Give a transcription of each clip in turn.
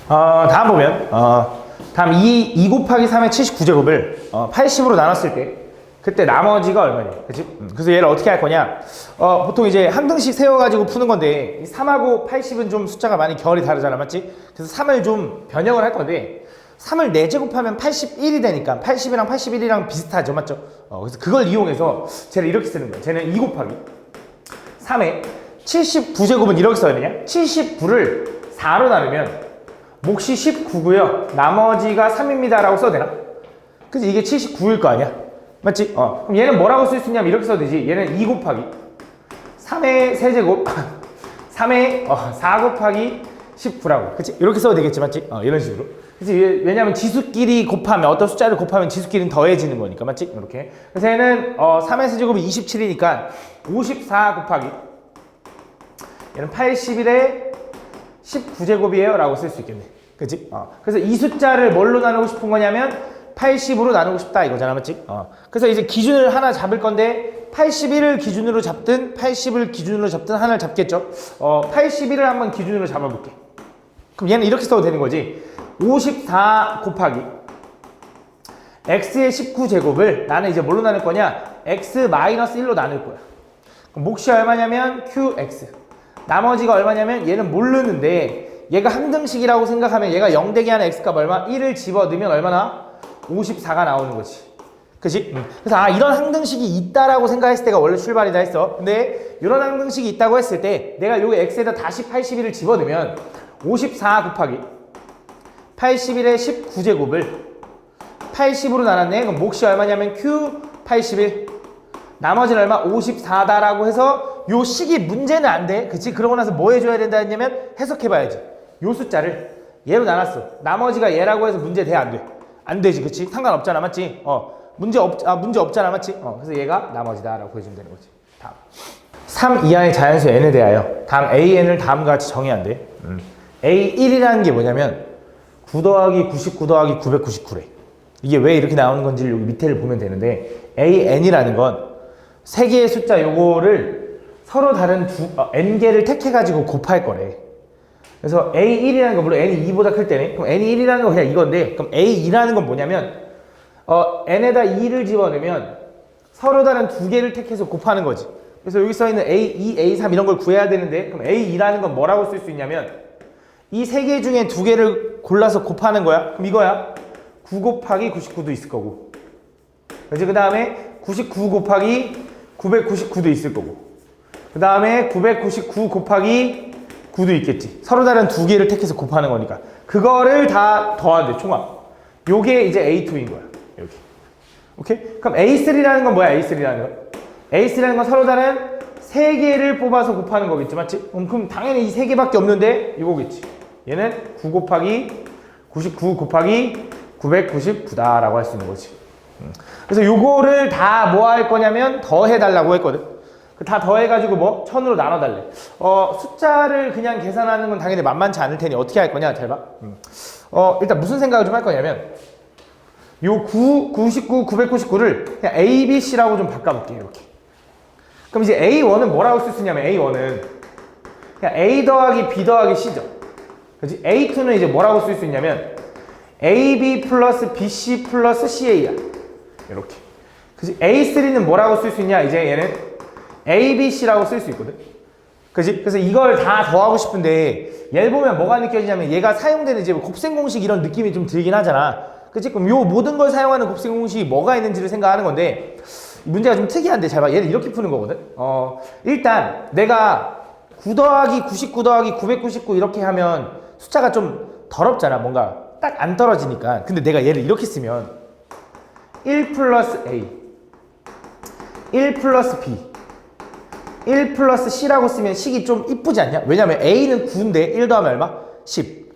다음 보면 다음 2 곱하기 3의 79제곱을 80으로 나눴을 때 그때 나머지가 얼마냐, 그치? 그래서 얘를 어떻게 할 거냐, 보통 이제 한 등씩 세워가지고 푸는 건데 3하고 80은 좀 숫자가 많이 결이 다르잖아, 맞지? 그래서 3을 좀 변형을 할 건데 3을 4제곱하면 81이 되니까 80이랑 81이랑 비슷하죠, 맞죠? 그래서 그걸 이용해서 쟤를 이렇게 쓰는 거야. 쟤는 2 곱하기 3의 79제곱은 이렇게 써야 되냐? 79를 4로 나누면 몫이 19고요 나머지가 3입니다 라고 써도 되나? 그치? 이게 79일 거 아니야? 맞지? 그럼 얘는 뭐라고 쓸 수 있냐면 이렇게 써도 되지. 얘는 2 곱하기 3의 세제곱 3의 4 곱하기 19라고. 그치? 이렇게 써도 되겠지, 맞지? 이런 식으로. 그치? 왜냐면 지수끼리 곱하면, 어떤 숫자를 곱하면 지수끼리는 더해지는 거니까, 맞지? 이렇게. 그래서 얘는 3의 세제곱이 27이니까 54 곱하기 얘는 81의 19제곱이에요 라고 쓸 수 있겠네. 그치? 그래서 이 숫자를 뭘로 나누고 싶은 거냐면 80으로 나누고 싶다 이거잖아, 맞지? 그래서 이제 기준을 하나 잡을 건데 81을 기준으로 잡든 80을 기준으로 잡든 하나를 잡겠죠. 81을 한번 기준으로 잡아볼게. 그럼 얘는 이렇게 써도 되는 거지. 54 곱하기 x의 19제곱을 나는 이제 뭘로 나눌 거냐? x-1로 나눌 거야. 그럼 몫이 얼마냐면 qx, 나머지가 얼마냐면 얘는 모르는데 얘가 항등식이라고 생각하면 얘가 0 되게 하는 x값 얼마? 1을 집어넣으면 얼마나? 54가 나오는 거지. 그치? 그래서 이런 항등식이 있다라고 생각했을 때가 원래 출발이다 했어. 근데 이런 항등식이 있다고 했을 때 내가 여기 x에다 다시 81을 집어넣으면 54 곱하기 81의 19제곱을 80으로 나눴네. 그럼 몫이 얼마냐면 q 81, 나머지는 얼마? 54다라고 해서 요 식이 문제는 안 돼. 그치? 그러고 나서 뭐 해줘야 된다 했냐면 해석해봐야지. 요 숫자를 얘로 나눴어. 나머지가 얘라고 해서 문제 돼? 안 돼? 안 되지, 그치? 상관없잖아, 맞지? 문제 없잖아, 맞지? 그래서 얘가 나머지다라고 해주면 되는 거지. 다음 3 이하의 자연수 n에 대하여 다음 an을 다음과 같이 정의한 돼. a1이라는 게 뭐냐면 9 더하기 99 더하기 999래. 이게 왜 이렇게 나오는 건지를 여기 밑에를 보면 되는데, an이라는 건 세 개의 숫자 요거를 서로 다른 n개를 택해가지고 곱할 거래. 그래서 A1이라는 건 물론 n이 2보다 클 때네. 그럼 n이 1이라는 건 그냥 이건데, 그럼 A2라는 건 뭐냐면 n에다 2를 집어넣으면 서로 다른 두 개를 택해서 곱하는 거지. 그래서 여기 써있는 A2, A3 이런 걸 구해야 되는데, 그럼 A2라는 건 뭐라고 쓸 수 있냐면 이 세 개 중에 두 개를 골라서 곱하는 거야. 그럼 이거야. 9 곱하기 99도 있을 거고, 그렇지? 그 다음에 99 곱하기 999도 있을 거고, 그 다음에 999 곱하기 9도 있겠지. 서로 다른 두 개를 택해서 곱하는 거니까 그거를 다 더하는데 총합. 요게 이제 A2인 거야. 여기. 오케이? 그럼 A3라는 건 뭐야? A3라는 건? A3라는 건 서로 다른 세 개를 뽑아서 곱하는 거겠지, 맞지? 그럼 당연히 이 세 개밖에 없는데 이거겠지. 얘는 9 곱하기 99 곱하기 999다 라고 할 수 있는 거지. 그래서 요거를 다 뭐 할 거냐면 더해달라고 했거든. 다 더해가지고 뭐 1000으로 나눠달래. 숫자를 그냥 계산하는 건 당연히 만만치 않을 테니 어떻게 할 거냐? 잘 봐. 일단 무슨 생각을 좀 할 거냐면 요 99, 999를 그냥 A, B, C라고 좀 바꿔볼게요. 이렇게. 그럼 이제 A1은 뭐라고 쓸 수 있냐면 A1은 그냥 A 더하기 B 더하기 C죠. 그렇지? A2는 이제 뭐라고 쓸 수 있냐면 AB 플러스 BC 플러스 CA야. 이렇게. 그치? A3는 뭐라고 쓸 수 있냐? 이제 얘는 ABC라고 쓸 수 있거든. 그치? 그래서 이걸 다 더하고 싶은데 얘를 보면 뭐가 느껴지냐면 얘가 사용되는 이제 곱셈 공식 이런 느낌이 좀 들긴 하잖아. 그치? 그럼 요 모든 걸 사용하는 곱셈 공식이 뭐가 있는지를 생각하는 건데 문제가 좀 특이한데 잘 봐. 얘를 이렇게 푸는 거거든. 일단 내가 9 더하기 99 더하기 999 이렇게 하면 숫자가 좀 더럽잖아. 뭔가 딱 안 떨어지니까. 근데 내가 얘를 이렇게 쓰면 1 플러스 A, 1 플러스 B, 1 플러스 C라고 쓰면 식이 좀 이쁘지 않냐? 왜냐면 A는 9인데 1 더하면 얼마? 10.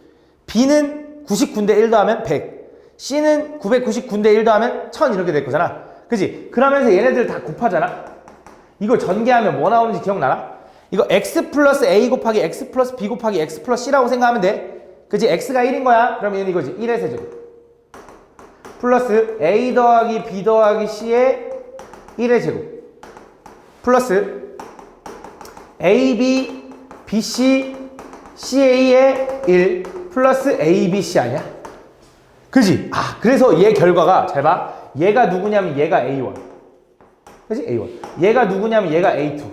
B는 99인데 1 더하면 100. C는 999인데 1 더하면 1000 이렇게 될 거잖아. 그치? 그러면서 얘네들 다 곱하잖아? 이걸 전개하면 뭐 나오는지 기억나나? 이거 X 플러스 A 곱하기 X 플러스 B 곱하기 X 플러스 C라고 생각하면 돼. 그치? X가 1인 거야? 그러면 얘는 이거지. 1의 세제곱. 플러스 A 더하기 B 더하기 C의 1의 제곱. 플러스 AB, BC, CA의 1 플러스 ABC 아니야? 그지? 아, 그래서 얘 결과가, 잘 봐. 얘가 누구냐면 얘가 A1. 그지? A1. 얘가 누구냐면 얘가 A2.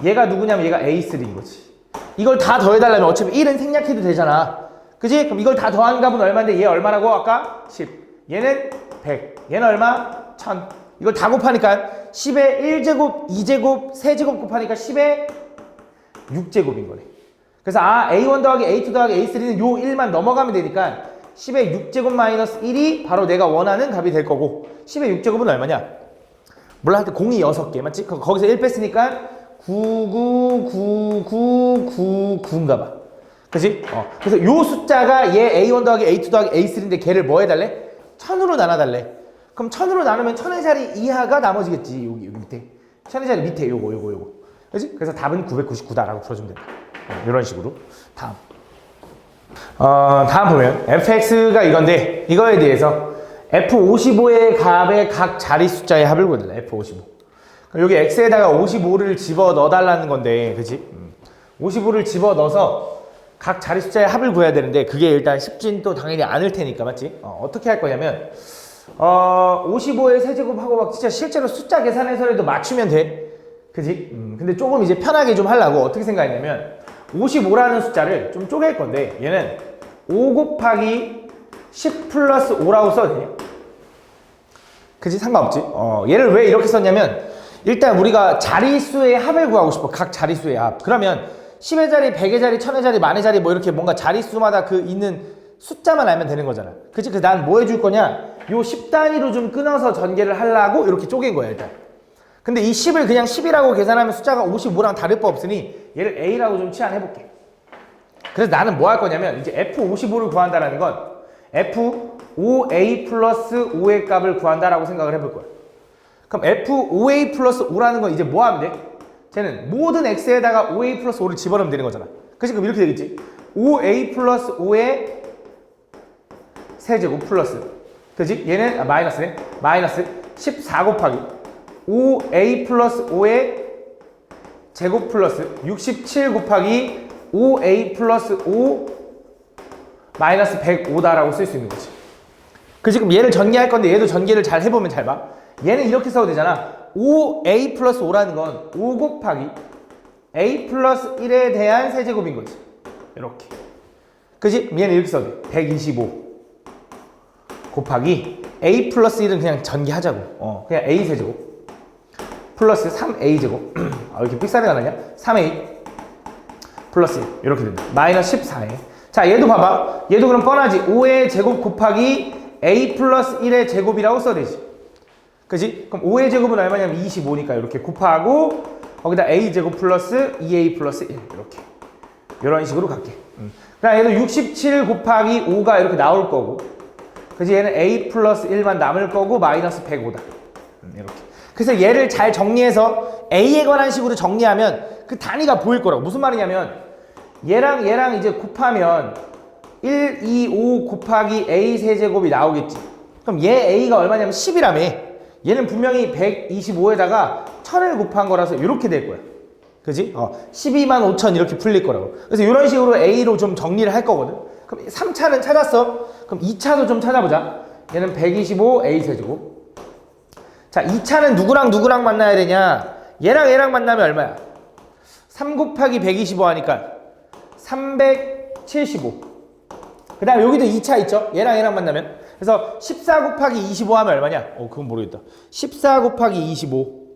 얘가 누구냐면 얘가 A3인 거지. 이걸 다 더해달라면 어차피 1은 생략해도 되잖아. 그지? 그럼 이걸 다 더한 값은 얼마인데 얘 얼마라고? 아까 10. 얘는 100. 얘는 얼마? 1000. 이걸 다 곱하니까 10에 1제곱, 2제곱, 3제곱 곱하니까 10에 6제곱인 거네. 그래서 A1 더하기 A2 더하기 A3는 요 1만 넘어가면 되니까 10의 6제곱 마이너스 1이 바로 내가 원하는 값이 될 거고 10의 6제곱은 얼마냐? 몰라, 하여튼 공이 6개 맞지? 거기서 1 뺐으니까 99999인가 봐. 그치? 그래서 요 숫자가 얘 A1 더하기 A2 더하기 A3인데 걔를 뭐 해달래? 1000으로 나눠달래. 그럼 1000으로 나누면 1000의 자리 이하가 나머지겠지. 여기 밑에 1000의 자리 밑에 요거 그치? 그래서 답은 999다라고 풀어주면 된다. 이런 식으로. 다음 보면 fx가 이건데 이거에 대해서 f55의 값의 각 자리 숫자의 합을 구해달라. f55. 그럼 여기 x에다가 55를 집어 넣어달라는 건데, 그치? 55를 집어 넣어서 각 자리 숫자의 합을 구해야 되는데 그게 일단 쉽진 또 당연히 않을 테니까, 맞지? 어떻게 할 거냐면 55의 세제곱하고 막 진짜 실제로 숫자 계산해서라도 맞추면 돼. 그치? 근데 조금 이제 편하게 좀 하려고 어떻게 생각했냐면 55라는 숫자를 좀 쪼갤 건데 얘는 5 곱하기 10 플러스 5라고 써도 되냐? 그치? 상관없지? 얘를 왜 이렇게 썼냐면 일단 우리가 자릿수의 합을 구하고 싶어. 각 자릿수의 합. 그러면 10의 자리, 100의 자리, 1000의 자리, 만의 자리 뭐 이렇게 뭔가 자릿수마다 그 있는 숫자만 알면 되는 거잖아. 그치? 그래서 난 뭐 해줄 거냐? 요 10단위로 좀 끊어서 전개를 하려고 이렇게 쪼갠 거야 일단. 근데 이 10을 그냥 10이라고 계산하면 숫자가 55랑 다를 바 없으니 얘를 A라고 좀 치환해볼게. 그래서 나는 뭐 할 거냐면 이제 F55를 구한다라는 건 F5A 플러스 5의 값을 구한다라고 생각을 해볼 거야. 그럼 F5A 플러스 5라는 건 이제 뭐 하면 돼? 쟤는 모든 X에다가 5A 플러스 5를 집어넣으면 되는 거잖아. 그치? 그럼 이렇게 되겠지? 5A 플러스 5의 세제곱 플러스, 그치? 얘는 마이너스네. 마이너스 14 곱하기 5A 플러스 5의 제곱 플러스 67 곱하기 5A 플러스 5 마이너스 105다라고 쓸 수 있는 거지. 그치? 그럼 얘를 전개할 건데 얘도 전개를 잘 해보면 잘 봐. 얘는 이렇게 써도 되잖아. 5A 플러스 5라는 건 5 곱하기 A 플러스 1에 대한 세제곱인 거지. 이렇게. 그치? 얘는 이렇게 써도 돼. 125 곱하기 A 플러스 1은 그냥 전개하자고. 그냥 A 세제곱 플러스 3A 제곱. 왜 이렇게 삑사리가 나냐? 3A 플러스 1 이렇게 된다. 마이너스 14에. 자, 얘도 봐봐. 얘도 그럼 뻔하지. 5의 제곱 곱하기 A 플러스 1의 제곱이라고 써야 되지. 그지? 그럼 5의 제곱은 얼마냐면 25니까 이렇게 곱하고 거기다 A 제곱 플러스 2A 플러스 1 이렇게. 이런 식으로 갈게. 그럼 얘도 67 곱하기 5가 이렇게 나올 거고, 그지? 얘는 A 플러스 1만 남을 거고 마이너스 105다. 이렇게. 그래서 얘를 잘 정리해서 A에 관한 식으로 정리하면 그 단위가 보일 거라고. 무슨 말이냐면 얘랑 이제 곱하면 1, 2, 5 곱하기 A 세제곱이 나오겠지. 그럼 얘 A가 얼마냐면 10이라며. 얘는 분명히 125에다가 1000을 곱한 거라서 이렇게 될 거야. 그지? 12만 5천 이렇게 풀릴 거라고. 그래서 이런 식으로 A로 좀 정리를 할 거거든. 그럼 3차는 찾았어. 그럼 2차도 좀 찾아보자. 얘는 125 A 세제곱. 자, 2차는 누구랑 만나야 되냐? 얘랑 만나면 얼마야? 3 곱하기 125 하니까 375. 그 다음에 여기도 2차 있죠? 얘랑 만나면. 그래서 14 곱하기 25 하면 얼마냐? 그건 모르겠다. 14 곱하기 25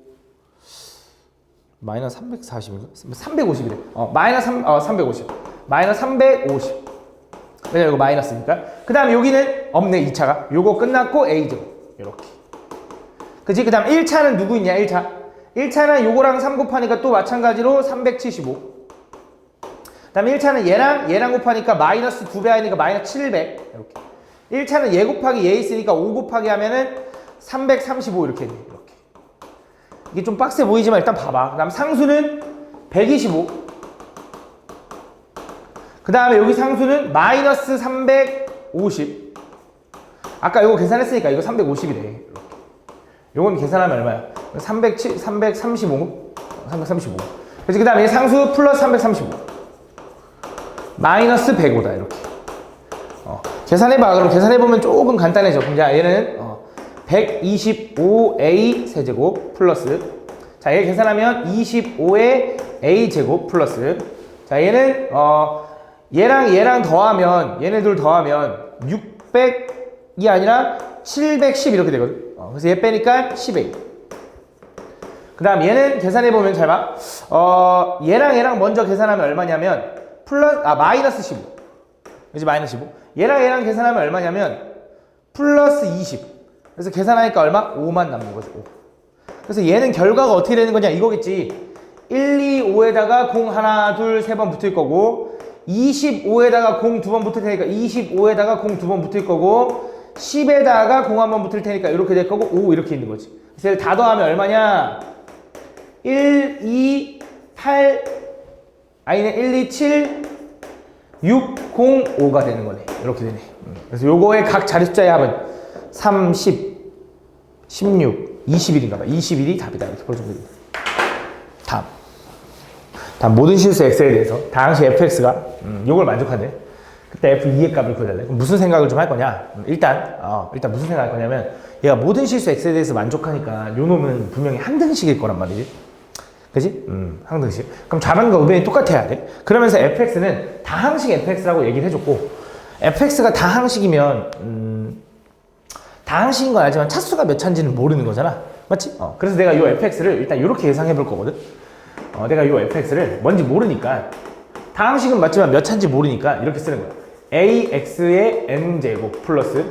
마이너스 340인가? 350이래. 마이너스 350. 마이너스 350. 왜냐면 이거 마이너스니까. 그 다음에 여기는 없네, 2차가. 요거 끝났고 A제곱. 요렇게. 그치? 그 다음 1차는 누구 있냐? 1차는 요거랑 3 곱하니까 또 마찬가지로 375. 그 다음에 1차는 얘랑 곱하니까 마이너스 2배 하니까 마이너스 700. 이렇게. 1차는 얘 곱하기 얘 있으니까 5 곱하기 하면은 335 이렇게 돼. 이렇게. 이게 좀 빡세 보이지만 일단 봐봐. 그 다음 상수는 125. 그 다음에 여기 상수는 마이너스 350. 아까 이거 계산했으니까 이거 350이래. 이렇게. 요건 계산하면 얼마야? 335. 그래서 그 다음에 상수 플러스 335. 마이너스 105다 이렇게. 계산해봐. 그럼 계산해보면 조금 간단해져. 그럼 자 얘는 125a 세제곱 플러스, 자 얘 계산하면 25의 a 제곱 플러스, 자 얘는 얘랑 더하면, 얘네들 더하면 600이 아니라 710 이렇게 되거든. 그래서 얘 빼니까 10a. 그 다음 얘는 계산해보면 잘 봐. 얘랑 먼저 계산하면 얼마냐면 마이너스 15. 그치? 마이너스 15. 얘랑 계산하면 얼마냐면 플러스 20. 그래서 계산하니까 얼마? 5만 남는 거죠. 5. 그래서 얘는 결과가 어떻게 되는 거냐 이거겠지. 1, 2, 5에다가 0 하나, 둘, 세 번 붙을 거고, 25에다가 0 두 번 붙을 테니까 25에다가 0 두 번 붙을 거고, 10에다가 0 한 번 붙을 테니까 이렇게 될 거고, 5 이렇게 있는 거지. 그래서 다 더하면 얼마냐? 1, 2, 8, 아니네, 1, 2, 7, 6, 0, 5가 되는 거네. 이렇게 되네. 그래서 요거의 각 자릿수자의 합은 3, 10, 16, 21인가 봐. 21이 답이다. 이렇게 볼 정도입니다. 다음 모든 실수 x에 대해서 다항식 fx가 요걸 만족하네. 그때 f2의 값을 구해달래. 그럼 무슨 생각을 좀 할 거냐? 일단 무슨 생각을 할 거냐면, 얘가 모든 실수 x에 대해서 만족하니까 요 놈은 분명히 항등식일 거란 말이지. 그지? 항등식. 그럼 좌변과 우변이 똑같아야 돼. 그러면서 fx는 다항식 fx라고 얘기를 해줬고, fx가 다항식이면 다항식인 건 알지만 차수가 몇 차인지는 모르는 거잖아. 맞지? 그래서 내가 요 fx를 일단 이렇게 예상해 볼 거거든. 내가 요 fx를 뭔지 모르니까, 다항식은 맞지만 몇 차인지 모르니까 이렇게 쓰는 거야. ax의 n제곱 플러스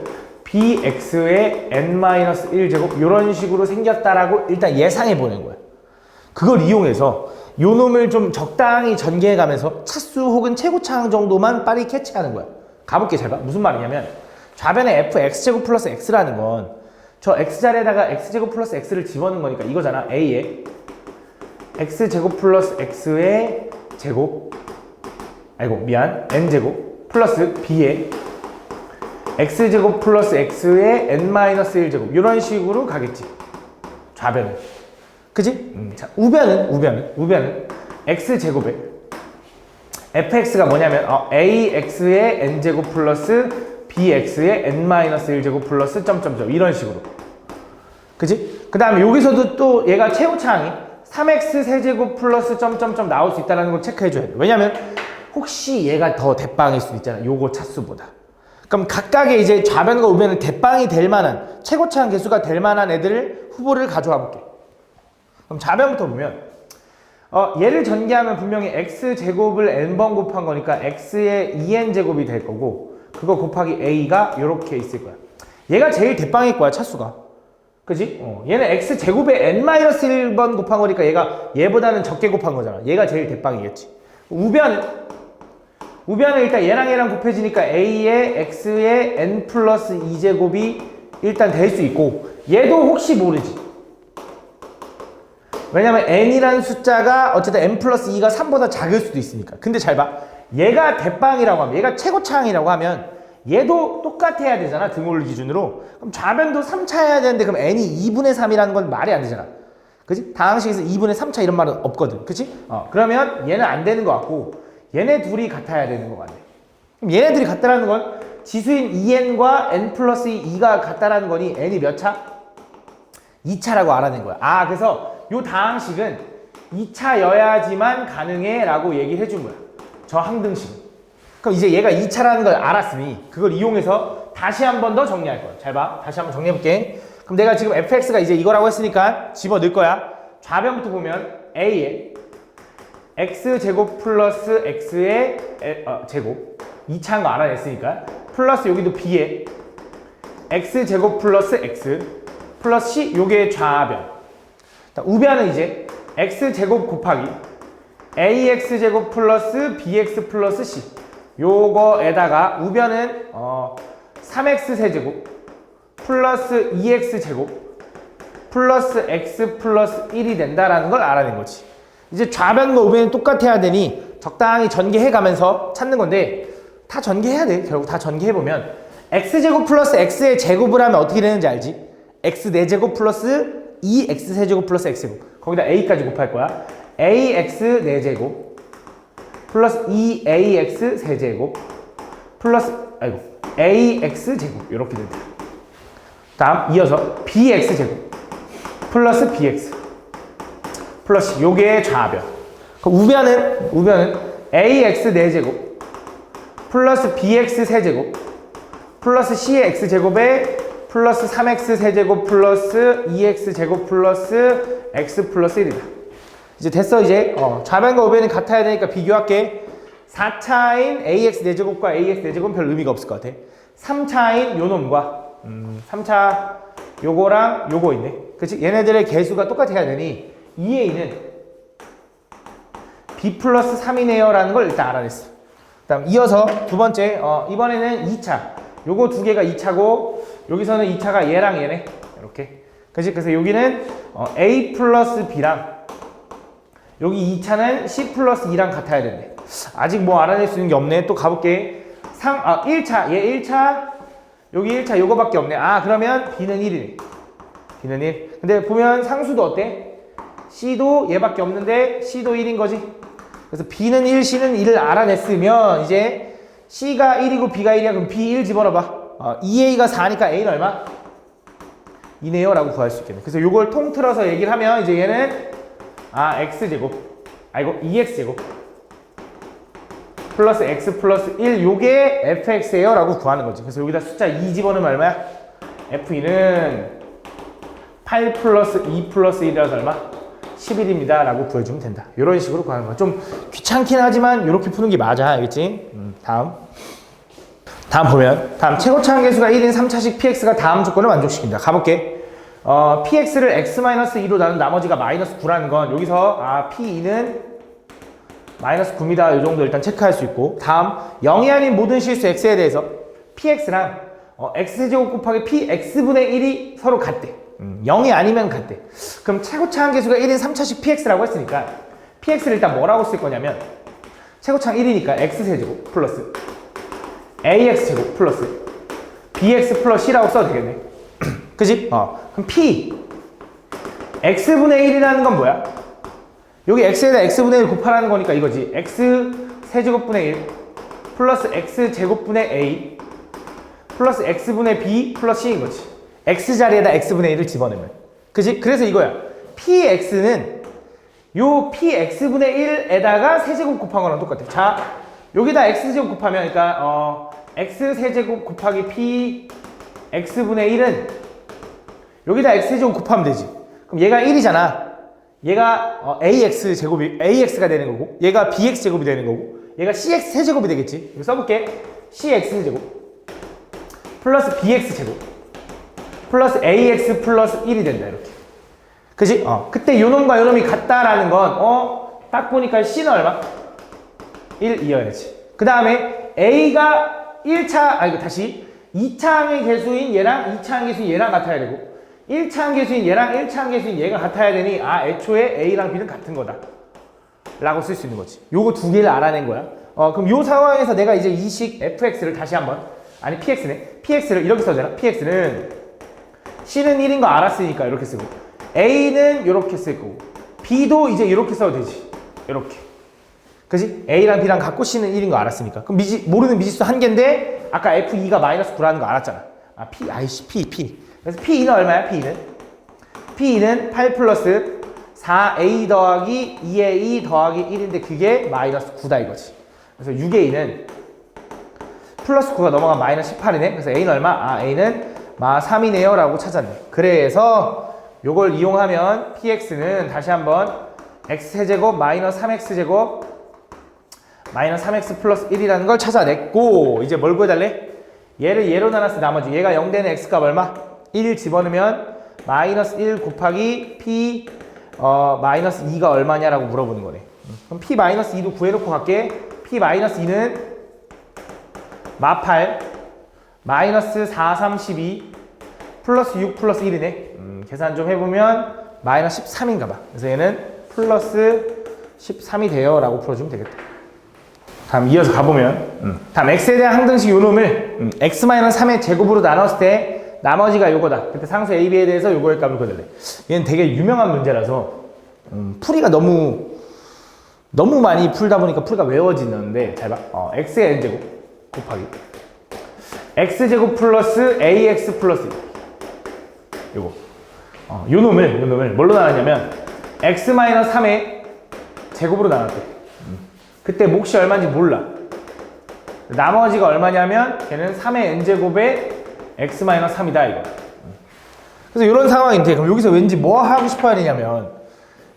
bx의 n-1제곱 이런 식으로 생겼다라고 일단 예상해 보는 거야. 그걸 이용해서 요 놈을 좀 적당히 전개해 가면서 차수 혹은 최고차항 정도만 빨리 캐치하는 거야. 가볼게. 잘 봐. 무슨 말이냐면, 좌변에 fx제곱 플러스 x라는 건 저 x자리에다가 x제곱 플러스 x를 집어넣은 거니까 이거잖아. a에 x제곱 플러스 x의 제곱, n제곱 플러스 b에 x제곱 플러스 x의 n-1제곱 이런 식으로 가겠지. 좌변은. 그지? 자, 우변은 x제곱에 fx가 뭐냐면 ax의 n제곱 플러스 bx의 n-1제곱 플러스 점점점 이런 식으로. 그지? 그 다음에 여기서도 또 얘가 최고차항이 3x 세제곱 플러스 점점점 나올 수 있다는 걸 체크해줘야 돼. 왜냐면 혹시 얘가 더 대빵일 수도 있잖아. 요거 차수보다. 그럼 각각의 이제 좌변과 우변은 대빵이 될 만한, 최고차항 개수가 될 만한 애들을 후보를 가져와 볼게. 그럼 좌변부터 보면 얘를 전개하면 분명히 x제곱을 n번 곱한 거니까 x의 2n제곱이 될 거고, 그거 곱하기 a가 요렇게 있을 거야. 얘가 제일 대빵일 거야, 차수가. 그지? 얘는 x제곱에 n-1번 곱한 거니까 얘보다는 적게 곱한 거잖아. 얘가 제일 대빵이겠지. 우변은 일단 얘랑 곱해지니까 a의 x의 n 플러스 2제곱이 일단 될 수 있고, 얘도 혹시 모르지. 왜냐면 n이라는 숫자가 어쨌든 n 플러스 2가 3보다 작을 수도 있으니까. 근데 잘 봐. 얘가 대빵이라고 하면, 얘가 최고차항이라고 하면 얘도 똑같아야 되잖아. 등호를 기준으로. 그럼 좌변도 3차여야 되는데 그럼 n이 2분의 3이라는 건 말이 안 되잖아. 그치? 다항식에서 2분의 3차 이런 말은 없거든. 그치? 그러면 얘는 안 되는 것 같고, 얘네 둘이 같아야 되는 것 같네. 그럼 얘네들이 같다라는 건 지수인 2n과 n 플러스 2가 같다라는 거니 n이 몇 차? 2차라고 알아낸 거야. 그래서 요 다항식은 2차여야지만 가능해 라고 얘기를 해준 거야. 저 항등식. 그럼 이제 얘가 2차라는 걸 알았으니 그걸 이용해서 다시 한 번 더 정리할 거야. 잘 봐. 다시 한번 정리해 볼게. 그럼 내가 지금 fx가 이제 이거라고 했으니까 집어 넣을 거야. 좌변부터 보면 a에 x제곱 플러스 x의 제곱 2차인 거 알아냈으니까, 플러스 여기도 b에 x제곱 플러스 x 플러스 c, 요게 좌변. 우변은 이제 x제곱 곱하기 ax제곱 플러스 bx 플러스 c, 요거에다가 우변은 3x 세제곱 플러스 2x 제곱 플러스 x 플러스 1이 된다라는 걸 알아낸 거지. 이제 좌변과 우변이 똑같아야 되니 적당히 전개해 가면서 찾는 건데, 다 전개해야 돼. 결국 다 전개해보면 x제곱 플러스 x의 제곱을 하면 어떻게 되는지 알지? x 4제곱 플러스 2x 세제곱 플러스 x제곱, 거기다 a까지 곱할 거야. ax 4제곱 플러스 2ax 세제곱 플러스 ax 제곱 이렇게 된다. 다음 이어서 bx 제곱 플러스 bx 플러스 요게 좌변. 우변은 ax 4제곱 플러스 bx 세제곱 플러스 c의 x제곱에 플러스 3x 세제곱 플러스 2x 제곱 플러스 x 플러스 1이다. 이제 됐어. 이제 좌변과 우변이 같아야 되니까 비교할게. 4차인 ax 4제곱과 ax 4제곱은 별 의미가 없을 것 같아. 3차인 요 놈과 3차 요거랑 요거 있네. 그치? 얘네들의 개수가 똑같아야 되니 2a는 b 플러스 3이네요 라는 걸 일단 알아냈어. 그 다음 이어서 두 번째 이번에는 2차. 요거 두 개가 2차고 여기서는 2차가 얘랑 얘네 이렇게. 그치? 그래서 여기는 a 플러스 b랑 여기 2차는 c 플러스 2랑 같아야 된대. 아직 뭐 알아낼 수 있는 게 없네. 또 가볼게. 1차 얘 1차 여기 1차 요거밖에 없네. 그러면 b는 1이네. b는 1. 근데 보면 상수도 어때? c도 얘밖에 없는데 c도 1인 거지. 그래서 b는 1, c는 1을 알아냈으면 이제 c가 1이고 b가 1이야. 그럼 b 1 집어넣어봐. 2a가 4니까 a는 얼마? 2네요 라고 구할 수 있겠네. 그래서 요걸 통틀어서 얘기를 하면 이제 얘는 x제곱 2x제곱 플러스 x 플러스 1 요게 fx예요 라고 구하는 거지. 그래서 여기다 숫자 2 집어넣으면 얼마야? f2는 8 플러스 2 플러스 1이라서 얼마? 11입니다 라고 구해주면 된다. 이런 식으로 구하는 거야. 좀 귀찮긴 하지만 이렇게 푸는 게 맞아. 알겠지? 다음 보면 다음 최고차 함계수가 1인 3차식 px가 다음 조건을 만족시킨다. 가볼게. px를 x-2로 나눈 나머지가 마이너스 9라는 건 여기서 p2는 마이너스 9입니다. 이 정도 일단 체크할 수 있고, 다음 0이 아닌 모든 실수 x에 대해서 px랑 x제곱 곱하기 px분의 1이 서로 같대. 0이 아니면 같대. 그럼 최고차 함계수가 1인 3차식 px라고 했으니까 px를 일단 뭐라고 쓸 거냐면 최고차항 1이니까 x세제곱 플러스 ax제곱 플러스 bx 플러스 c라고 써도 되겠네. 그지? 그럼 p x분의 1이라는 건 뭐야? 여기 x에다 x분의 1 곱하라는 거니까 이거지. x 세제곱분의 1 플러스 x 제곱분의 a 플러스 x분의 b 플러스 c인 거지. x 자리에다 x분의 1을 집어넣으면. 그지? 그래서 이거야. px는 요 px분의 1에다가 세제곱 곱한 거랑 똑같아. 자, 여기다 x제곱 곱하면 그러니까 x 세제곱 곱하기 p x분의 1은 여기다 x제곱 곱하면 되지. 그럼 얘가 1이잖아. 얘가 ax 제곱이 ax가 되는 거고, 얘가 bx 제곱이 되는 거고, 얘가 cx 세제곱이 되겠지. 이거 써볼게. cx 제곱 플러스 bx 제곱 플러스 ax 플러스 1이 된다. 이렇게. 그지? 그때 요놈과 요놈이 같다라는 건 딱 보니까 c는 얼마? 1이어야지. 그 다음에 a가 1차 다시 2차항의 개수인 얘랑 2차항 개수인 얘랑 같아야 되고, 1차항 개수인 얘랑 1차항 개수인 얘가 같아야 되니 애초에 A랑 B는 같은 거다 라고 쓸 수 있는 거지. 요거 두 개를 알아낸 거야. 그럼 요 상황에서 내가 이제 이 식 fx를 다시 한번 px네. px를 이렇게 써도 되나? px는 c는 1인 거 알았으니까 이렇게 쓰고, a는 이렇게 쓸 거고, b도 이제 이렇게 써도 되지. 이렇게. 그지? a랑 b랑 같고 c는 1인 거 알았으니까. 그럼 모르는 미지수 한 개인데 아까 f2가 마이너스 9라는 거 알았잖아. p. 그래서 P2는 얼마야? P2는 8 플러스 4A 더하기 2A 더하기 1인데 그게 마이너스 9다 이거지. 그래서 6A는 플러스 9가 넘어가면 마이너스 18이네. 그래서 A는 얼마? A는 마 3이네요 라고 찾았네. 그래서 요걸 이용하면 PX는 다시 한번 X세제곱 마이너스 3X제곱 마이너스 3X 플러스 1이라는 걸 찾아냈고, 이제 뭘 구해달래? 얘를 얘로 나눴을 나머지 얘가 0 되는 X값 얼마? 1 집어넣으면 마이너스 1 곱하기 P 마이너스 2가 얼마냐라고 물어보는 거네. 그럼 P 마이너스 2도 구해놓고 갈게. P 마이너스 2는 마 8 마이너스 4, 3, 12 플러스 6 플러스 1이네. 계산 좀 해보면 마이너스 13인가 봐. 그래서 얘는 플러스 13이 돼요 라고 풀어주면 되겠다. 다음 이어서 가보면 다음 x에 대한 항등식 요놈을 x-3의 제곱으로 나눴을 때 나머지가 요거다. 그때 상수 a, b에 대해서 요거의 값을 구해달래. 얘는 되게 유명한 문제라서 풀이가 너무 너무 많이 풀다 보니까 풀가 외워지는데 잘 봐. x의 n제곱 곱하기 x제곱 플러스 ax 플러스 요거 요 놈을 뭘로 나눴냐면 x-3의 제곱으로 나눴대. 그때 몫이 얼마인지 몰라. 나머지가 얼마냐면 걔는 3의 n제곱에 x-3이다 이거. 그래서 이런 상황인데 그럼 여기서 왠지 뭐 하고 싶어야 되냐면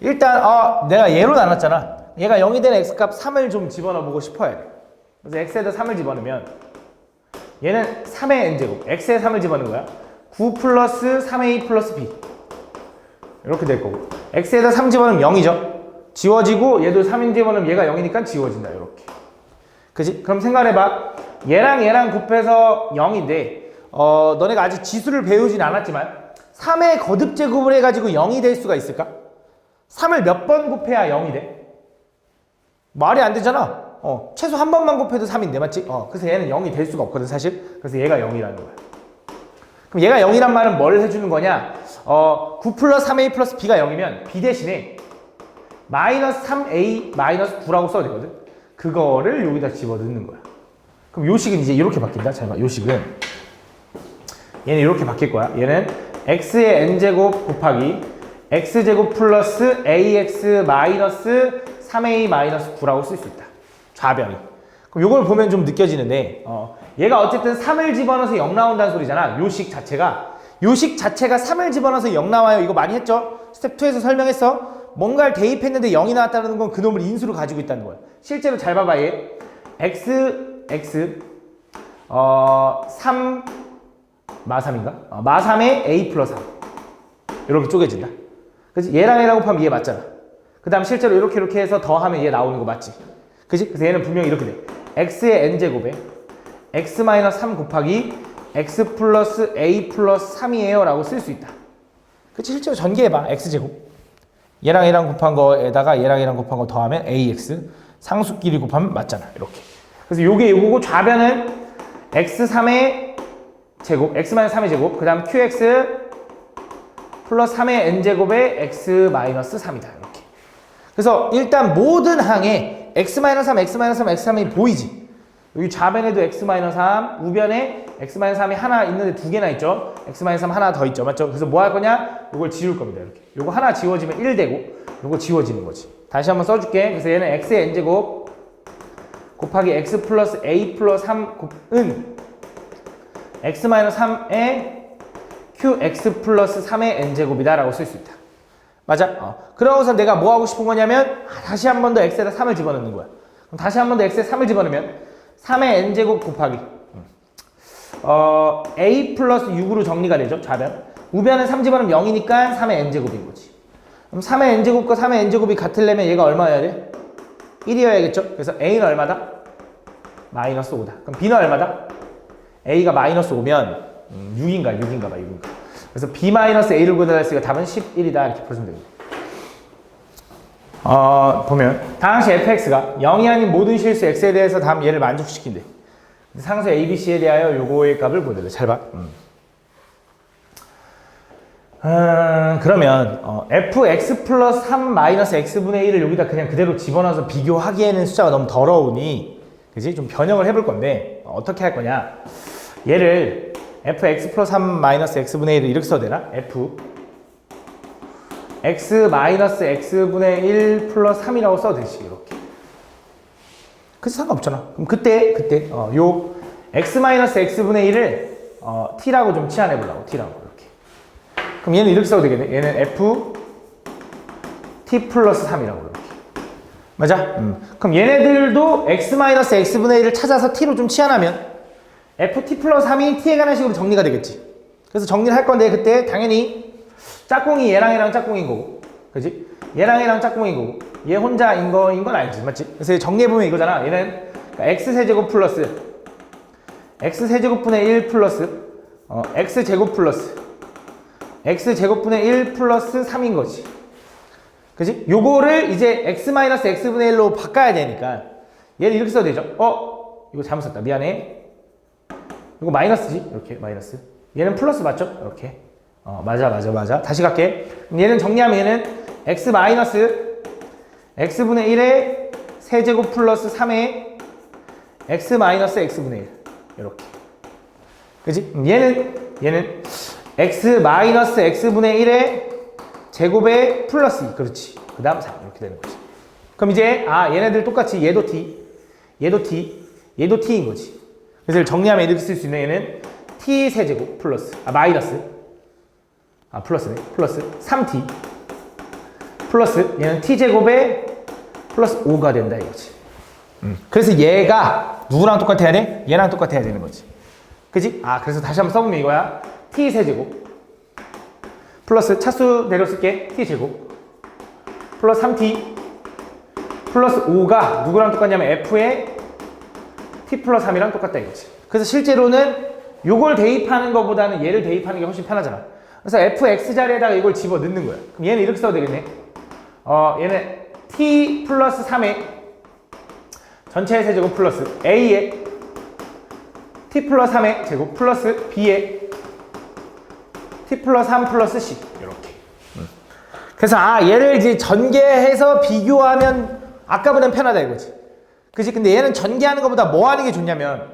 일단 내가 얘로 나눴잖아. 얘가 0이 되는 x값 3을 좀 집어넣어 보고 싶어야 돼. 그래서 x에다 3을 집어넣으면 얘는 3의 n제곱 x에 3을 집어넣는 거야. 9 플러스 3a 플러스 b 이렇게 될 거고 x에다 3 집어넣으면 0이죠. 지워지고 얘도 3인 집어넣으면 얘가 0이니까 지워진다 이렇게. 그치? 그럼 생각해봐. 얘랑 곱해서 0인데 너네가 아직 지수를 배우진 않았지만 3의 거듭제곱을 해가지고 0이 될 수가 있을까? 3을 몇 번 곱해야 0이 돼? 말이 안 되잖아. 최소 한 번만 곱해도 3인데 맞지? 그래서 얘는 0이 될 수가 없거든 사실. 그래서 얘가 0이라는 거야. 그럼 얘가 0이란 말은 뭘 해주는 거냐? 9 플러스 3a 플러스 b가 0이면 b 대신에 마이너스 3a 마이너스 9라고 써도 되거든. 그거를 여기다 집어넣는 거야. 그럼 요식은 이제 이렇게 바뀐다. 잘 봐. 요식은 얘는 이렇게 바뀔 거야. 얘는 x의 n제곱 곱하기 x제곱 플러스 ax 마이너스 3a 마이너스 9라고 쓸 수 있다. 좌변이. 그럼 요걸 보면 좀 느껴지는데 얘가 어쨌든 3을 집어넣어서 0 나온다는 소리잖아. 요식 자체가 3을 집어넣어서 0 나와요. 이거 많이 했죠? 스텝 2에서 설명했어. 뭔가를 대입했는데 0이 나왔다는 건 그놈을 인수로 가지고 있다는 거야. 실제로 잘 봐봐 얘. x 3 마3인가? 마3에 a 플러스 3 이렇게 쪼개진다. 그치? 얘랑 곱하면 얘 맞잖아. 그 다음 실제로 이렇게 해서 더하면 얘 나오는 거 맞지? 그치? 그래서 얘는 분명히 이렇게 돼. x의 n제곱에 x-3 곱하기 x 플러스 a 플러스 3이에요 라고 쓸 수 있다. 그치? 실제로 전개해봐. x제곱 얘랑 곱한 거에다가 얘랑 곱한 거 더하면 ax 상수끼리 곱하면 맞잖아. 이렇게. 그래서 요게 요거고 좌변은 x3의 제곱 x-3의 제곱 그 다음 qx 플러스 3의 n제곱에 x-3이다. 이렇게. 그래서 일단 모든 항에 x-3, x-3, x3이 보이지? 여기 좌변에도 x-3, 우변에 x-3이 하나 있는데 두 개나 있죠? x-3 하나 더 있죠? 맞죠? 그래서 뭐 할 거냐? 요걸 지울 겁니다. 이렇게. 요거 하나 지워지면 1 되고 요거 지워지는 거지. 다시 한번 써줄게. 그래서 얘는 x의 n제곱 곱하기 x 플러스 a 플러스 3은 x-3에 qx 플러스 3의 n제곱이다 라고 쓸 수 있다. 맞아? 그러고서 내가 뭐 하고 싶은 거냐면 다시 한 번 더 x에다 3을 집어넣는 거야. 그럼 다시 한 번 더 x에 3을 집어넣으면 3의 n제곱 곱하기 a 플러스 6으로 정리가 되죠. 좌변. 우변은 3 집어넣으면 0이니까 3의 n제곱인 거지. 그럼 3의 n제곱과 3의 n제곱이 같으려면 얘가 얼마여야 돼? 1이어야겠죠? 그래서 a는 얼마다? 마이너스 5다. 그럼 b는 얼마다? a가 마이너스 5면 6인가 봐. 그래서 b-a를 구해달랬으니까 답은 11이다 이렇게 풀어주면 됩니다. 보면 당시 fx가 0이 아닌 모든 실수 x에 대해서 다음 얘를 만족시킨대. 상수 abc에 대하여 요거의 값을 구해달래. 잘 봐. 그러면 fx 플러스 3 마이너스 x분의 1을 여기다 그냥 그대로 집어넣어서 비교하기에는 숫자가 너무 더러우니 그지? 좀 변형을 해볼 건데 어떻게 할 거냐? 얘를 fx 플러스 3 마이너스 x분의 1을 이렇게 써도 되나? f x 마이너스 x분의 1 플러스 3이라고 써도 되지 이렇게. 그래서 상관없잖아. 그럼 그때 요 x 마이너스 x분의 1을 t라고 좀 치환해보려고. t라고 이렇게. 그럼 얘는 이렇게 써도 되겠네. 얘는 f t 플러스 3이라고 이렇게. 맞아? 그럼 얘네들도 x 마이너스 x분의 1을 찾아서 t로 좀 치환하면 ft 플러스 3이 t에 관한 식으로 정리가 되겠지. 그래서 정리를 할 건데 그때 당연히 짝꿍이 얘랑 짝꿍인 거고, 그지? 얘랑 짝꿍인 거고, 얘 혼자인 건 알지, 맞지? 그래서 정리해보면 이거잖아. 얘는 x세제곱 플러스 x세제곱분의 1 플러스 x제곱 플러스 x제곱분의 1 플러스 3인 거지. 그지? 요거를 이제 x-x분의 1로 바꿔야 되니까 얘를 이렇게 써도 되죠. 이거 잘못 썼다. 미안해. 이거 마이너스지? 이렇게 마이너스. 얘는 플러스 맞죠? 이렇게. 맞아. 다시 갈게. 얘는 정리하면 얘는 x 마이너스 x분의 1에 세제곱 플러스 3의 x 마이너스 x분의 1 이렇게. 그지? 얘는 x 마이너스 x분의 1의 제곱에 플러스 2 그렇지. 그 다음 3 이렇게 되는 거지. 그럼 이제 얘네들 똑같이 얘도 t 얘도 t인 거지. 그래서 정리하면 이렇게 쓸 수 있는 얘는 t 세제곱 플러스 플러스네 플러스 3t 플러스 얘는 t제곱에 플러스 5가 된다 이거지. 그래서 얘가 누구랑 똑같아야 돼? 얘랑 똑같아야 되는 거지. 그지? 그래서 다시 한번 써보면 이거야. t 세제곱 플러스 차수 내려쓸게. t제곱 플러스 3t 플러스 5가 누구랑 똑같냐면 f의 t 플러스 3이랑 똑같다 이거지. 그래서 실제로는 요걸 대입하는 것보다는 얘를 대입하는 게 훨씬 편하잖아. 그래서 fx 자리에다가 이걸 집어 넣는 거야. 그럼 얘는 이렇게 써도 되겠네. 얘는 t 플러스 3의 전체 세제곱 플러스 a의 t 플러스 3의 제곱 플러스 b의 t 플러스 3 플러스 c 이렇게. 그래서 얘를 이제 전개해서 비교하면 아까보다는 편하다 이거지. 그치? 근데 얘는 전개하는 것보다 뭐 하는 게 좋냐면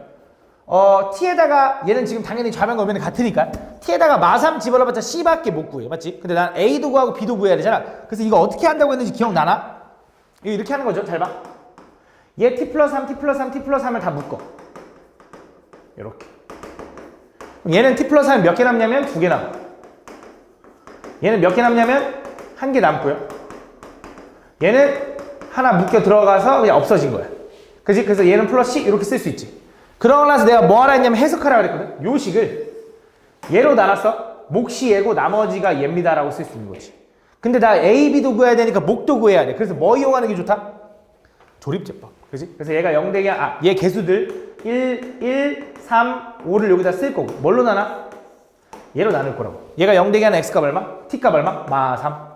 t에다가 얘는 지금 당연히 좌변과 우변이 같으니까 t에다가 마3 집어넣어봤자 c밖에 못 구해. 맞지? 근데 난 a도 구하고 b도 구해야 되잖아. 그래서 이거 어떻게 한다고 했는지 기억나나? 이거 이렇게 하는 거죠. 잘 봐. 얘 t 플러스 3, t 플러스 3, t 플러스 3을 다 묶어. 이렇게. 얘는 t 플러스 3이 몇 개 남냐면 2개 남아. 얘는 몇 개 남냐면 1개 남고요. 얘는 하나 묶여 들어가서 그냥 없어진 거야. 그치? 그래서 얘는 플러스 c 이렇게 쓸 수 있지. 그러고 나서 내가 뭐 하라 했냐면 해석하라 그랬거든. 요 식을 얘로 나눴어. 몫이 얘고 나머지가 얘입니다라고 쓸 수 있는 거지. 근데 나 a, b도 구해야 되니까 목도 구해야 돼. 그래서 뭐 이용하는 게 좋다? 조립제법. 그치? 그래서 얘가 0대기 얘 개수들 1, 3, 5를 여기다 쓸 거고 뭘로 나눠? 얘로 나눌 거라고. 얘가 0대기 하는 x값 얼마? t값 얼마? 마3.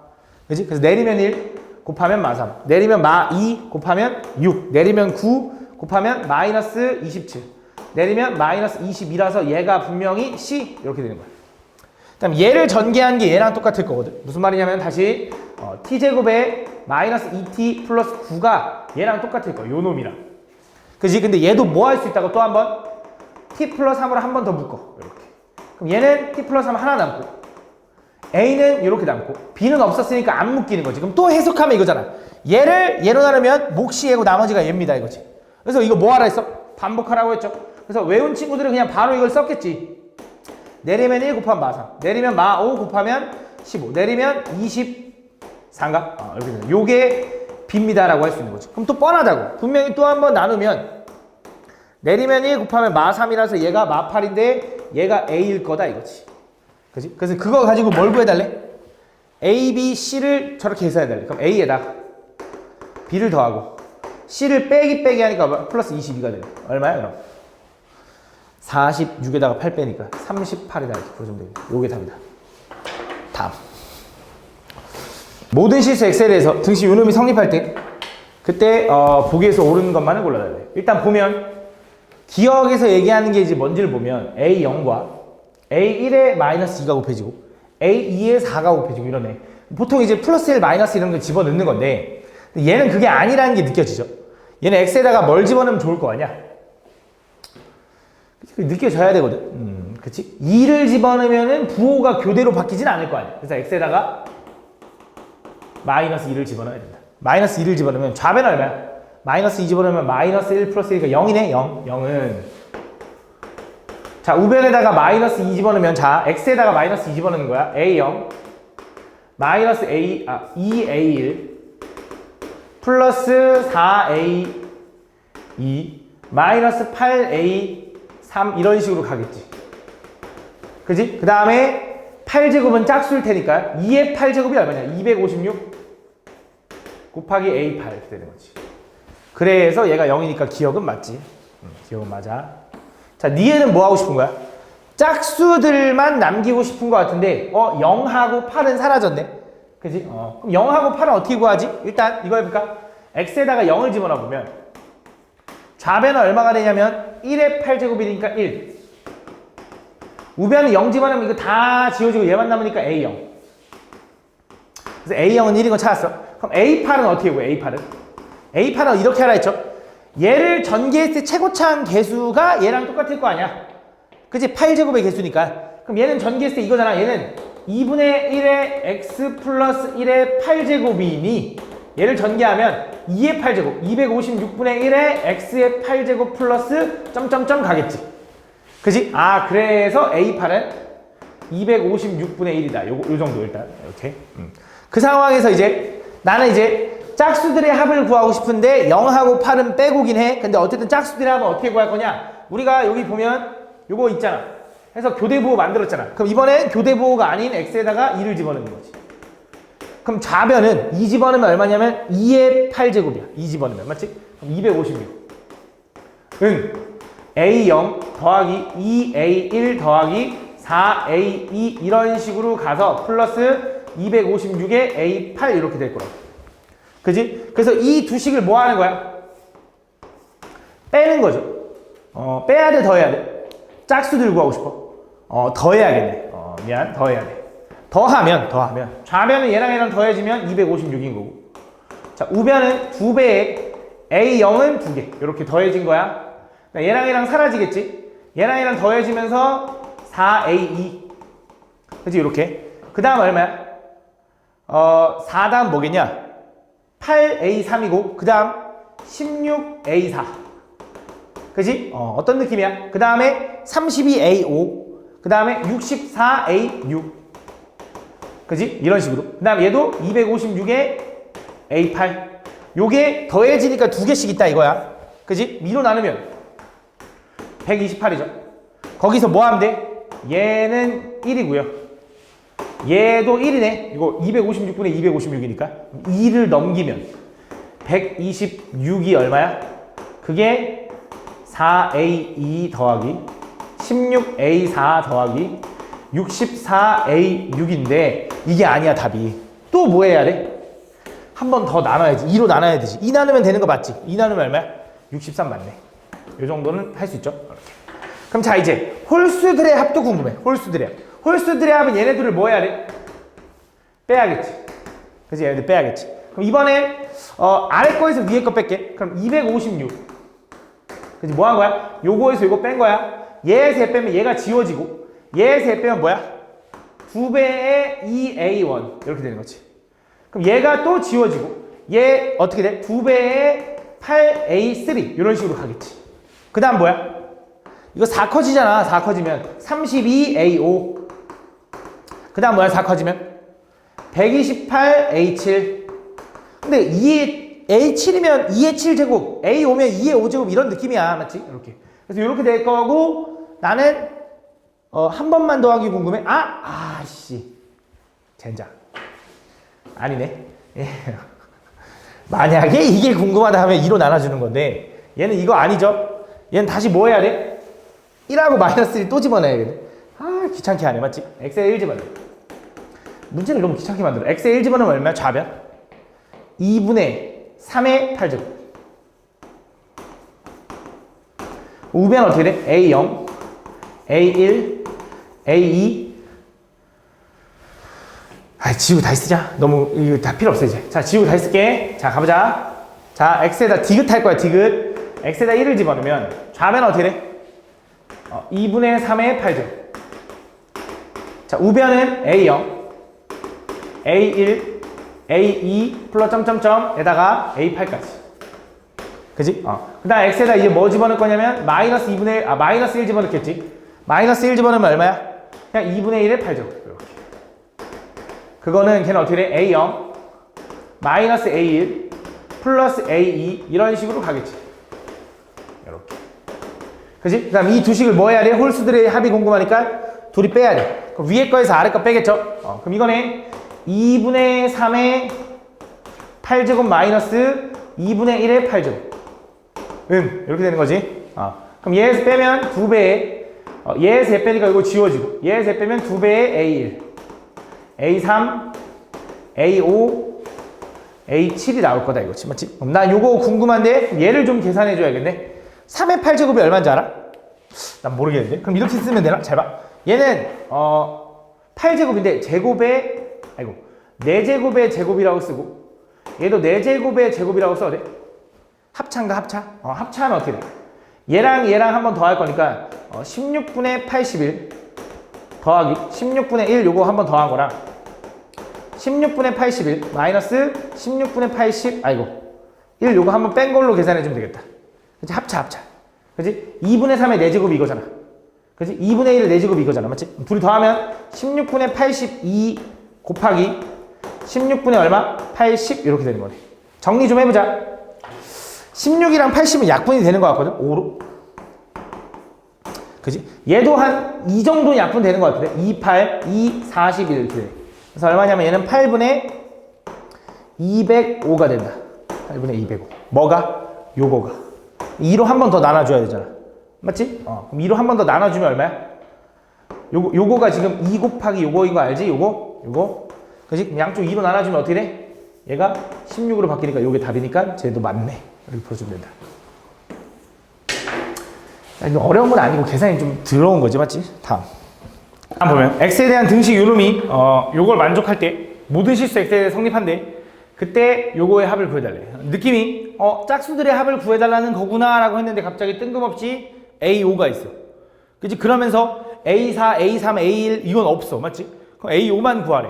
그치? 그래서 내리면 1 곱하면 마3 내리면 마2 곱하면 6 내리면 9 곱하면 마이너스 27 내리면 마이너스 22라서 얘가 분명히 c 이렇게 되는 거야. 그다음 얘를 전개한 게 얘랑 똑같을 거거든. 무슨 말이냐면 다시 t제곱에 마이너스 2t 플러스 9가 얘랑 똑같을 거야. 요 놈이랑. 그지? 근데 얘도 뭐 할 수 있다고 또 한 번 t 플러스 3으로 한 번 더 묶어. 이렇게. 그럼 얘는 t 플러스 3 하나 남고 a는 이렇게 남고 b는 없었으니까 안 묶이는 거지. 그럼 또 해석하면 이거잖아. 얘를 얘로 나누면 몫이 얘고 나머지가 얘입니다 이거지. 그래서 이거 뭐 하라 했어? 반복하라고 했죠. 그래서 외운 친구들은 그냥 바로 이걸 썼겠지. 내리면 1 곱하면 마3 내리면 마5 곱하면 15 내리면 24인가? 이렇게 되는 요게 b입니다라고 할 수 있는 거죠. 그럼 또 뻔하다고. 분명히 또 한 번 나누면 내리면 1 곱하면 마3이라서 얘가 마8인데 얘가 a일 거다 이거지. 그치? 그래서 그거 가지고 뭘 구해달래? A, B, C를 저렇게 계산해달래. 그럼 A에다 B를 더하고 C를 빼기 하니까 플러스 22가 돼요. 얼마야 그럼? 46에다가 8 빼니까 38이다 이렇게 보여주면 됩니다. 요게 답이다. 다음 모든 실수 엑셀에서 등식 요놈이 성립할 때 그때 보기에서 오르는 것만을 골라달래. 일단 보면 기억에서 얘기하는 게 이제 뭔지를 보면 A0과 A1에 마이너스 2가 곱해지고 A2에 4가 곱해지고 이러네. 보통 이제 플러스 1, 마이너스 이런 걸 집어넣는 건데 얘는 그게 아니라는 게 느껴지죠. 얘는 X에다가 뭘 집어넣으면 좋을 거 아니야? 느껴져야 되거든. 그치? 2를 집어넣으면은 부호가 교대로 바뀌진 않을 거 아니야. 그래서 X에다가 마이너스 2를 집어넣어야 된다. 마이너스 2를 집어넣으면 좌변은 얼마야? 마이너스 2 집어넣으면 마이너스 1 플러스 1이니까 0이네. 0은 자, 우변에다가 마이너스 2 집어넣으면 자, x에다가 마이너스 2 집어넣는 거야. a0 마이너스 2a1 플러스 4a2 마이너스 8a3 이런 식으로 가겠지. 그지? 그 다음에 8제곱은 짝수일 테니까 2의 8제곱이 얼마냐? 256 곱하기 a8 이렇게 되는 거지. 그래서 얘가 0이니까 기억은 맞지. 기억은 맞아. 자, 니에는 뭐 하고 싶은 거야? 짝수들만 남기고 싶은 것 같은데 0하고 8은 사라졌네. 그지? 그럼 0하고 8은 어떻게 구하지? 일단 이거 해볼까? x에다가 0을 집어넣어보면 좌변은 얼마가 되냐면 1의 8제곱이니까 1 우변은 0 집어넣으면 이거 다 지워지고 얘만 남으니까 a0 그래서 a0은 1인 거 찾았어. 그럼 a8은 어떻게 구해? a8은 A파는 이렇게 하라 했죠. 얘를 전개했을 때 최고차항 개수가 얘랑 똑같을 거 아니야. 그치? 8제곱의 개수니까. 그럼 얘는 전개했을 때 이거잖아. 얘는 2분의 1의 x 플러스 1의 8제곱이니 얘를 전개하면 2의 8제곱 256분의 1의 x의 8제곱 플러스 점점점 가겠지. 그치? 아, 그래서 A파는 256분의 1이다. 요 정도 일단 이렇게. 그 상황에서 이제 나는 이제 짝수들의 합을 구하고 싶은데 0하고 8은 빼고긴 해. 근데 어쨌든 짝수들의 합은 어떻게 구할 거냐? 우리가 여기 보면 요거 있잖아. 해서 교대부호 만들었잖아. 그럼 이번엔 교대부호가 아닌 x에다가 2를 집어넣는 거지. 그럼 좌변은 2 집어넣으면 얼마냐면 2의 8제곱이야. 2 집어넣으면 맞지? 그럼 256. A0 더하기 2A1 더하기 4A2 이런 식으로 가서 플러스 256에 A8 이렇게 될 거라고. 그지? 그래서 이 두 식을 뭐 하는 거야? 빼는 거죠. 빼야 돼, 더해야 돼? 짝수들 구하고 싶어. 더해야겠네. 미안, 더해야 돼. 더하면. 좌변은 얘랑 더해지면 256인 거고. 자, 우변은 2배에 A0은 2개. 이렇게 더해진 거야. 얘랑 사라지겠지? 얘랑 더해지면서 4A2. 그치? 이렇게. 그 다음 얼마야? 4다음 뭐겠냐? 8A3이고, 그 다음 16A4. 그지? 어떤 느낌이야? 그 다음에 32A5. 그 다음에 64A6. 그지? 이런 식으로. 그 다음 얘도 256에 A8. 요게 더해지니까 두 개씩 있다 이거야. 그지? 미로 나누면 128이죠. 거기서 뭐 하면 돼? 얘는 1이고요. 얘도 1이네. 이거 256분의 256이니까 2를 넘기면 126이 얼마야? 그게 4A2 더하기 16A4 더하기 64A6인데 이게 아니야 답이. 또 뭐 해야 돼? 한 번 더 나눠야지. 2로 나눠야 되지. 2 나누면 되는 거 맞지? 2 나누면 얼마야? 63 맞네. 이 정도는 할 수 있죠. 이렇게. 그럼 자 이제 홀수들의 합도 궁금해. 홀수들의 합은 얘네들을 뭐 해야 돼? 빼야겠지. 그치? 얘네들 빼야겠지. 그럼 이번엔 아래 거에서 위에 거 뺄게. 그럼 256. 그치? 뭐 한 거야? 요거에서 요거 뺀 거야. 얘에서 얘 빼면 얘가 지워지고 얘에서 얘 빼면 뭐야? 2배의 2A1 이렇게 되는 거지. 그럼 얘가 또 지워지고 얘 어떻게 돼? 2배의 8A3 이런 식으로 가겠지. 그 다음 뭐야? 이거 4 커지잖아. 4 커지면 32A5. 그 다음 뭐야? 4 커지면 128A7. 근데 2의 A7이면 2의 7제곱, A5면 2의 5제곱 이런 느낌이야. 맞지? 이렇게. 그래서 이렇게 될 거고 나는 한 번만 더하기 궁금해. 아씨 젠장. 아니네. 예. 만약에 이게 궁금하다 하면 2로 나눠주는 건데 얘는 이거 아니죠? 얘는 다시 뭐 해야 돼? 1하고 마이너스 1 또 집어넣어야겠네. 귀찮게 하네. 맞지? x에 1 집어넣어. 문제를 너무 귀찮게 만들어. x에 1 집어넣으면 얼마야? 좌변? 2분의 3의 8제곱. 우변 어떻게 돼? A0, A1, A2. 지우고 다시 쓰자. 너무 이거 다 필요 없어 이제. 자, 지우고 다시 쓸게. 자, 가보자. 자, x에다 디귿 할 거야. 디귿. x에다 1을 집어넣으면 좌변은 어떻게 돼? 2분의 3의 8제곱. 자, 우변은 A0, A1, A2 플러스 점점점에다가 A8까지. 그지? 그 다음 x에다 이제 뭐 집어넣을 거냐면 마이너스 1 집어넣겠지. 마이너스 1 집어넣으면 얼마야? 그냥 2분의 1의 8제곱. 이렇게. 그거는 걔는 어떻게 돼? A0, 마이너스 A1 플러스 A2 이런 식으로 가겠지. 이렇게. 그지? 그 다음 이 두 식을 뭐 해야 돼? 홀수들의 합이 궁금하니까 둘이 빼야 돼. 그럼 위에 거에서 아래 거 빼겠죠? 그럼 이거는 2분의 3의 8제곱 마이너스 2분의 1의 8제곱. 이렇게 되는 거지. 그럼 얘에서 빼면 2배에 얘에서 얘 빼니까 이거 지워지고 얘에서 얘 빼면 2배의 A1, A3, A5, A7이 나올 거다 이거지. 맞지? 나 요거 궁금한데 얘를 좀 계산해 줘야겠네. 3의 8제곱이 얼마인지 알아? 난 모르겠는데. 그럼 이렇게 쓰면 되나? 잘 봐. 얘는 8제곱인데 제곱에 4제곱의 제곱이라고 쓰고 얘도 4제곱의 제곱이라고 써도 돼. 합차인가 합차? 합차하면 어떻게 돼? 얘랑 얘랑 한 번 더 할 거니까 16분의 81 더하기 16분의 1 요거 한 번 더한 거랑 16분의 81 마이너스 16분의 80 1 요거 한 번 뺀 걸로 계산해 주면 되겠다. 그치? 합차. 그치? 2분의 3의 4제곱이 이거잖아. 그치? 2분의 1의 4제곱이 이거잖아. 맞지? 둘이 더하면 16분의 82 곱하기 16분의 얼마? 80 이렇게 되는 거네. 정리 좀 해보자. 16이랑 80은 약분이 되는 것 같거든? 5로. 그치? 얘도 한 이 정도 약분 되는 것 같은데? 2, 8, 2, 41 이렇게 돼. 그래서 얼마냐면 얘는 8분의 205가 된다. 8분의 205. 뭐가? 요거가. 2로 한 번 더 나눠줘야 되잖아. 맞지? 그럼 2로 한 번 더 나눠주면 얼마야? 요거가 지금 2 곱하기 요거인 거 알지? 요거. 그치? 그럼 양쪽 2로 나눠주면 어떻게 돼? 얘가 16으로 바뀌니까 요게 답이니까 쟤도 맞네. 이렇게 풀어주면 된다. 이거 어려운 건 아니고 계산이 좀 더러운 거지, 맞지? 다음 보면 x에 대한 등식 요놈이 요걸 만족할 때 모든 실수 x에 대해 성립한대. 그때 요거의 합을 구해달래. 느낌이 짝수들의 합을 구해달라는 거구나 라고 했는데 갑자기 뜬금없이 A5가 있어. 그치? 그러면서 A4, A3, A1 이건 없어. 맞지? 그럼 A5만 구하래.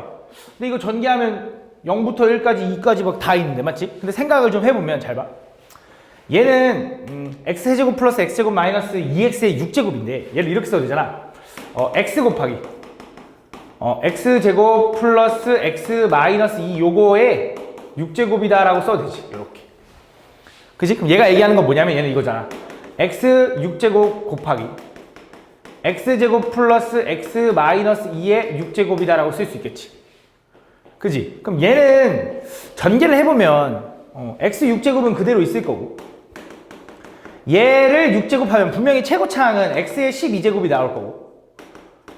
근데 이거 전개하면 0부터 1까지 2까지 막 다 있는데 맞지? 근데 생각을 좀 해보면 잘 봐. 얘는 x제곱 플러스 x제곱 마이너스 2x의 6제곱인데 얘를 이렇게 써도 되잖아. x 곱하기 x제곱 플러스 x 마이너스 2 요거의 6제곱이다 라고 써도 되지. 이렇게. 그치? 그럼 얘가 얘기하는 건 뭐냐면 얘는 이거잖아. x 6제곱 곱하기 x제곱 플러스 x 마이너스 2의 6제곱이다 라고 쓸 수 있겠지. 그지? 그럼 얘는 전개를 해보면 x 6제곱은 그대로 있을 거고 얘를 6제곱하면 분명히 최고차항은 x의 12제곱이 나올 거고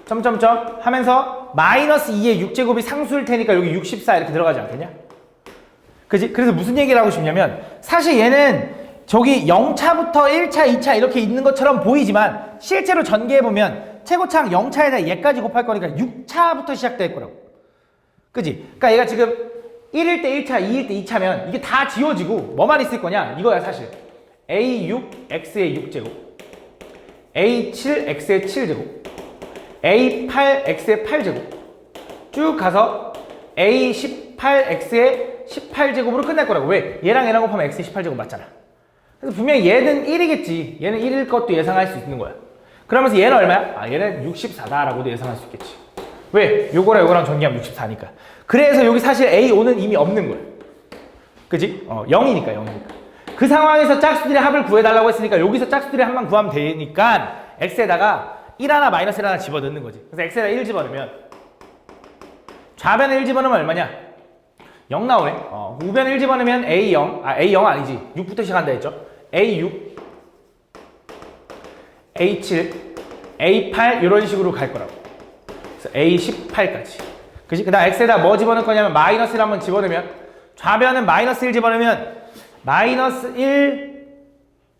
점점점 하면서 마이너스 2의 6제곱이 상수일 테니까 여기 64 이렇게 들어가지 않겠냐? 그지? 그래서 무슨 얘기를 하고 싶냐면 사실 얘는 저기 0차부터 1차, 2차 이렇게 있는 것처럼 보이지만 실제로 전개해보면 최고차항 0차에다 얘까지 곱할 거니까 6차부터 시작될 거라고. 그지? 그러니까 얘가 지금 1일 때 1차, 2일 때 2차면 이게 다 지워지고 뭐만 있을 거냐? 이거야 사실. A6, X의 6제곱 A7, X의 7제곱 A8, X의 8제곱 쭉 가서 A18, X의 18제곱으로 끝날 거라고. 왜? 얘랑 얘랑 곱하면 X의 18제곱 맞잖아. 그래서 분명히 얘는 1이겠지. 얘는 1일 것도 예상할 수 있는 거야. 그러면서 얘는 얼마야? 얘는 64다라고도 예상할 수 있겠지. 왜? 요거랑 요거랑 전개하면 64니까. 그래서 여기 사실 A5는 이미 없는 거야. 그치? 0이니까. 그 상황에서 짝수들의 합을 구해달라고 했으니까 여기서 짝수들의 합만 구하면 되니까 x에다가 1 하나 마이너스 1 하나 집어넣는 거지. 그래서 x에다 1 집어넣으면 좌변에 1 집어넣으면 얼마냐? 0 나오네. 우변에 1 집어넣으면 A0 A0 아니지. 6부터 시작한다 했죠. A6 A7 A8 이런 식으로 갈 거라고. 그래서 A18까지. 그치? 그 다음 x에다 뭐 집어넣을 거냐면 마이너스 1 한번 집어넣으면 좌변은 마이너스 1 집어넣으면 마이너스 1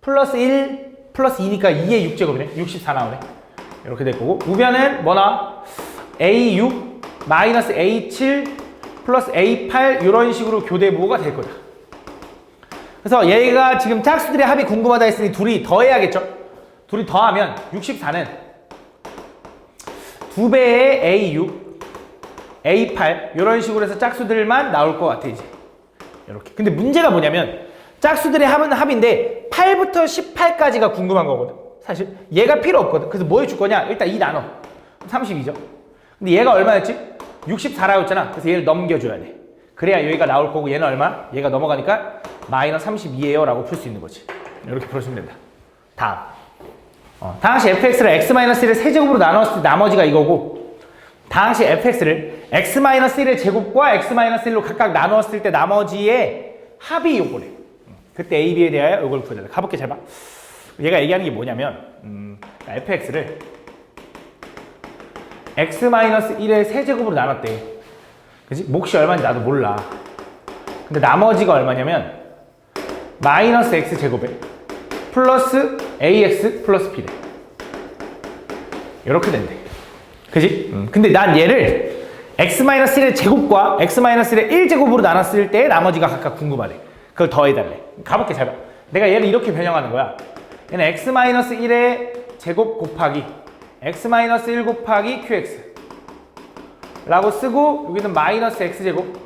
플러스 1 플러스 2니까 2의 6제곱이네. 64 나오네. 이렇게 될 거고 우변은 뭐나 A6 마이너스 A7 플러스 A8 이런 식으로 교대부호가 될 거다. 그래서 얘가 지금 짝수들의 합이 궁금하다 했으니 둘이 더해야겠죠. 둘이 더하면 64는 2배의 A6 A8 이런 식으로 해서 짝수들만 나올 것 같아 이제. 이렇게. 근데 문제가 뭐냐면 짝수들의 합은 합인데 8부터 18까지가 궁금한 거거든. 사실 얘가 필요 없거든. 그래서 뭐 해줄 거냐? 일단 2 나눠. 32죠. 근데 얘가 얼마였지? 64라고 했잖아. 그래서 얘를 넘겨줘야 돼. 그래야 여기가 나올 거고 얘는 얼마? 얘가 넘어가니까 마이너스 32예요 라고 풀 수 있는 거지. 이렇게 풀어주면 된다. 다음. 당시 fx를 x-1의 세제곱으로 나눴을 때 나머지가 이거고 당시 fx를 x-1의 제곱과 x-1로 각각 나누었을 때 나머지의 합이 요거래. 그때 a, b에 대하여 이걸 구해달라. 가볼게 잘 봐. 얘가 얘기하는 게 뭐냐면 fx를 x-1의 세제곱으로 나눴대. 그치? 몫이 얼마인지 나도 몰라. 근데 나머지가 얼마냐면 마이너스 x제곱에 플러스 ax 플러스 b래. 이렇게 된대. 그치? 근데 난 얘를 x-1의 제곱과 x-1의 1제곱으로 나눴을 때 나머지가 각각 궁금하대. 그걸 더해달래. 가볼게 잘 봐. 내가 얘를 이렇게 변형하는 거야. 얘는 x-1의 제곱 곱하기 x-1 곱하기 qx 라고 쓰고 여기는 마이너스 x제곱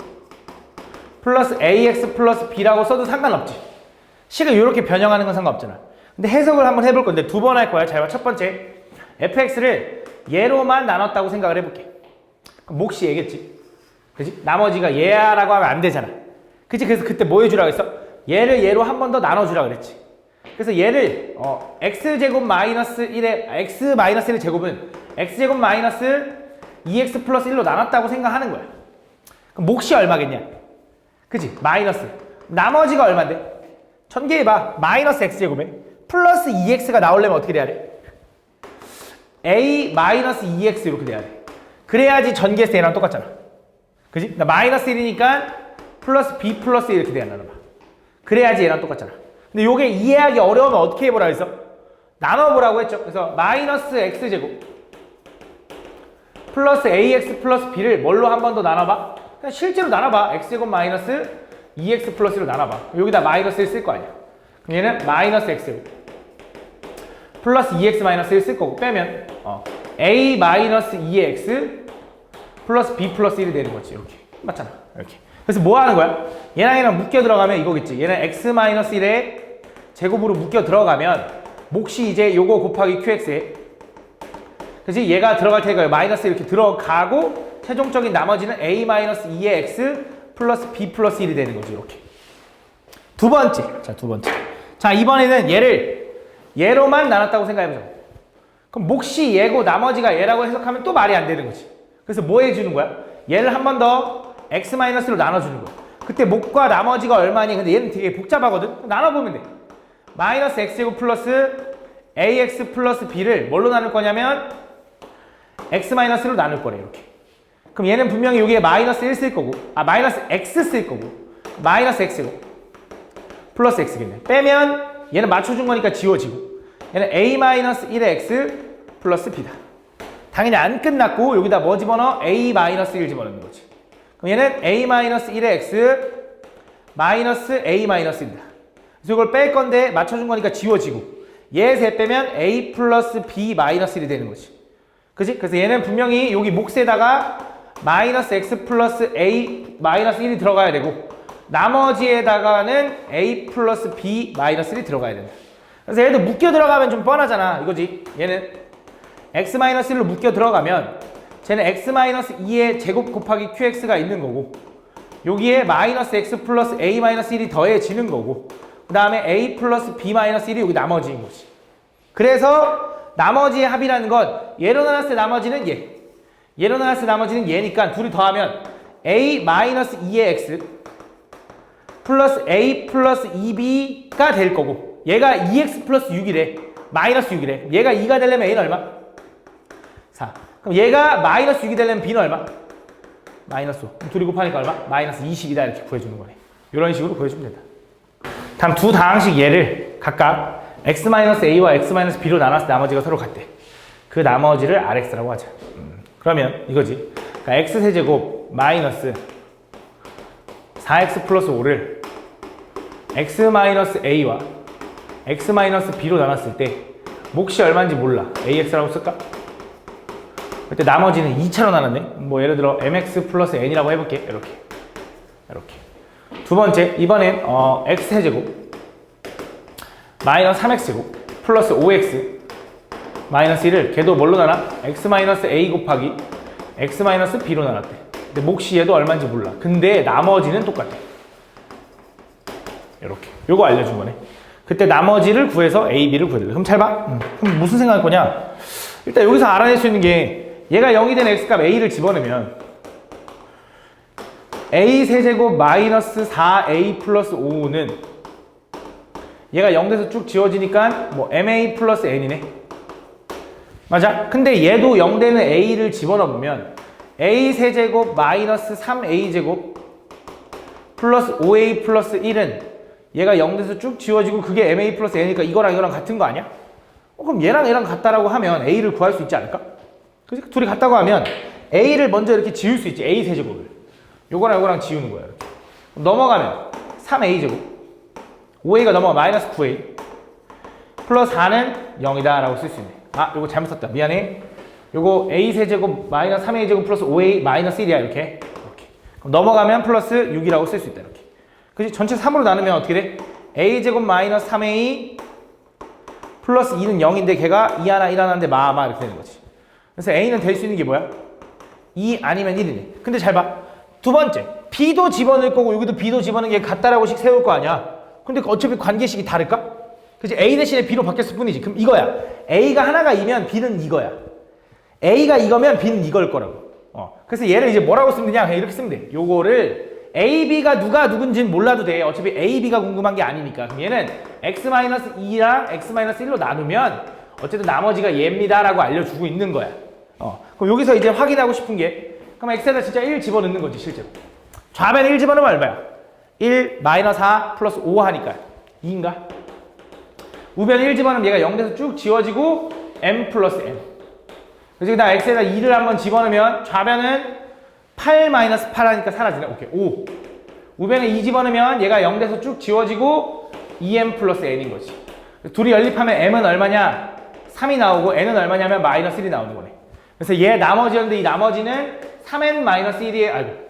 플러스 ax 플러스 b라고 써도 상관없지. 식을 이렇게 변형하는 건 상관없잖아. 근데 해석을 한번 해볼 건데 두 번 할 거야. 잘 봐. 첫 번째, fx를 얘로만 나눴다고 생각을 해볼게. 그럼 몫이 얘겠지. 그지? 나머지가 얘라고 하면 안 되잖아. 그치? 그래서 그때 뭐 해주라고 했어? 얘를 얘로 한 번 더 나눠주라고 그랬지. 그래서 얘를 x제곱 마이너스 1의 x 마이너스 1의 제곱은 x제곱 마이너스 2x 플러스 1로 나눴다고 생각하는 거야. 그럼 몫이 얼마겠냐? 그치? 마이너스. 나머지가 얼마인데? 전개해봐. 마이너스 x제곱에 플러스 2x가 나오려면 어떻게 돼야 돼? a 마이너스 2x 이렇게 돼야 돼. 그래야지 전개해서 얘랑 똑같잖아. 그지? 마이너스 1이니까 플러스 b 플러스 1 이렇게 돼야 나눠봐. 그래야지 얘랑 똑같잖아. 근데 요게 이해하기 어려우면 어떻게 해보라 했어? 나눠보라고 했죠. 그래서 마이너스 x제곱 플러스 ax 플러스 b를 뭘로 한 번 더 나눠봐? 그냥 실제로 나눠봐. x제곱 마이너스 2x 플러스 1로 나눠봐. 여기다 마이너스 1 쓸 거 아니야. 그럼 얘는 마이너스 x제곱 플러스 2x 마이너스 1 쓸 거고 빼면 a 마이너스 2x 플러스 b 플러스 1이 되는 거지. 이렇게 맞잖아. 이렇게. 그래서 뭐 하는 거야? 얘랑 얘랑 묶여 들어가면 이거겠지. 얘는 x 마이너스 1의 제곱으로 묶여 들어가면 몫이 이제 요거 곱하기 qx에 그치? 얘가 들어갈 테니까 마이너스 이렇게 들어가고 최종적인 나머지는 a 마이너스 2의 x 플러스 b 플러스 1이 되는 거지. 이렇게. 두 번째. 자, 두 번째. 자, 이번에는 얘를 얘로만 나눴다고 생각해보자. 그럼 몫이 얘고 나머지가 얘라고 해석하면 또 말이 안 되는 거지. 그래서 뭐 해주는 거야? 얘를 한 번 더 x-로 나눠주는 거야. 그때 몫과 나머지가 얼마니? 근데 얘는 되게 복잡하거든? 나눠보면 돼. 마이너스 x제곱 플러스 ax 플러스 b를 뭘로 나눌 거냐면 x-로 나눌 거래. 이렇게. 그럼 얘는 분명히 여기에 마이너스 1 쓸 거고 마이너스 x 쓸 거고 마이너스 x제곱 플러스 x겠네. 빼면 얘는 맞춰준 거니까 지워지고 얘는 a-1의 x 플러스 b다. 당연히 안 끝났고 여기다 뭐 집어넣어? a-1 집어넣는 거지. 그럼 얘는 a-1의 x 마이너스 a-1이다. 그래서 이걸 뺄 건데 맞춰준 거니까 지워지고 얘 셋 빼면 a 플러스 b 마이너스 1이 되는 거지. 그치? 그래서 얘는 분명히 여기 몫에다가 마이너스 x 플러스 a 마이너스 1이 들어가야 되고 나머지에다가는 a 플러스 b 마이너스 1이 들어가야 된다. 그래서 얘도 묶여 들어가면 좀 뻔하잖아. 이거지. 얘는 x-1로 묶여 들어가면 쟤는 x-2의 제곱 곱하기 qx가 있는 거고 여기에 마이너스 x 플러스 a 마이너스 1이 더해지는 거고 그 다음에 a 플러스 b 마이너스 1이 여기 나머지인 거지. 그래서 나머지의 합이라는 건 얘로 나눴을 때 나머지는 얘 얘로 나눴을 때 나머지는 얘니까 둘이 더하면 a 마이너스 2의 x 플러스 a 플러스 2b가 될 거고 얘가 2x 플러스 6이래. 마이너스 6이래. 얘가 2가 되려면 a는 얼마? 4. 그럼 얘가 마이너스 6이 되려면 b는 얼마? 마이너스 5. 둘이 곱하니까 얼마? 마이너스 20이다. 이렇게 구해주는 거네. 이런 식으로 구해주면 된다. 다음 두 다항식 얘를 각각 x-a와 x-b로 나눴을 때 나머지가 서로 같대. 그 나머지를 rx라고 하자. 그러면 이거지. 그러니까 x세제곱 마이너스 4x 플러스 5를 x-a와 x-b로 나눴을 때 몫이 얼마인지 몰라. ax라고 쓸까? 그때 나머지는 2차로 나눴네. 뭐 예를 들어 mx 플러스 n이라고 해볼게. 이렇게. 두 번째, 이번엔 x세제곱 마이너스 3x제곱 플러스 5x 마이너스 1을 걔도 뭘로 나눠? x-a 곱하기 x-b로 나눴대. 근데 몫이 얘도 얼마인지 몰라. 근데 나머지는 똑같아. 이렇게. 요거 알려준 거네. 그때 나머지를 구해서 a, b를 구해야 돼. 그럼 잘 봐. 그럼 무슨 생각할 거냐? 일단 여기서 알아낼 수 있는 게 얘가 0이 된 x값 a를 집어넣으면 a 세제곱 마이너스 4a 플러스 5는 얘가 0돼서 쭉 지워지니까 뭐 ma 플러스 n이네. 맞아? 근데 얘도 0되는 a를 집어넣으면 a 세제곱 마이너스 3a 제곱 플러스 5a 플러스 1은 얘가 0돼서 쭉 지워지고 그게 ma 플러스 n이니까 이거랑 이거랑 같은 거 아니야? 그럼 얘랑 얘랑 같다라고 하면 a를 구할 수 있지 않을까? 그치? 둘이 같다고 하면 a를 먼저 이렇게 지울 수 있지. a 세제곱을 요거랑 요거랑 지우는 거야. 이렇게. 넘어가면 3a 제곱 5a가 넘어가 마이너스 9a 플러스 4는 0이다 라고 쓸 수 있네. 아 요거 잘못 썼다 미안해. 요거 a 세제곱 마이너스 3a 제곱 플러스 5a 마이너스 1이야 이렇게. 그럼 넘어가면 플러스 6이라고 쓸 수 있다 이렇게. 그치? 전체 3으로 나누면 어떻게 돼? a 제곱 마이너스 3a 플러스 2는 0인데 걔가 2 하나 1 하나인데 마마 이렇게 되는 거지. 그래서 a는 될 수 있는 게 뭐야? 2 아니면 1이네. 근데 잘 봐. 두 번째 b도 집어넣을 거고 여기도 b도 집어넣는 게 같다라고씩 세울 거 아니야. 근데 어차피 관계식이 다를까? 그치? a 대신에 b로 바뀌었을 뿐이지. 그럼 이거야. a가 하나가 2면 b는 이거야. a가 이거면 b는 이걸 거라고. 그래서 얘를 이제 뭐라고 쓰면 되냐? 그냥 이렇게 쓰면 돼. 요거를 a, b가 누가 누군지는 몰라도 돼. 어차피 a, b가 궁금한 게 아니니까. 그럼 얘는 x-2랑 x-1로 나누면 어쨌든 나머지가 얘입니다 라고 알려주고 있는 거야. 그럼 여기서 이제 확인하고 싶은 게 그럼 x에다 진짜 1 집어넣는 거지 실제로. 좌변에 1 집어넣으면 얼마야? 1 마이너스 4 플러스 5 하니까 2인가? 우변에 1 집어넣으면 얘가 0에서 쭉 지워지고 m 플러스 m. 그래서 그다음 x에다 2를 한번 집어넣으면 좌변은 8 마이너스 8 하니까 사라지네. 오케이 5. 우변에 2 집어넣으면 얘가 0에서 쭉 지워지고 2m 플러스 n인 거지. 둘이 연립하면 m은 얼마냐? 3이 나오고 n은 얼마냐면 마이너스 1이 나오는 거네. 그래서 얘 나머지였는데 이 나머지는 3n 마이너스 1이에요. 아이고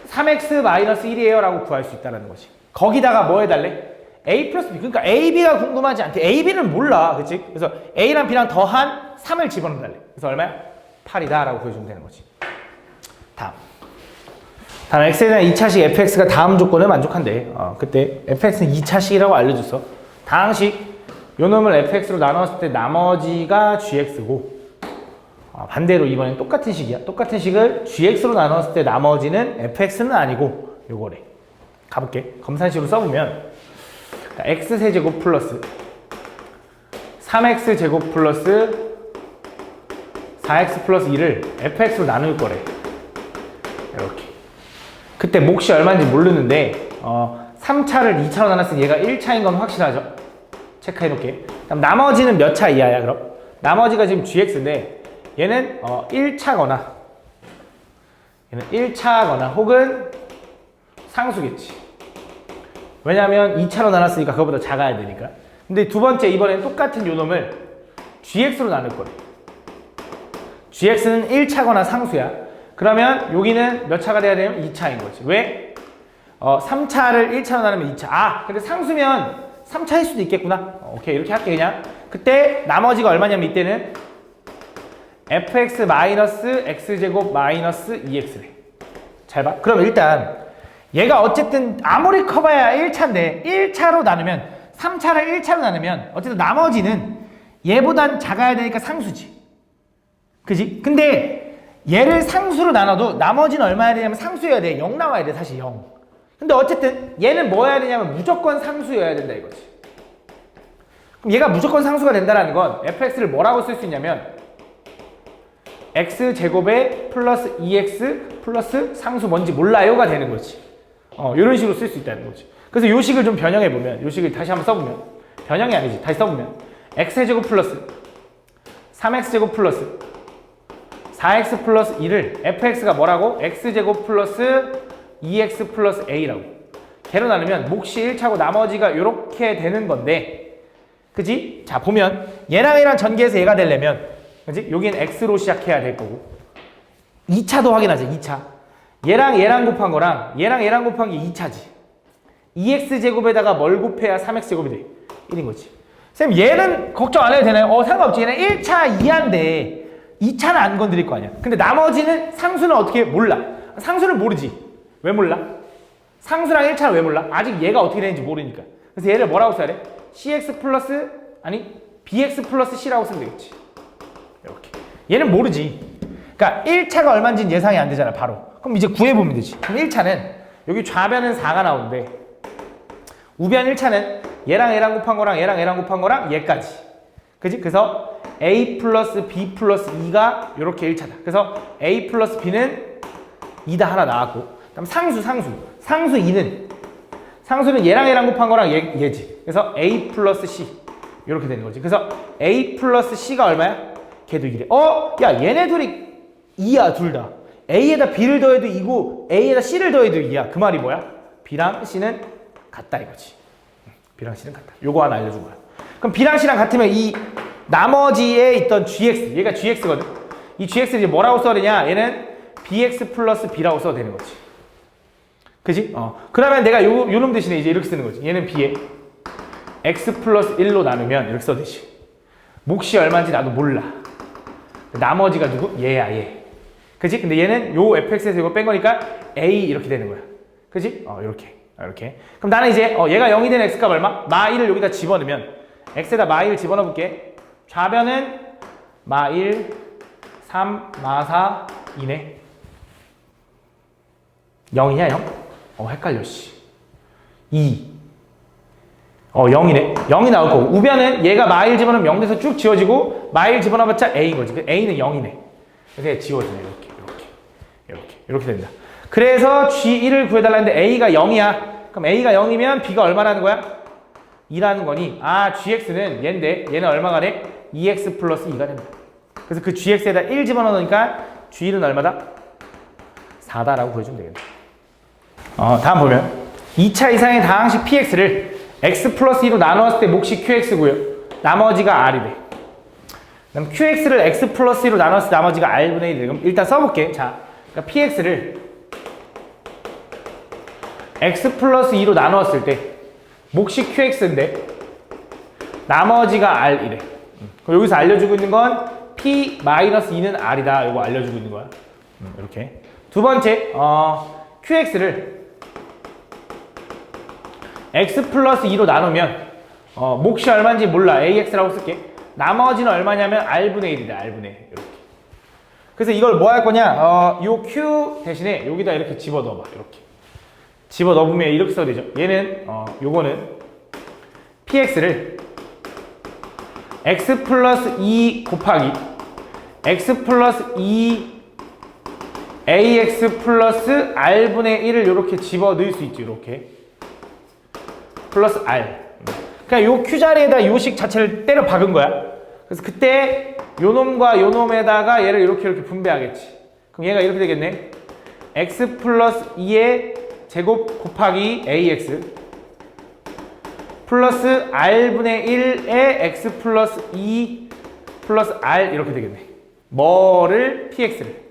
3x 마이너스 1이에요 라고 구할 수 있다는 거지. 거기다가 뭐 해달래? a 플러스 b. 그러니까 a, b가 궁금하지 않대. a, b는 몰라. 그치? 그래서 a랑 b랑 더한 3을 집어넣어달래. 그래서 얼마야? 8이다 라고 보여주면 되는 거지. 다음 x에 대한 2차식 fx가 다음 조건을 만족한대. 그때 fx는 2차식이라고 알려줬어. 다항식 요 놈을 fx로 나눴을 때 나머지가 gx고 반대로 이번엔 똑같은 식이야. 똑같은 식을 gx로 나눴을 때 나머지는 fx는 아니고 요거래. 가볼게. 검산식으로 써보면 x세제곱 플러스 3x제곱 플러스 4x 플러스 2를 fx로 나눌 거래. 이렇게. 그때 몫이 얼마인지 모르는데 3차를 2차로 나눴으니 얘가 1차인 건 확실하죠? 체크해놓게. 그럼 나머지는 몇 차 이하야 그럼? 나머지가 지금 gx인데 얘는 1차거나 얘는 1차거나 혹은 상수겠지. 왜냐면 2차로 나눴으니까 그거보다 작아야 되니까. 근데 두 번째 이번엔 똑같은 요 놈을 gx로 나눌 거래. gx는 1차거나 상수야. 그러면 여기는 몇 차가 돼야 되면 2차인 거지. 왜? 3차를 1차로 나누면 2차. 근데 상수면 3차일 수도 있겠구나. 오케이, 이렇게 할게 그냥. 그때 나머지가 얼마냐면 이때는 fx 마이너스 x제곱 마이너스 2x래. 잘 봐. 그럼 일단 얘가 어쨌든 아무리 커봐야 1차인데 1차로 나누면 3차를 1차로 나누면 어쨌든 나머지는 얘보단 작아야 되니까 상수지. 그지? 근데 얘를 상수로 나눠도 나머지는 얼마야 되냐면 상수여야 돼. 0 나와야 돼. 사실 0. 근데 어쨌든 얘는 뭐 해야 되냐면 무조건 상수여야 된다 이거지. 그럼 얘가 무조건 상수가 된다는 건 fx를 뭐라고 쓸 수 있냐면 x제곱에 플러스 2x 플러스 상수 뭔지 몰라요가 되는 거지. 이런 식으로 쓸 수 있다는 거지. 그래서 요 식을 좀 변형해보면 요 식을 다시 한번 써보면 변형이 아니지. 다시 써보면 x제곱 플러스 3x제곱 플러스 4x 플러스 2를 fx가 뭐라고? x제곱 플러스 2x 플러스 a라고. 걔로 나누면 몫이 1차고 나머지가 이렇게 되는 건데 그지? 자 보면 얘랑 얘랑 전개해서 얘가 되려면 그지? 여기는 x로 시작해야 될 거고 2차도 확인하자. 2차 얘랑 얘랑 곱한 거랑 얘랑 얘랑 곱한 게 2차지. 2x제곱에다가 뭘 곱해야 3x제곱이 돼? 1인 거지. 쌤 얘는 걱정 안 해도 되나요? 상관없지. 얘는 1차 이하인데 2차는 안 건드릴 거 아니야. 근데 나머지는 상수는 어떻게 몰라. 상수를 모르지. 왜 몰라? 상수랑 1차를 왜 몰라? 아직 얘가 어떻게 되는지 모르니까. 그래서 얘를 뭐라고 써야 돼? cx 플러스 아니 bx 플러스 c라고 쓰면 되겠지. 이렇게. 얘는 모르지. 그러니까 1차가 얼마인지는 예상이 안 되잖아 바로. 그럼 이제 구해보면 되지. 그럼 1차는 여기 좌변은 4가 나오는데 우변 1차는 얘랑 얘랑 곱한 거랑 얘랑 얘랑 곱한 거랑 얘까지. 그지? 그래서 a 플러스 b 플러스 2가 이렇게 1차다. 그래서 a 플러스 b는 2다 하나 나왔고 그다음 상수 2는 상수는 얘랑 얘랑 곱한 거랑 얘지. 그래서 a 플러스 c 이렇게 되는 거지. 그래서 a 플러스 c가 얼마야? 걔도 2래. 야 얘네 둘이 2야 둘 다. a에다 b를 더해도 2고 a에다 c를 더해도 2야. 그 말이 뭐야? b랑 c는 같다 이거지. B랑 C는 같다. 요거 하나 알려준 거야. 그럼 B랑 C랑 같으면 이 나머지에 있던 GX, 얘가 GX거든. 이 GX를 이제 뭐라고 써야 되냐? 얘는 BX 플러스 B라고 써도 되는 거지. 그지? 그러면 내가 요놈 대신에 이제 이렇게 쓰는 거지. 얘는 B에 X 플러스 1로 나누면 이렇게 써도 되지. 몫이 얼마인지 나도 몰라. 나머지가 누구? 얘야, 얘. 그지? 근데 얘는 요 fx에서 이거 뺀 거니까 a 이렇게 되는 거야. 그지? 이렇게. 그럼 나는 이제 얘가 0이 된 x값 얼마? 마 1을 여기다 집어넣으면 x에다 마 1 집어넣어 볼게. 좌변은 마 1, 3, 마 4, 2네. 0이냐 0? 헷갈려 씨. 2. 0이네. 0이 나올 거고. 우변은 얘가 마 1 집어넣으면 0 돼서 쭉 지워지고 마 1 집어넣어봤자 a인 거지. a는 0이네. 그래서 지워지네. 이렇게 된다. 그래서 G1을 구해달라는데 A가 0이야. 그럼 A가 0이면 B가 얼마라는 거야? 2라는 거니 GX는 얘인데 얘는 얼마가 돼? 2X 플러스 2가 된다. 그래서 그 GX에다 1 집어넣으니까 G1은 얼마다? 4다라고 구해주면 되겠네. 다음 보면 2차 이상의 다항식 PX를 X 플러스 2로 나누었을 때 몫이 QX고요. 나머지가 R이래. 그럼 QX를 X 플러스 2로 나눴을 때 나머지가 R분의 1이래. 그럼 일단 써볼게. 자, 그러니까 PX를 X 플러스 2로 나누었을 때 몫이 QX인데 나머지가 R이래. 그럼 여기서 알려주고 있는 건 P 마이너스 2는 R이다. 이거 알려주고 있는 거야. 이렇게. 두 번째, QX를 X 플러스 2로 나누면 몫이 얼마인지 몰라. AX라고 쓸게. 나머지는 얼마냐면 R분의 1이다. R분의 1. 이렇게. 그래서 이걸 뭐 할 거냐? 요 Q 대신에 여기다 이렇게 집어넣어봐. 이렇게. 집어넣으면 이렇게 써도 되죠. 얘는, 요거는 PX를 X 플러스 2 곱하기 X 플러스 2 AX 플러스 R분의 1을 이렇게 집어넣을 수 있죠. 이렇게. 플러스 R. 그냥 요 Q 자리에다 요식 자체를 때려 박은 거야. 그래서 그때 요 놈과 요 놈에다가 얘를 이렇게 분배하겠지. 그럼 얘가 이렇게 되겠네. X 플러스 2의 제곱 곱하기 AX 플러스 R분의 1의 X 플러스 2 플러스 R 이렇게 되겠네. 뭐를? PX를.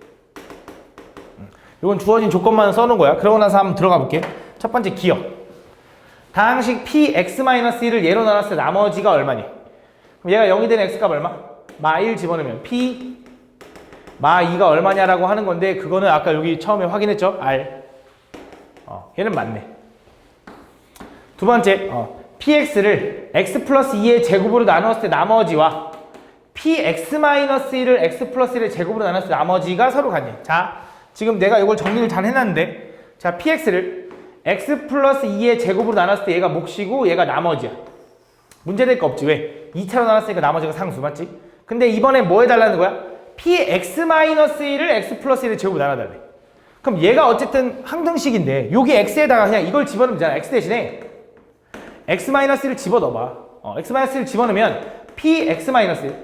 이건 주어진 조건만 써놓은 거야. 그러고 나서 한번 들어가 볼게. 첫 번째 기억. 다항식 Px-1을 얘로 나눴을 때 나머지가 얼마니? 그럼 얘가 0이 되는 x값 얼마? 마 1 집어넣으면 P 마 2가 얼마냐라고 하는 건데 그거는 아까 여기 처음에 확인했죠? R. 얘는 맞네. 두 번째, PX를 X 플러스 2의 제곱으로 나누었을 때 나머지와 PX-1을 X 플러스 1의 제곱으로 나눴을 때 나머지가 서로 같네. 자, 지금 내가 이걸 정리를 잘 해놨는데 자, PX를 X 플러스 2의 제곱으로 나눴을 때 얘가 몫이고 얘가 나머지야. 문제될 거 없지. 왜? 2차로 나눴으니까 나머지가 상수 맞지? 근데 이번에 뭐 해달라는 거야? PX-1을 X 플러스 1의 제곱으로 나눠달래. 그럼 얘가 어쨌든 항등식인데 여기 X에다가 그냥 이걸 집어넣으면 되잖아. X 대신에 X-1을 집어넣어봐. X-1을 집어넣으면 PX-1은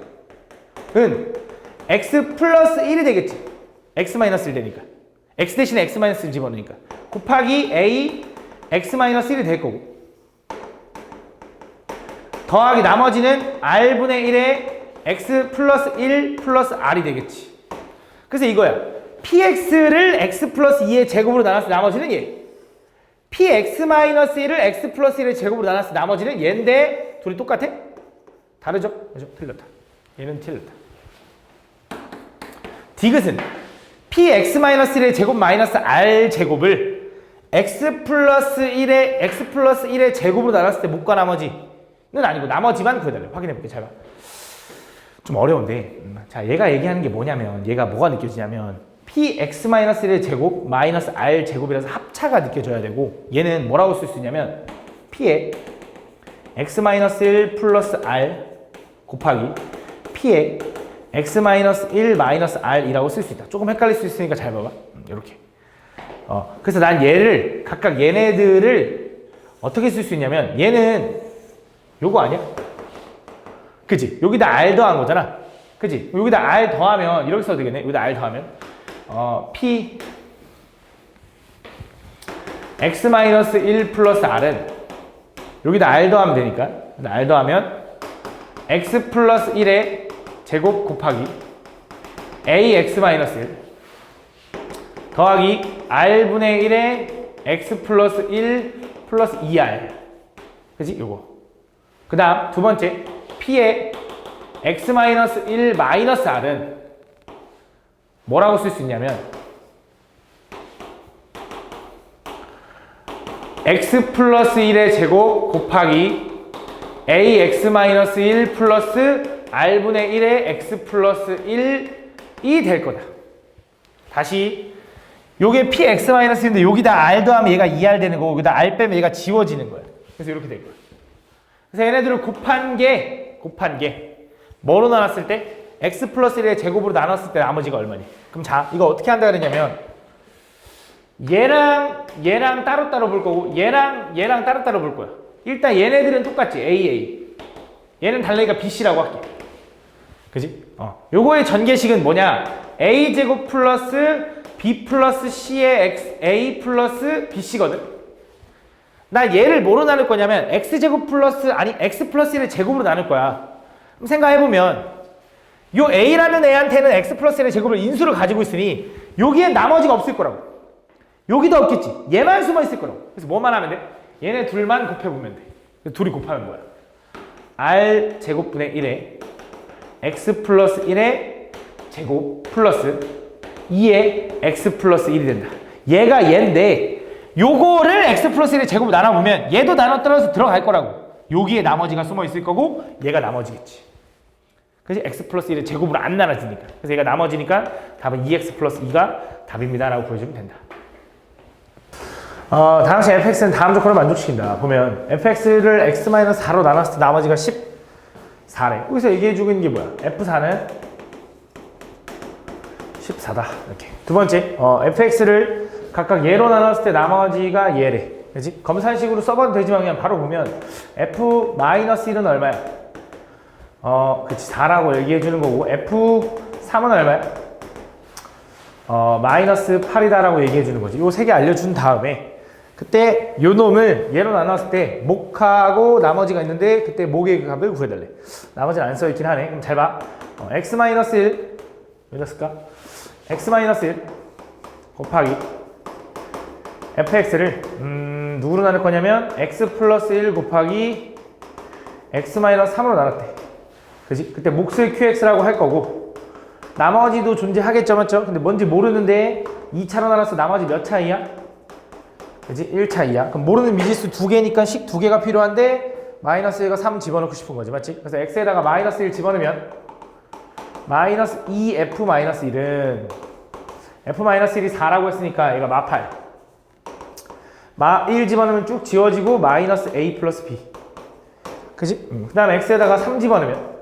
X 플러스 1이 되겠지. X-1 되니까. X 대신에 X-1을 집어넣으니까. 곱하기 A X-1이 될 거고. 더하기 나머지는 R분의 1의 X 플러스 1 플러스 R이 되겠지. 그래서 이거야. PX를 X 플러스 2의 제곱으로 나눴을 때 나머지는 얘. PX-1을 X 플러스 1의 제곱으로 나눴을 때 나머지는 얘인데 둘이 똑같아? 다르죠? 그죠? 틀렸다. 얘는 틀렸다. 디귿은 PX-1의 제곱 마이너스 R 제곱을 X 플러스 1의 제곱으로 나눴을 때 몫과 나머지는 아니고 나머지만 구해달래. 확인해볼게. 잘 봐. 좀 어려운데 자, 얘가 얘기하는 게 뭐냐면 얘가 뭐가 느껴지냐면 Px-1의 제곱 마이너스 R 제곱이라서 합차가 느껴져야 되고 얘는 뭐라고 쓸 수 있냐면 P에 x-1 플러스 R 곱하기 P에 x-1 마이너스 R이라고 쓸 수 있다. 조금 헷갈릴 수 있으니까 잘 봐봐. 이렇게. 그래서 난 얘를 각각 얘네들을 어떻게 쓸 수 있냐면 얘는 요거 아니야? 그치? 여기다 R 더한 거잖아. 그치? 여기다 R 더하면 이렇게 써도 되겠네. 여기다 R 더하면 P x-1 플러스 R은 여기다 r 더하면 되니까 r 더하면 x 플러스 1의 제곱 곱하기 ax 마이너스 1 더하기 r분의 1의 x 플러스 1 플러스 2r 그치? 요거 그 다음 두 번째 p의 x 마이너스 1 마이너스 r은 뭐라고 쓸 수 있냐면 x 플러스 1의 제곱 곱하기 ax 마이너스 1 플러스 r분의 1의 x 플러스 1이 될 거다. 다시 요게 px 마이너스 1인데 여기다 r 더하면 얘가 2r 되는 거고 여기다 r 빼면 얘가 지워지는 거야. 그래서 이렇게 될 거야. 그래서 얘네들을 곱한 게 뭐로 나눴을 때 x 플러스 1의 제곱으로 나눴을 때 나머지가 얼마니? 그럼 자 이거 어떻게 한다 그러냐면 얘랑 따로따로 볼 거고 얘랑 따로따로 볼 거야. 일단 얘네들은 똑같지. AA. 얘는 달래기가 BC라고 할게. 그지? 요거의 전개식은 뭐냐? A제곱 플러스 B 플러스 C의 X, A 플러스 BC거든. 나 얘를 뭐로 나눌 거냐면 X제곱 플러스 X 플러스 1의 제곱으로 나눌 거야. 그럼 생각해보면 요 A라는 애한테는 X 플러스 1의 제곱을 인수를 가지고 있으니 여기에 나머지가 없을 거라고. 여기도 없겠지. 얘만 숨어 있을 거라고. 그래서 뭐만 하면 돼? 얘네 둘만 곱해보면 돼. 둘이 곱하면 뭐야? R 제곱분의 1에 X 플러스 1의 제곱 플러스 2의 X 플러스 1이 된다. 얘가 얘인데 요거를 X 플러스 1의 제곱을 나눠보면 얘도 나눠 떨어져서 들어갈 거라고. 여기에 나머지가 숨어 있을 거고 얘가 나머지겠지. 그래서 X 플러스 1의 제곱으로 안 나눠지니까. 그래서 얘가 나머지니까 답은 2X 플러스 2가 답입니다 라고 보여주면 된다. 당시 fx는 다음 조건을 만족시킨다. 보면 fx를 x-4로 나눴을 때 나머지가 14래. 여기서 얘기해주고 있는 게 뭐야? f4는 14다. 이렇게. 두 번째, fx를 각각 얘로 나눴을 때 나머지가 얘래. 그치? 검산식으로 써봐도 되지만 그냥 바로 보면 f-1은 얼마야? 그치. 4라고 얘기해주는 거고 f3은 얼마야? 마이너스 8이다라고 얘기해주는 거지. 요 세 개 알려준 다음에 그때 요 놈을 얘로 나눴을 때 목하고 나머지가 있는데 그때 목의 값을 구해달래. 나머지는 안 써있긴 하네. 그럼 잘 봐. x-1 왜 썼을까? x-1 곱하기 fx를 누구로 나눌 거냐면 x 플러스 1 곱하기 x-3으로 나눴대. 그지? 그때 몫을 qx라고 할 거고 나머지도 존재하겠죠, 맞죠? 근데 뭔지 모르는데 2차로 나눠서 나머지 몇 차이야? 그지? 1차이야. 그럼 모르는 미지수 두 개니까 식 두 개가 필요한데 마이너스 1과 3 집어넣고 싶은 거지, 맞지? 그래서 x에다가 마이너스 1 집어넣으면 마이너스 2f 마이너스 1은 f 마이너스 1이 4라고 했으니까 얘가 마8 1 집어넣으면 쭉 지워지고 마이너스 a 플러스 b 그지? 그 다음에 x에다가 3 집어넣으면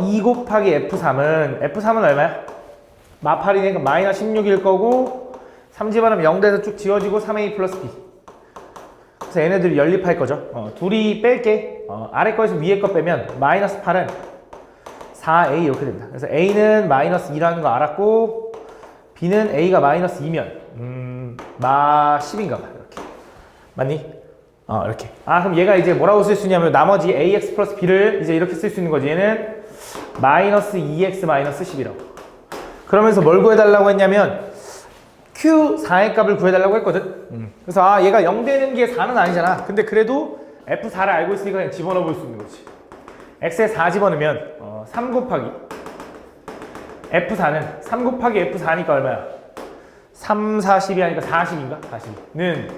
2 곱하기 F3은 얼마야? 마8이니까 마이너스 16일 거고 3 집어넣으면 0대에서 쭉 지워지고 3a 플러스 b 그래서 얘네들이 연립할 거죠. 둘이 뺄게. 아래 거에서 위에 거 빼면 마이너스 8은 4a 이렇게 된다. 그래서 a는 마이너스 2라는 거 알았고 b는 a가 마이너스 2면 마 10인가 봐. 이렇게 맞니? 이렇게. 그럼 얘가 이제 뭐라고 쓸 수 있냐면 나머지 ax 플러스 b를 이제 이렇게 쓸 수 있는 거지. 얘는 마이너스 2x 마이너스 10이라고. 그러면서 뭘 구해달라고 했냐면 q4의 값을 구해달라고 했거든. 그래서 얘가 0 되는 게 4는 아니잖아. 근데 그래도 f4를 알고 있으니까 그냥 집어넣어 볼 수 있는 거지. x에 4 집어넣으면 3 곱하기 f4는 3 곱하기 f4니까 얼마야? 3, 40이 하니까 40인가? 40는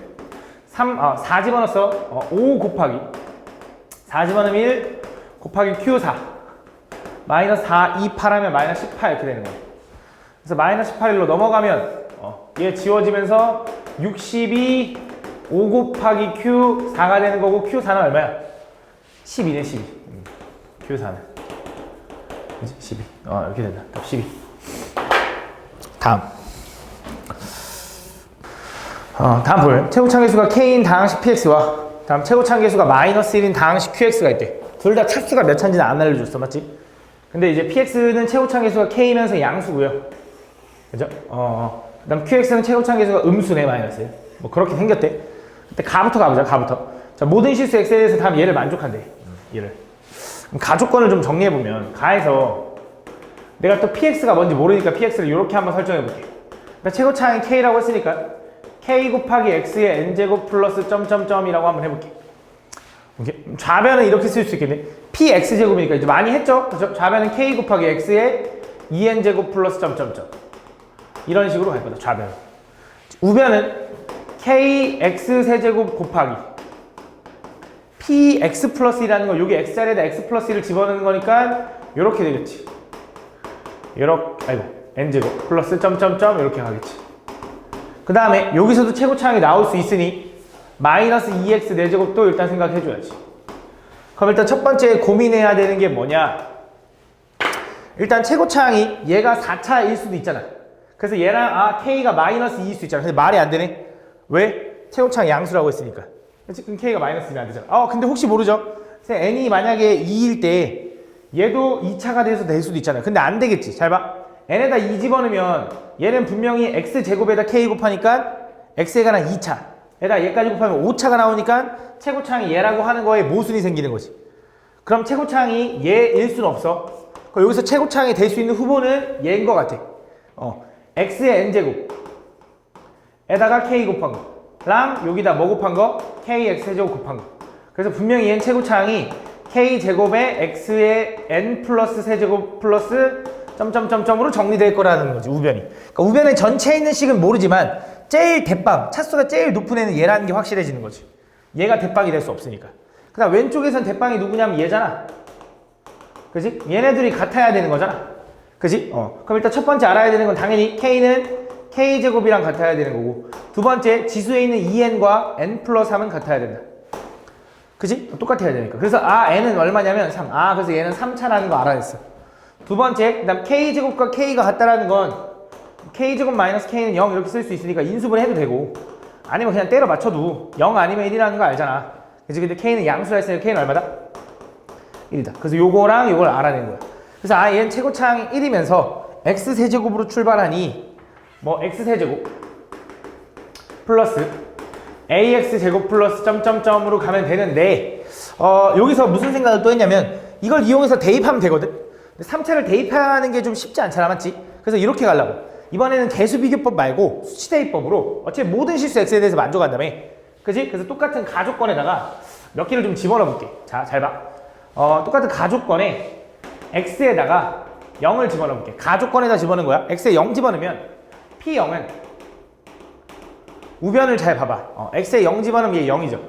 4 집어넣었어. 5 곱하기 4 집어넣으면 1 곱하기 Q4 마이너스 4, 2, 8 하면 마이너스 18 이렇게 되는 거야. 그래서 마이너스 18일로 넘어가면 얘 지워지면서 62 5 곱하기 Q4가 되는 거고 Q4는 얼마야? 12네 12 Q4는 그치? 12 이렇게 된다. 12 다음 다음 보면 최고차계수가 k인 당항식 px와 다음 최고차계수가 마이너스 1인 당항식 qx가 있대. 둘 다 차수가 몇 차인지는 안 알려줬어, 맞지? 근데 이제 px는 최고차계수가 k면서 양수고요, 그죠? 그다음 qx는 최고차계수가 음수네, 마이너스 1. 뭐 그렇게 생겼대. 그때 가부터 가보자. 가부터. 자, 모든 실수 x에 대해서 다음 얘를 만족한대. 얘를. 그럼 가조건을 좀 정리해보면 가에서 내가 또 px가 뭔지 모르니까 px를 이렇게 한번 설정해볼게. 그러니까 최고차항이 k라고 했으니까 k 곱하기 x의 n제곱 플러스 점점점이라고 한번 해볼게. 오케이. 좌변은 이렇게 쓸 수 있겠네. px제곱이니까 이제 많이 했죠? 그죠? 좌변은 k 곱하기 x의 2n제곱 플러스 점점점 이런 식으로 갈 거다. 좌변. 우변은 kx 세제곱 곱하기 px 플러스 1이라는 거 여기 x자리에다 x 플러스 1을 집어넣는 거니까 이렇게 되겠지. 이렇게 아이고 n제곱 플러스 점점점 이렇게 가겠지. 그 다음에 여기서도 최고차항이 나올 수 있으니 마이너스 2x 4제곱도 일단 생각해줘야지. 그럼 일단 첫 번째 고민해야 되는 게 뭐냐. 일단 최고차항이 얘가 4차일 수도 있잖아. 그래서 얘랑 k가 마이너스 2일 수 있잖아. 근데 말이 안 되네. 왜? 최고차항 양수라고 했으니까. 그럼 k가 마이너스 2면 안 되잖아. 근데 혹시 모르죠? n이 만약에 2일 때 얘도 2차가 돼서 될 수도 있잖아요. 근데 안 되겠지. 잘 봐. n에다 2 집어넣으면 얘는 분명히 x제곱에다 k 곱하니까 x에 관한 2차 에다 얘까지 곱하면 5차가 나오니까 최고차항이 얘라고 하는 거에 모순이 생기는 거지. 그럼 최고차항이 얘일 수는 없어. 그럼 여기서 최고차항이 될 수 있는 후보는 얘인 것 같아. x의 n제곱 에다가 k 곱한 거랑 여기다 뭐 곱한 거? kx 세제곱 곱한 거. 그래서 분명히 얘는 최고차항이 k제곱에 x의 n 플러스 세제곱 플러스 점점점점으로 정리될 거라는 거지. 우변이. 그러니까 우변의 전체에 있는 식은 모르지만 제일 대빵, 차수가 제일 높은 애는 얘라는 게 확실해지는 거지. 얘가 대빵이 될 수 없으니까. 그 다음 왼쪽에선 대빵이 누구냐면 얘잖아. 그지? 얘네들이 같아야 되는 거잖아. 그지? 그럼 일단 첫 번째 알아야 되는 건 당연히 k는 k제곱이랑 같아야 되는 거고, 두 번째 지수에 있는 2n과 n 플러스 3은 같아야 된다. 그지? 똑같아야 되니까. 그래서 n은 얼마냐면 3. 그래서 얘는 3차라는 거 알아냈어. 두 번째, 그 다음 k제곱과 k가 같다라는 건 k제곱 마이너스 k는 0 이렇게 쓸 수 있으니까 인수분 해도 되고, 아니면 그냥 때려 맞춰도 0 아니면 1이라는 거 알잖아. 그치? 근데 k는 양수라 했으니까 k는 얼마다? 1이다. 그래서 요거랑 요걸 알아낸 거야. 그래서 얘는 최고차항이 1이면서 x세제곱으로 출발하니 뭐 x세제곱 플러스 ax제곱 플러스 점점점으로 가면 되는데, 여기서 무슨 생각을 또 했냐면 이걸 이용해서 대입하면 되거든. 3차를 대입하는 게 좀 쉽지 않잖아, 맞지? 그래서 이렇게 가려고. 이번에는 대수비교법 말고 수치대입법으로 어차피 모든 실수 x에 대해서 만족한다며. 그지? 그래서 똑같은 가족권에다가 몇 개를 좀 집어넣어 볼게. 자, 잘 봐. 똑같은 가족권에 x에다가 0을 집어넣어 볼게. 가족권에다 집어넣은 거야. x에 0 집어넣으면 p0은 우변을 잘 봐봐. x에 0 집어넣으면 얘 0이죠.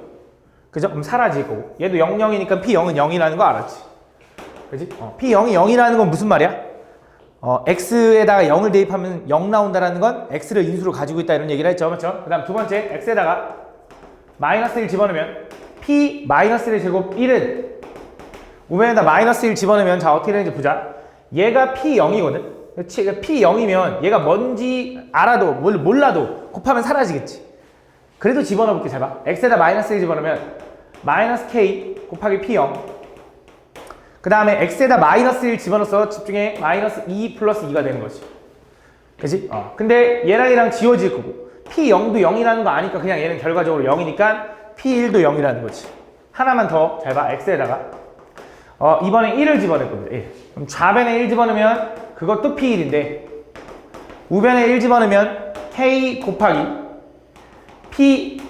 그죠? 그럼 사라질 거고. 얘도 0, 0이니까 p0은 0이라는 거 알았지? 그지? p0이 0이라는 건 무슨 말이야? x에다가 0을 대입하면 0 나온다라는 건 x를 인수로 가지고 있다 이런 얘기를 했죠. 맞죠? 그 다음 두 번째, x에다가 마이너스 1 집어넣으면 p 마이너스 1의 제곱 1은 우변에다 마이너스 1 집어넣으면 자 어떻게 되는지 보자. 얘가 p0이거든. p0이면 얘가 뭔지 알아도 몰라도 곱하면 사라지겠지. 그래도 집어넣어볼게. 잘 봐. x에다 마이너스 1 집어넣으면 마이너스 k 곱하기 p0, 그 다음에 x에다 마이너스 1 집어넣어서 집중해. 마이너스 2 플러스 2가 되는 거지. 그치? 근데 얘랑 지워질 거고 p0도 0이라는 거 아니까 그냥 얘는 결과적으로 0이니까 p1도 0이라는 거지. 하나만 더 잘 봐. x에다가 이번에 1을 집어넣을 겁니다. 1. 그럼 좌변에 1 집어넣으면 그것도 p1인데 우변에 1 집어넣으면 k 곱하기 p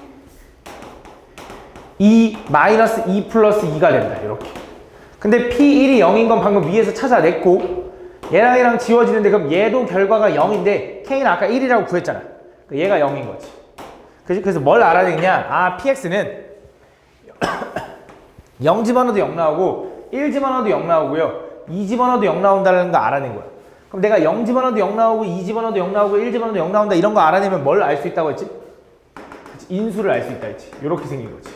2 마이너스 2 플러스 2가 된다. 이렇게. 근데 p1이 0인 건 방금 위에서 찾아냈고 얘랑 지워지는데 그럼 얘도 결과가 0인데 k는 아까 1이라고 구했잖아. 얘가 0인 거지. 그래서 뭘 알아내냐? px는 0 집어넣어도 0 나오고 1 집어넣어도 0 나오고요 2 집어넣어도 0 나온다는 거 알아낸 거야. 그럼 내가 0 집어넣어도 0 나오고 2 집어넣어도 0 나오고 1 집어넣어도 0 나온다 이런 거 알아내면 뭘 알 수 있다고 했지? 인수를 알 수 있다 했지. 이렇게 생긴 거지.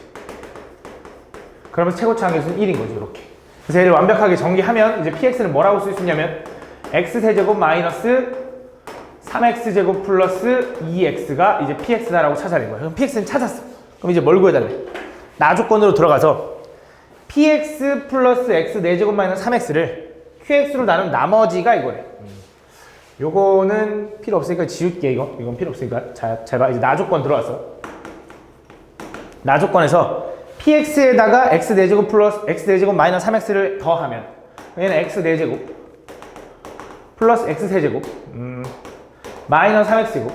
그러면 최고차항계수는 1인 거지. 이렇게. 그래서 얘를 완벽하게 전개하면 이제 px는 뭐라고 쓸 수 있냐면 x세제곱 마이너스 3x제곱 플러스 2x가 이제 px다라고 찾아낸 거야. 그럼 px는 찾았어. 그럼 이제 뭘 구해달래? 나조건으로 들어가서 px 플러스 x 4제곱 마이너스 3x를 qx로 나눈 나머지가 이거래. 요거는 필요 없으니까 지울게. 이건 필요 없으니까 잘 봐. 이제 나조건 들어왔어. 나조건에서 px에다가 x 4제곱 플러스 x 4제곱 마이너스 3x를 더하면 얘는 x 4제곱 플러스 x 3제곱 마이너스 3x이고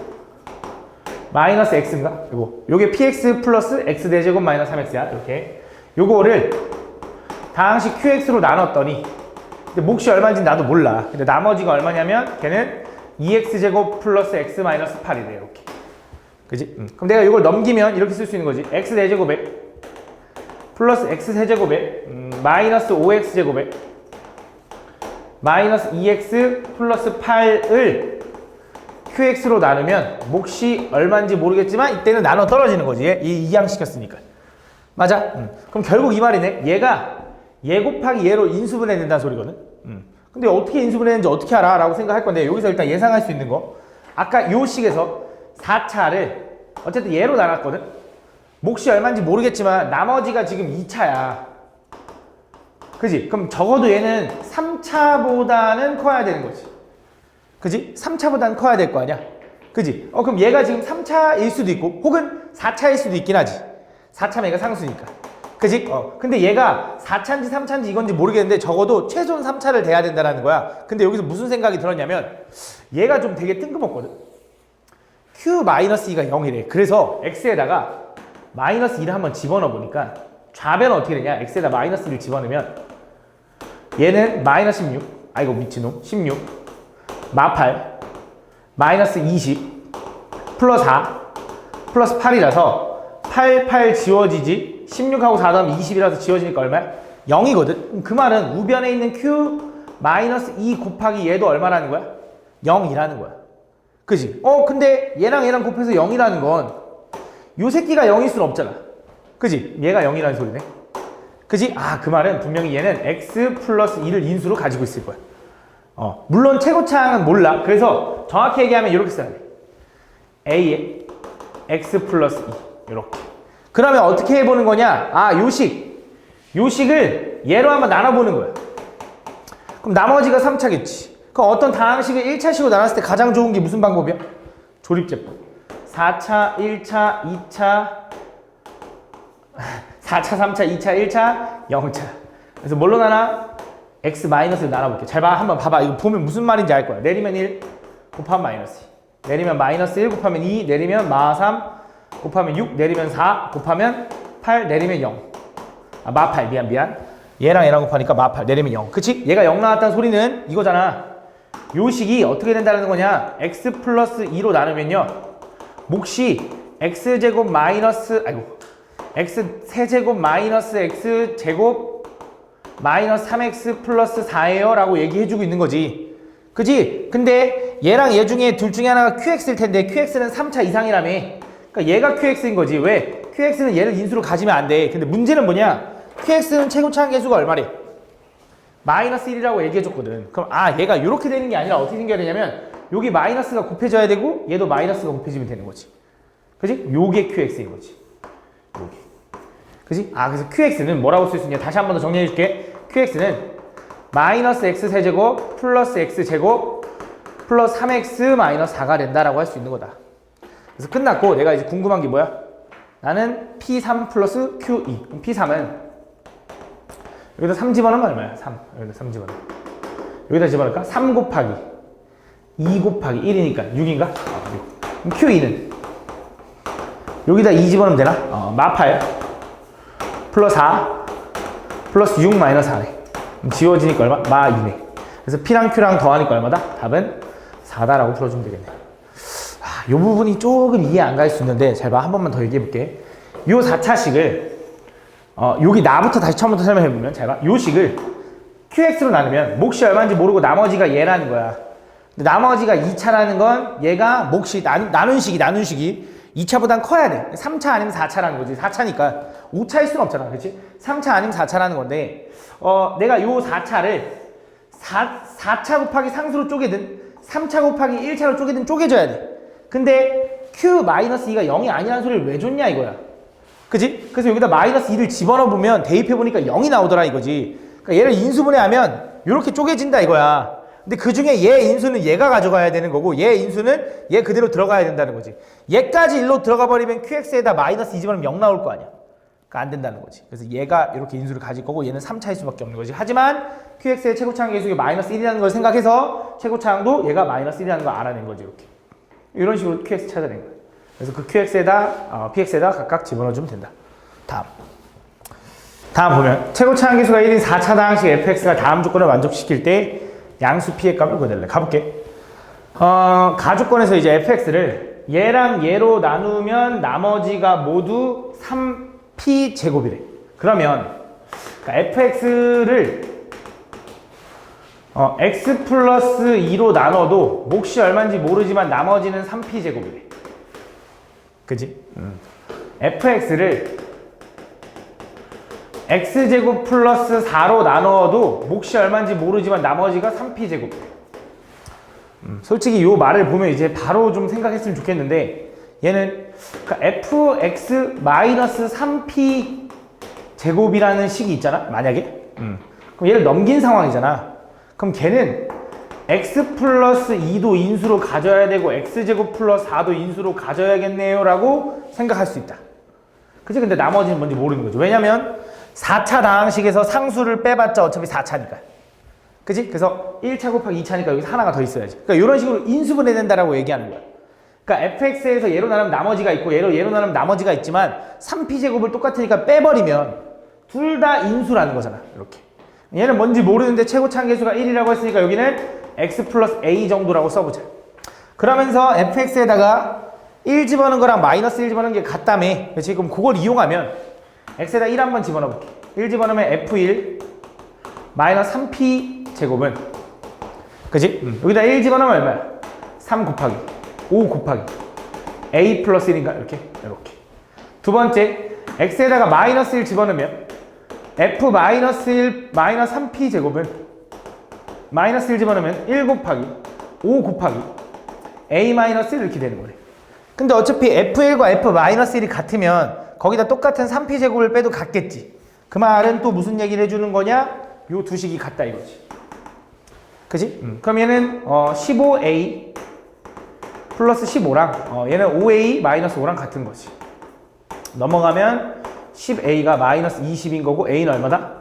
마이너스 x인가? 요게 px 플러스 x 4제곱 마이너스 3x야. 이렇게 요거를 다항식 qx로 나눴더니 근데 몫이 얼마인지 나도 몰라. 근데 나머지가 얼마냐면 걔는 2x제곱 플러스 x 마이너스 8이래. 이렇게. 그지? 그럼 내가 이걸 넘기면 이렇게 쓸 수 있는 거지. x 4제곱에 플러스 x 세제곱에 마이너스 5x제곱에 마이너스 2x 플러스 8을 qx로 나누면 몫이 얼마인지 모르겠지만 이때는 나눠 떨어지는 거지. 이항시켰으니까. 맞아? 그럼 결국 이 말이네. 얘가 얘 곱하기 얘로 인수분해 된다는 소리거든. 근데 어떻게 인수분해되는지 어떻게 알아? 라고 생각할 건데 여기서 일단 예상할 수 있는 거 아까 요 식에서 4차를 어쨌든 얘로 나눴거든. 몫이 얼마인지 모르겠지만 나머지가 지금 2차야. 그지? 그럼 적어도 얘는 3차보다는 커야 되는 거지. 그지? 3차보다는 커야 될 거 아니야? 그지? 그럼 얘가 지금 3차일 수도 있고 혹은 4차일 수도 있긴 하지. 4차면 얘가 상수니까. 그지? 근데 얘가 4차인지 3차인지 이건지 모르겠는데 적어도 최소한 3차를 돼야 된다는 거야. 근데 여기서 무슨 생각이 들었냐면 얘가 좀 되게 뜬금없거든. q-2가 0이래. 그래서 x에다가 마이너스 2를 한번 집어넣어 보니까 좌변은 어떻게 되냐? x에다 마이너스 1을 집어넣으면 얘는 마이너스 16 아이고 미친놈 16 마8 마이너스 20 플러스 4 플러스 8이라서 8, 8 지워지지 16하고 4 더하면 20이라서 지워지니까 얼마야? 0이거든? 그 말은 우변에 있는 q 마이너스 2 곱하기 얘도 얼마라는 거야? 0이라는 거야. 그지? 근데 얘랑 얘랑 곱해서 0이라는 건 요 새끼가 0일 수는 없잖아. 그지? 얘가 0이라는 소리네. 그지? 그 말은 분명히 얘는 x 플러스 2를 인수로 가지고 있을 거야. 물론 최고차항은 몰라. 그래서 정확히 얘기하면 이렇게 써야 돼. a에 x 플러스 2 이렇게. 그러면 어떻게 해보는 거냐? 요식을 얘로 한번 나눠보는 거야. 그럼 나머지가 3차겠지. 그럼 어떤 다항식을 1차식으로 나눴을 때 가장 좋은 게 무슨 방법이야? 조립제법. 4차, 1차, 2차, 4차, 3차, 2차, 1차, 0차. 그래서 뭘로 나눠? x 마이너스를 나눠볼게. 잘 봐. 한번 봐봐. 이거 보면 무슨 말인지 알 거야. 내리면 1 곱하면 마이너스 2. 내리면 마이너스 1 곱하면 2. 내리면 마 3 곱하면 6. 내리면 4 곱하면 8. 내리면 0. 마 8. 미안. 얘랑 얘랑 곱하니까 마 8. 내리면 0. 그치? 얘가 0 나왔다는 소리는 이거잖아. 요 식이 어떻게 된다는 거냐? x 플러스 2로 나누면요. 몫이 x제곱 마이너스 x 세제곱 마이너스 x제곱 마이너스 3x 플러스 4예요 라고 얘기해주고 있는 거지. 그지? 근데 얘랑 얘 중에 둘 중에 하나가 qx일 텐데 qx는 3차 이상이라며. 그러니까 얘가 qx인 거지. 왜? qx는 얘를 인수로 가지면 안 돼. 근데 문제는 뭐냐? qx는 최고차항 계수가 얼마래? 마이너스 1이라고 얘기해줬거든. 그럼 얘가 이렇게 되는 게 아니라 어떻게 생겨야 되냐면 여기 마이너스가 곱해져야 되고 얘도 마이너스가 곱해지면 되는 거지. 그지? 요게 qx인 거지. 요게. 그지? 그래서 qx는 뭐라고 쓸 수 있냐? 다시 한 번 더 정리해 줄게. qx는 마이너스 x 세제곱 플러스 x 제곱 플러스 3x 마이너스 4가 된다라고 할 수 있는 거다. 그래서 끝났고 내가 이제 궁금한 게 뭐야? 나는 p3 플러스 q2. 그럼 p3은 여기다 3 집어넣으면 얼마야? 3. 여기다 3 집어넣어. 여기다 집어넣을까? 3 곱하기 2 곱하기 1이니까 6인가? 6. 그럼 Q2는 여기다 2 집어넣으면 되나? 마8 플러스 4 플러스 6 마이너스 4네. 그럼 지워지니까 얼마? 마2네. 그래서 P랑 Q랑 더하니까 얼마다? 답은 4다라고 풀어주면 되겠네. 이 부분이 조금 이해 안 갈 수 있는데 잘 봐. 한 번만 더 얘기해 볼게. 요 4차식을 여기 나부터 다시 처음부터 설명해보면 잘 봐. 요 식을 QX로 나누면 몫이 얼마인지 모르고 나머지가 얘라는 거야. 근데 나머지가 2차라는 건 얘가 몫이 나눈 식이 2차보단 커야 돼. 3차 아니면 4차라는 거지. 4차니까 5차일 수는 없잖아. 그렇지? 3차 아니면 4차라는 건데 내가 요 4차를 4차 곱하기 상수로 쪼개든 3차 곱하기 1차로 쪼개든 쪼개줘야 돼. 근데 Q-2가 0이 아니라는 소리를 왜 줬냐 이거야. 그지? 그래서 여기다 마이너스 2를 집어넣어보면 대입해보니까 0이 나오더라 이거지. 그러니까 얘를 인수분해하면 이렇게 쪼개진다 이거야. 근데 그 중에 얘 인수는 얘가 가져가야 되는 거고 얘 인수는 얘 그대로 들어가야 된다는 거지. 얘까지 일로 들어가 버리면 QX에다 마이너스 2 집어넣으면 0 나올 거 아니야. 그러니까 안 된다는 거지. 그래서 얘가 이렇게 인수를 가질 거고 얘는 3차일 수밖에 없는 거지. 하지만 QX의 최고차항 계수가 마이너스 1이라는 걸 생각해서 최고차항도 얘가 마이너스 1이라는 걸 알아낸 거지. 이렇게. 이런 식으로 QX 찾아낸 거야. 그래서 그 QX에다 PX에다 각각 집어넣어주면 된다. 다음 보면 최고차항 계수가 1인 4차 다항식 fx가 다음 조건을 만족시킬 때 양수 p의 값을 구해달래. 가볼게. 가조건에서 이제 fx를 얘랑 얘로 나누면 나머지가 모두 3p 제곱이래. 그러면 fx를 x 플러스 2로 나눠도 몫이 얼마인지 모르지만 나머지는 3p 제곱이래. 그지? fx를 x제곱 플러스 4로 나누어도 몫이 얼마인지 모르지만 나머지가 3p 제곱이래. 솔직히 이 말을 보면 이제 바로 좀 생각했으면 좋겠는데 얘는 그러니까 fx 마이너스 3p 제곱이라는 식이 있잖아. 만약에 그럼 얘를 넘긴 상황이잖아. 그럼 걔는 x 플러스 2도 인수로 가져야 되고 x제곱 플러스 4도 인수로 가져야겠네요 라고 생각할 수 있다. 그치? 근데 나머지는 뭔지 모르는 거죠. 왜냐면 4차 다항식에서 상수를 빼봤자 어차피 4차니까. 그치? 그래서 1차 곱하기 2차니까 여기서 하나가 더 있어야지. 그러니까 이런 식으로 인수분해 된다라고 얘기하는 거야. 그러니까 fx에서 얘로 나누면 나머지가 있고 얘로 나누면 나머지가 있지만 3p제곱을 똑같으니까 빼버리면 둘 다 인수라는 거잖아. 이렇게. 얘는 뭔지 모르는데 최고차항 계수가 1이라고 했으니까 여기는 x 플러스 a 정도라고 써보자. 그러면서 fx에다가 1 집어넣은 거랑 마이너스 1 집어넣은 게 같다며. 그렇지? 그럼 그걸 이용하면 x에다 1 한번 집어넣어볼게. 1 집어넣으면 f1 마이너스 3p 제곱은 그치? 여기다 1 집어넣으면 얼마야? 3 곱하기 5 곱하기 a 플러스 1인가? 이렇게 두 번째 x에다가 마이너스 1 집어넣으면 f 마이너스 1 마이너스 3p 제곱은 마이너스 1 집어넣으면 1 곱하기 5 곱하기 a 마이너스 1 이렇게 되는 거래. 근데 어차피 f1과 f 마이너스 1이 같으면 거기다 똑같은 3p 제곱을 빼도 같겠지. 그 말은 또 무슨 얘기를 해주는 거냐? 요 두 식이 같다 이거지. 그지? 그럼 얘는 15a 플러스 15랑 얘는 5a 마이너스 5랑 같은 거지. 넘어가면 10a가 마이너스 20인 거고 a는 얼마다?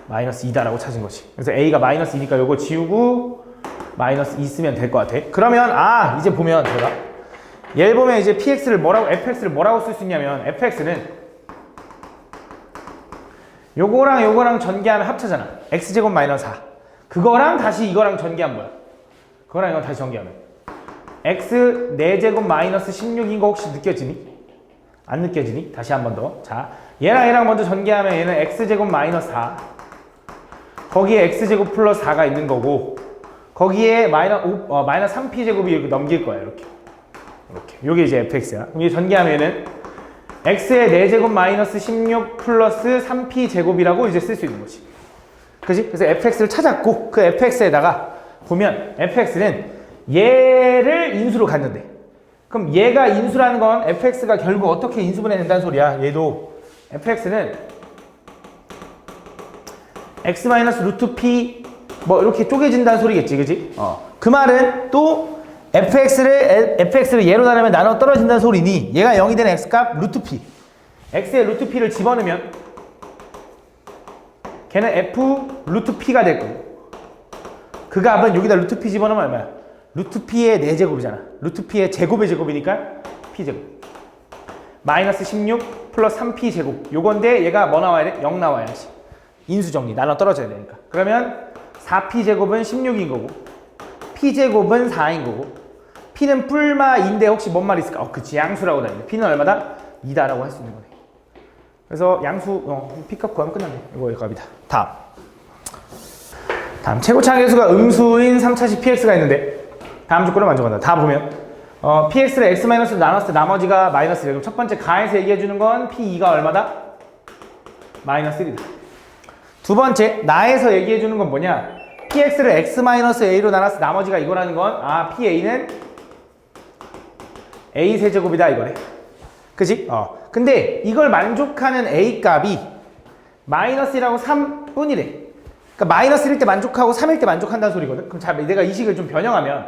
마이너스 2다라고 찾은 거지. 그래서 a가 마이너스 2니까 요거 지우고 마이너스 2 쓰면 될 것 같아. 그러면 이제 보면 제가 얘를 보면 이제 px를 뭐라고 fx를 뭐라고 쓸 수 있냐면 fx는 요거랑 전개하면 합차잖아. x제곱 마이너스 4 그거랑 다시 이거랑 전개하면 뭐야? 그거랑 이거 다시 전개하면 x 4제곱 마이너스 16인 거 혹시 느껴지니? 안 느껴지니? 다시 한 번 더. 자, 얘랑 먼저 전개하면 얘는 x제곱 마이너스 4 거기에 x제곱 플러스 4가 있는 거고 거기에 마이너스 3p 제곱이 이렇게 넘길 거야. 이렇게 요게 이제 fx야. 그럼 이게 전개하면은 x의 4제곱 마이너스 16 플러스 3p 제곱이라고 이제 쓸 수 있는 거지. 그지? 그래서 fx를 찾았고 그 fx에다가 보면 fx는 얘를 인수로 갔는데 그럼 얘가 인수라는 건 fx가 결국 어떻게 인수분해 된다는 소리야. 얘도 fx는 x 마이너스 루트 p 뭐 이렇게 쪼개진다는 소리겠지. 그지? 그 말은 또 fx를 얘로 나누면 나눠 떨어진다는 소리니 얘가 0이 되는 x값 루트 p x의 루트 p를 집어넣으면 걔는 f 루트 p가 될 거고 그 값은 여기다 루트 p 집어넣으면 얼마야? 루트 p의 4제곱이잖아. 루트 p의 제곱의 제곱이니까 p제곱 마이너스 16 플러스 3p 제곱 요건데 얘가 뭐 나와야 돼? 0 나와야지. 인수정리 나눠 떨어져야 되니까. 그러면 4p 제곱은 16인 거고 p제곱은 4인 거고 p는 뿔마인데 혹시 뭔 말 있을까? 그치, 양수라고 다니네. p는 얼마다? 2다라고 할 수 있는 거네. 그래서 양수 p값 구하면 끝났네. 이거 값이다. 다음 최고차항 계수가 음수인 3차식 px가 있는데 다음 조건을 만족한다. 다 보면 px를 x-로 나눴을 때 나머지가 마이너스 1. 그럼 첫 번째 가에서 얘기해주는 건 p2가 얼마다? 마이너스 1이다. 두 번째 나에서 얘기해주는 건 뭐냐? px를 x-a로 나눴을 때 나머지가 이거라는 건 pa는 a 세제곱이다 이거네. 그치? 근데 이걸 만족하는 a 값이 마이너스 1하고 3뿐이래. 그러니까 마이너스 1일 때 만족하고 3일 때 만족한다는 소리거든. 그럼 잘 내가 이 식을 좀 변형하면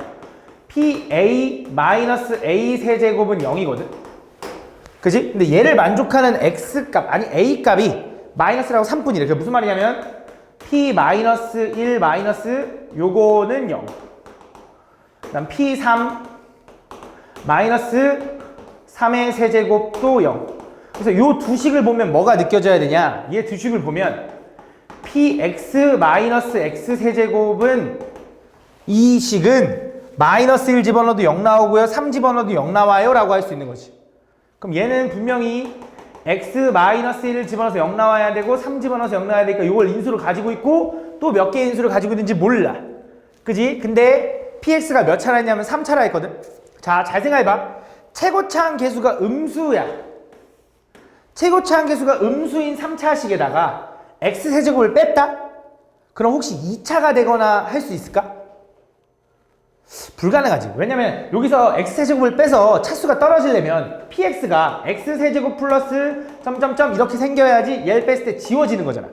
pa 마이너스 a 세제곱은 0이거든. 그지? 근데 얘를 만족하는 x값, 아니 a값이 마이너스라고 3뿐이래. 그게 무슨 말이냐면 p-1 마이너스 요거는 0. 그다음 p3 마이너스 3의 세제곱도 0. 그래서 요 두 식을 보면 뭐가 느껴져야 되냐? 얘 두 식을 보면 px 마이너스 x 세제곱은 이 식은 마이너스 1 집어넣어도 0 나오고요. 3 집어넣어도 0 나와요 라고 할 수 있는 거지. 그럼 얘는 분명히 x 마이너스 1을 집어넣어서 0 나와야 되고 3 집어넣어서 0 나와야 되니까 이걸 인수로 가지고 있고 또 몇 개의 인수를 가지고 있는지 몰라. 그지? 근데 px가 몇 차례 했냐면 3차례 했거든. 자, 잘 생각해봐. 최고차항 계수가 음수야. 최고차항 계수가 음수인 3차식에다가 x세제곱을 뺐다? 그럼 혹시 2차가 되거나 할 수 있을까? 불가능하지. 왜냐면 여기서 x세제곱을 빼서 차수가 떨어지려면 px가 x세제곱 플러스 점점점 이렇게 생겨야지 얘를 뺐을 때 지워지는 거잖아.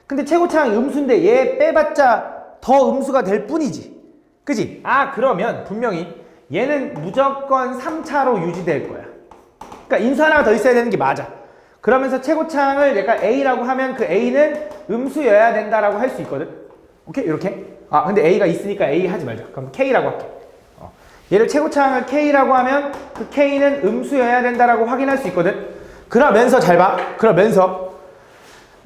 근데 최고차항이 음수인데 얘 빼봤자 더 음수가 될 뿐이지. 그지? 아, 그러면 분명히 얘는 무조건 3차로 유지될 거야. 그러니까 인수 하나가 더 있어야 되는 게 맞아. 그러면서 최고차항을 얘가 a라고 하면 그 a는 음수여야 된다라고 할 수 있거든. 오케이? 이렇게. 아, 근데 a가 있으니까 a 하지 말자. 그럼 k라고 할게. 얘를 최고차항을 k라고 하면 그 k는 음수여야 된다라고 확인할 수 있거든. 그러면서 잘 봐. 그러면서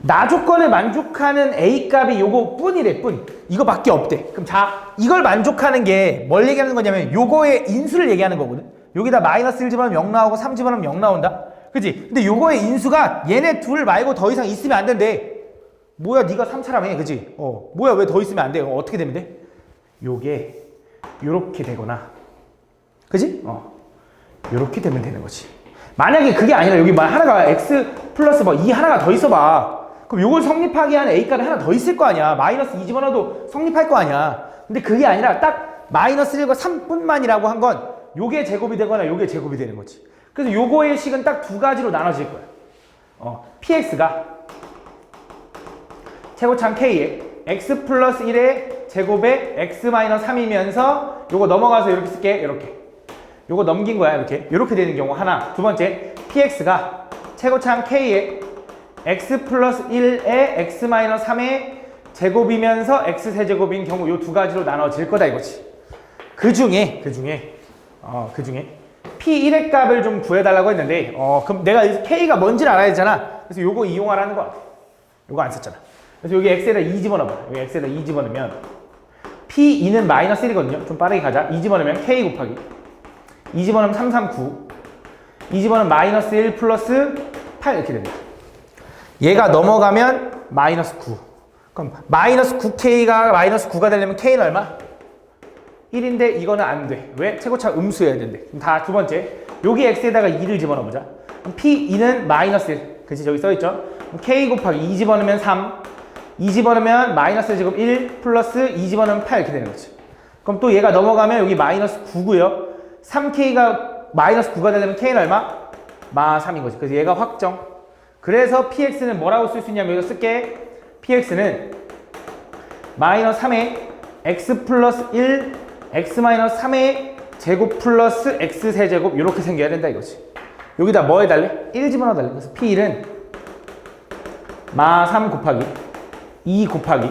나 조건을 만족하는 a 값이 요거 뿐이래. 뿐. 이거밖에 없대. 그럼 자, 이걸 만족하는 게 뭘 얘기하는 거냐면 요거의 인수를 얘기하는 거거든. 여기다 마이너스 1 집어넣으면 0 나오고 3 집어넣으면 0 나온다. 그치? 근데 요거의 인수가 얘네 둘 말고 더 이상 있으면 안 된대. 뭐야, 네가 3차라며. 그치? 뭐야, 왜 더 있으면 안 돼? 어떻게 되면 돼? 요게 요렇게 되거나, 그치? 요렇게 되면 되는 거지. 만약에 그게 아니라 여기 하나가 x 플러스 뭐 2 하나가 더 있어봐. 그럼 요걸 성립하게 하는 a값이 하나 더 있을 거 아니야. 마이너스 2 집어넣어도 성립할 거 아니야. 근데 그게 아니라 딱 마이너스 1과 3뿐만이라고 한 건 요게 제곱이 되거나 요게 제곱이 되는 거지. 그래서 요거의 식은 딱 두 가지로 나눠질 거야. px가 최고차항 k에 x 플러스 1의 제곱에 x 마이너스 3이면서 요거 넘어가서 이렇게 쓸게. 이렇게. 요거 넘긴 거야. 이렇게 되는 경우 하나. 두 번째, px가 최고차항 k에 x 플러스 1의 x 마이너스 3의 제곱이면서 x 세제곱인 경우 요 두 가지로 나눠질 거다 이거지. 그 중에 p1의 값을 좀 구해달라고 했는데 그럼 내가 k가 뭔지를 알아야 되잖아. 그래서 요거 이용하라는 거 같아. 요거 안 썼잖아. 그래서 여기 x에다 2 집어넣어봐. 여기 x에다 2 집어넣으면 p2는 마이너스 1이거든요. 좀 빠르게 가자. 2 집어넣으면 k 곱하기 2 집어넣으면 3, 3, 9 2 집어넣으면 마이너스 1 플러스 8 이렇게 됩니다. 얘가 넘어가면 마이너스 9. 그럼 마이너스 9k가 마이너스 9가 되려면 k는 얼마? 1인데 이거는 안 돼. 왜? 최고차항 음수여야 된대. 그럼 다 두 번째. 여기 x에다가 2를 집어넣어보자. 그럼 p2는 마이너스 1. 그치? 저기 써있죠? 그럼 k 곱하기 2 집어넣으면 3. 2 집어넣으면 마이너스 제곱 1 플러스 2 집어넣으면 8 이렇게 되는 거지. 그럼 또 얘가 넘어가면 여기 마이너스 9고요. 3k가 마이너스 9가 되려면 k는 얼마? 마 3인 거지. 그래서 얘가 확정. 그래서 px는 뭐라고 쓸 수 있냐면 여기서 쓸게. px는 마이너스 3에 x 플러스 1 x 마이너스 3의 제곱 플러스 x 세제곱 이렇게 생겨야 된다 이거지. 여기다 뭐 해달래? 1 집어넣어 달래. 그래서 p1은 마 3 곱하기 2 곱하기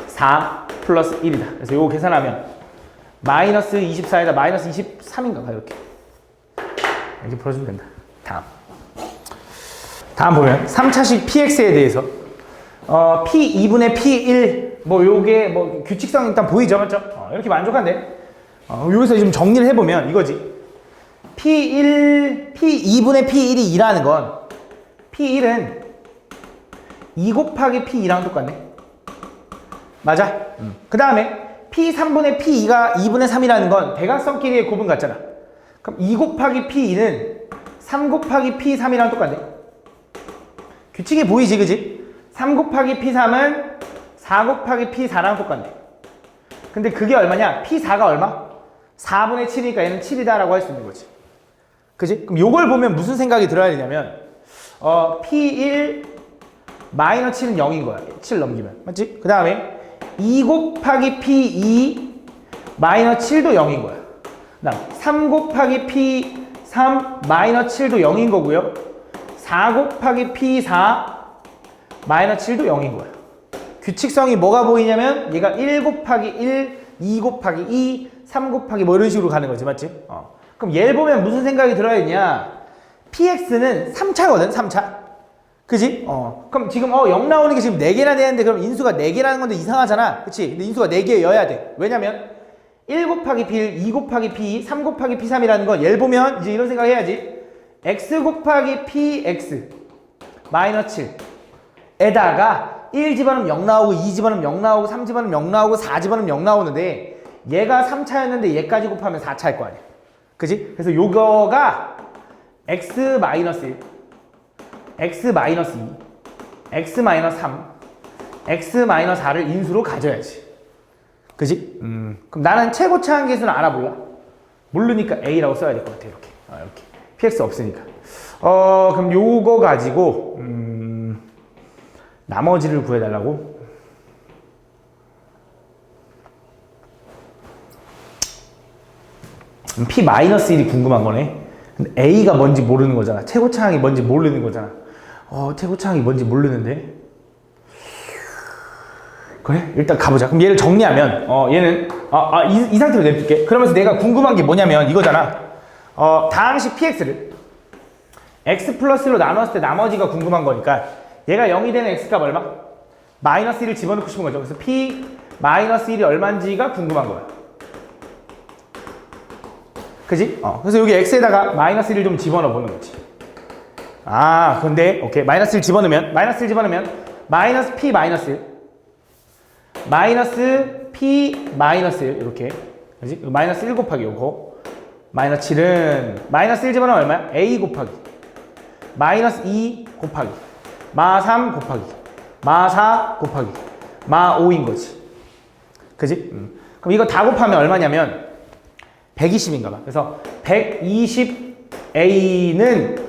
4 플러스 1이다. 그래서 요거 계산하면 마이너스 24에다 마이너스 23인가 이렇게 풀어주면 된다. 다음 보면 3차식 px에 대해서 p2분의 p1 뭐 요게 뭐 규칙성 일단 보이죠, 맞죠? 이렇게 만족한데 여기서 좀 정리를 해보면 이거지. p2분의 p1이 2라는 건 p1은 2 곱하기 p2랑 똑같네. 맞아? 그 다음에 p3분의 p2가 2분의 3이라는 건 대각선끼리의 곱은 같잖아. 그럼 2 곱하기 p2는 3 곱하기 p3이랑 똑같네. 규칙이 보이지, 그지? 3 곱하기 p3은 4 곱하기 p4랑 똑같네. 근데 그게 얼마냐? p4가 얼마? 4분의 7이니까 얘는 7이다라고 할 수 있는 거지. 그지? 그럼 요걸 보면 무슨 생각이 들어야 되냐면 p1 마이너스 7은 0인 거야. 7 넘기면. 맞지? 그 다음에 2 곱하기 p2 마이너스 7도 0인 거야. 그 다음 3 곱하기 p3 3 마이너스 7도 0인 거고요. 4 곱하기 P4 마이너스 7도 0인 거예요. 규칙성이 뭐가 보이냐면 얘가 1 곱하기 1, 2 곱하기 2, 3 곱하기 뭐 이런 식으로 가는 거지, 맞지? 그럼 얘를 보면 무슨 생각이 들어야겠냐? PX는 3차거든, 3차. 그지? 그럼 지금 0 나오는 게 지금 4개나 되는데 그럼 인수가 4개라는 건데 이상하잖아. 그치? 근데 인수가 4개여야 돼. 왜냐면 1 곱하기 P1, 2 곱하기 P2, 3 곱하기 P3이라는 건 얘를 보면 이제 이런 생각 해야지. X 곱하기 PX 마이너스 7에다가 1 집어넣으면 0 나오고 2 집어넣으면 0 나오고 3 집어넣으면 0 나오고 4 집어넣으면 0 나오는데 얘가 3차였는데 얘까지 곱하면 4차일 거 아니야. 그지? 그래서 요거가 X 마이너스 1, X 마이너스 2, X 마이너스 3, X 마이너스 4를 인수로 가져야지. 그지? 그럼 나는 최고차항 계수는 알아볼라? 모르니까 A라고 써야 될 것 같아. 이렇게. 이렇게. PX 없으니까. 그럼 요거 가지고 나머지를 구해달라고? P-1이 궁금한 거네. 근데 A가 뭔지 모르는 거잖아. 최고차항이 뭔지 모르는 거잖아. 최고차항이 뭔지 모르는데. 그래? 일단 가보자. 그럼 얘를 정리하면, 얘는, 이 상태로 냅둘게. 그러면서 내가 궁금한 게 뭐냐면 이거잖아. 다항식 PX를 X 플러스 1로 나눴을 때 나머지가 궁금한 거니까 얘가 0이 되는 X값 얼마? 마이너스 1을 집어넣고 싶은 거죠. 그래서 P 마이너스 1이 얼마인지가 궁금한 거야. 그지? 그래서 여기 X에다가 마이너스 1을 좀 집어넣어 보는 거지. 근데, 오케이. 마이너스 1 집어넣으면, 마이너스 P 마이너스 1. 마이너스 P 마이너스 1. 이렇게. 그지? 마이너스 1 곱하기 요거. 마이너스 7은, 마이너스 1 집어넣으면 얼마야? A 곱하기. 마이너스 2 곱하기. 마 3 곱하기. 마 4 곱하기. 마 5인 거지. 그지? 그럼 이거 다 곱하면 얼마냐면, 120인가 봐. 그래서 120A는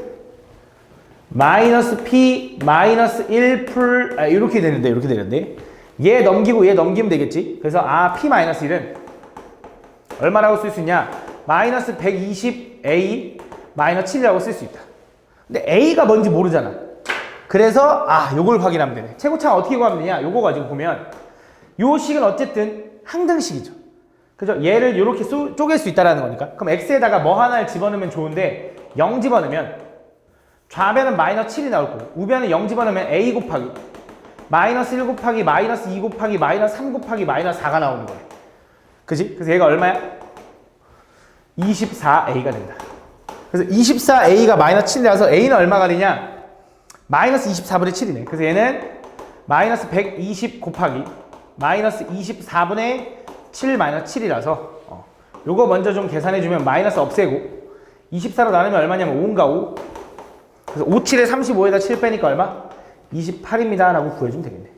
마이너스 P 마이너스 1 이렇게 되는데 얘 넘기고 얘 넘기면 되겠지. 그래서 P 마이너스 1은 얼마라고 쓸 수 있냐? 마이너스 120A 마이너스 7이라고 쓸 수 있다. 근데 A가 뭔지 모르잖아. 그래서 요걸 확인하면 되네. 최고차항 어떻게 구하면 되냐? 요거 가지고 보면 요 식은 어쨌든 항등식이죠. 그죠? 얘를 이렇게 쪼갤 수 있다는 거니까. 그럼 X에다가 뭐 하나를 집어넣으면 좋은데 0 집어넣으면 좌변은 마이너스 7이 나올 거고 우변은 0 집어넣으면 A 곱하기 마이너스 1 곱하기 마이너스 2 곱하기 마이너스 3 곱하기 마이너스 4가 나오는 거예요. 그지? 그래서 얘가 얼마야? 24A가 된다. 그래서 24A가 마이너스 7이라서 A는 얼마가 되냐? 마이너스 24분의 7이네. 그래서 얘는 마이너스 120 곱하기 마이너스 24분의 7 마이너스 7이라서 요거 먼저 좀 계산해주면 마이너스 없애고 24로 나누면 얼마냐면 5인가 5. 그래서 5, 7에 35에다 7 빼니까 얼마? 28입니다 라고 구해주면 되겠네.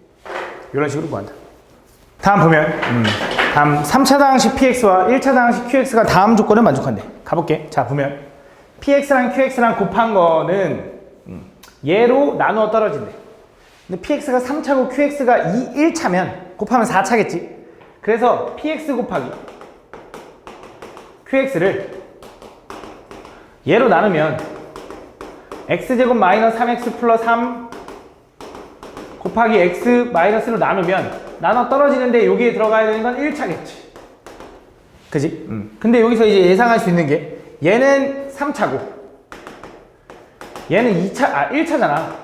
이런 식으로 구한다. 다음 보면 다음 3차 다항식 PX와 1차 다항식 QX가 다음 조건을 만족한대. 가볼게. 자 보면 PX랑 QX랑 곱한 거는 얘로 나누어 떨어진대. 근데 PX가 3차고 QX가 1차면 곱하면 4차겠지. 그래서 PX 곱하기 QX를 얘로 나누면 X제곱 마이너스 3X 플러스 3 곱하기 X 마이너스로 나누면 나눠 떨어지는데 여기에 들어가야 되는 건 1차겠지. 그지? 근데 여기서 이제 예상할 수 있는 게 얘는 3차고 얘는 1차잖아.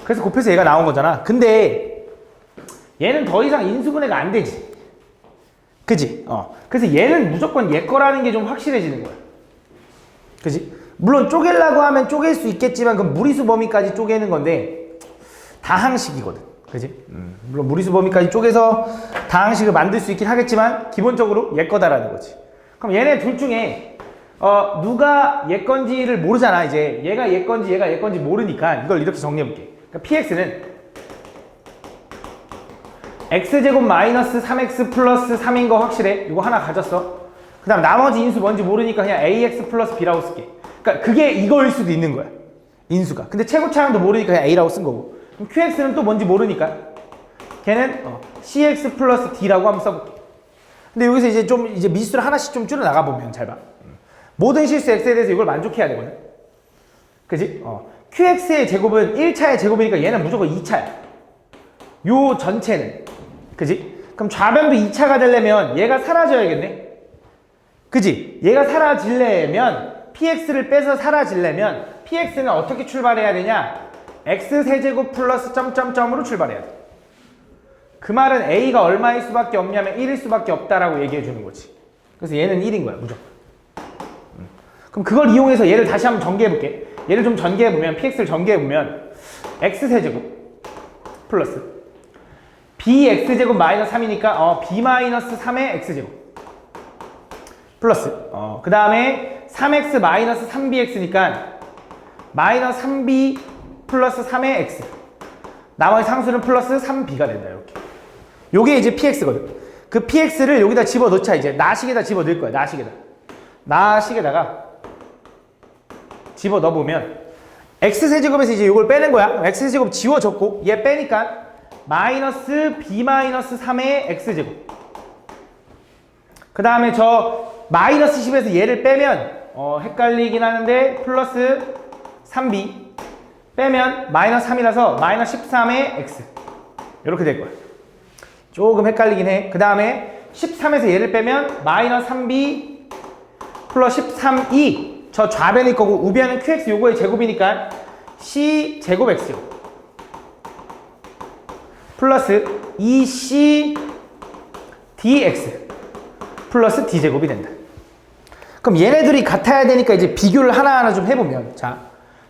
그래서 곱해서 얘가 나온 거잖아. 근데 얘는 더 이상 인수분해가 안 되지. 그지? 그래서 얘는 무조건 얘 거라는 게 좀 확실해지는 거야. 그지? 물론 쪼개려고 하면 쪼갤 수 있겠지만 그건 무리수 범위까지 쪼개는 건데 다항식이거든. 그지? 물론 무리수 범위까지 쪼개서 다항식을 만들 수 있긴 하겠지만 기본적으로 얘 거다라는 거지. 그럼 얘네 둘 중에 누가 얘 건지를 모르잖아. 이제 얘가 얘 건지 얘가 얘 건지 모르니까 이걸 이렇게 정리해 볼게. 그러니까 PX는 X제곱 마이너스 3X 플러스 3인 거 확실해? 이거 하나 가졌어. 그 다음 나머지 인수 뭔지 모르니까 그냥 AX 플러스 B라고 쓸게. 그러니까 그게 이거일 수도 있는 거야. 인수가. 근데 최고차항도 모르니까 그냥 A라고 쓴 거고. 그럼 QX는 또 뭔지 모르니까 걔는 CX 플러스 D라고 한번 써볼게. 근데 여기서 이제 좀 미수를 하나씩 좀 줄여 나가보면 잘 봐. 모든 실수 x에 대해서 이걸 만족해야 되거든. 그지? qx의 제곱은 1차의 제곱이니까 얘는 무조건 2차야. 요 전체는. 그지? 그럼 좌변도 2차가 되려면 얘가 사라져야겠네. 그지? 얘가 사라지려면 px를 빼서 사라지려면 px는 어떻게 출발해야 되냐? x세제곱 플러스 점점점으로 출발해야 돼. 그 말은 a가 얼마일 수밖에 없냐면 1일 수밖에 없다라고 얘기해 주는 거지. 그래서 얘는 1인 거야, 무조건. 그럼 그걸 이용해서 얘를 다시 한번 전개해 볼게. 얘를 좀 전개해 보면, px를 전개해 보면 x세제곱 플러스 bx제곱 마이너스 3이니까 b 마이너스 3의 x제곱 플러스 그 다음에 3x 마이너스 3bx니까 마이너스 3b 플러스 3의 x, 나머지 상수는 플러스 3b가 된다. 이렇게 요게 이제 px거든. 그 px를 여기다 집어넣자. 이제 나식에다 집어넣을 거야. 나식에다가 집어넣어보면 x세제곱에서 이제 이걸 빼는 거야. x세제곱 지워졌고 얘 빼니까 마이너스 b 마이너스 3의 x제곱, 그 다음에 저 마이너스 10에서 얘를 빼면 헷갈리긴 하는데 플러스 3b 빼면 마이너스 3이라서 마이너스 13의 x 이렇게 될 거야. 조금 헷갈리긴 해. 그 다음에 13에서 얘를 빼면 마이너스 3b 플러스 13e, 저 좌변일 거고 우변은 qx 요거의 제곱이니까 c 제곱 x 플러스 2c dx 플러스 d제곱이 된다. 그럼 얘네들이 같아야 되니까 이제 비교를 하나하나 좀 해보면, 자,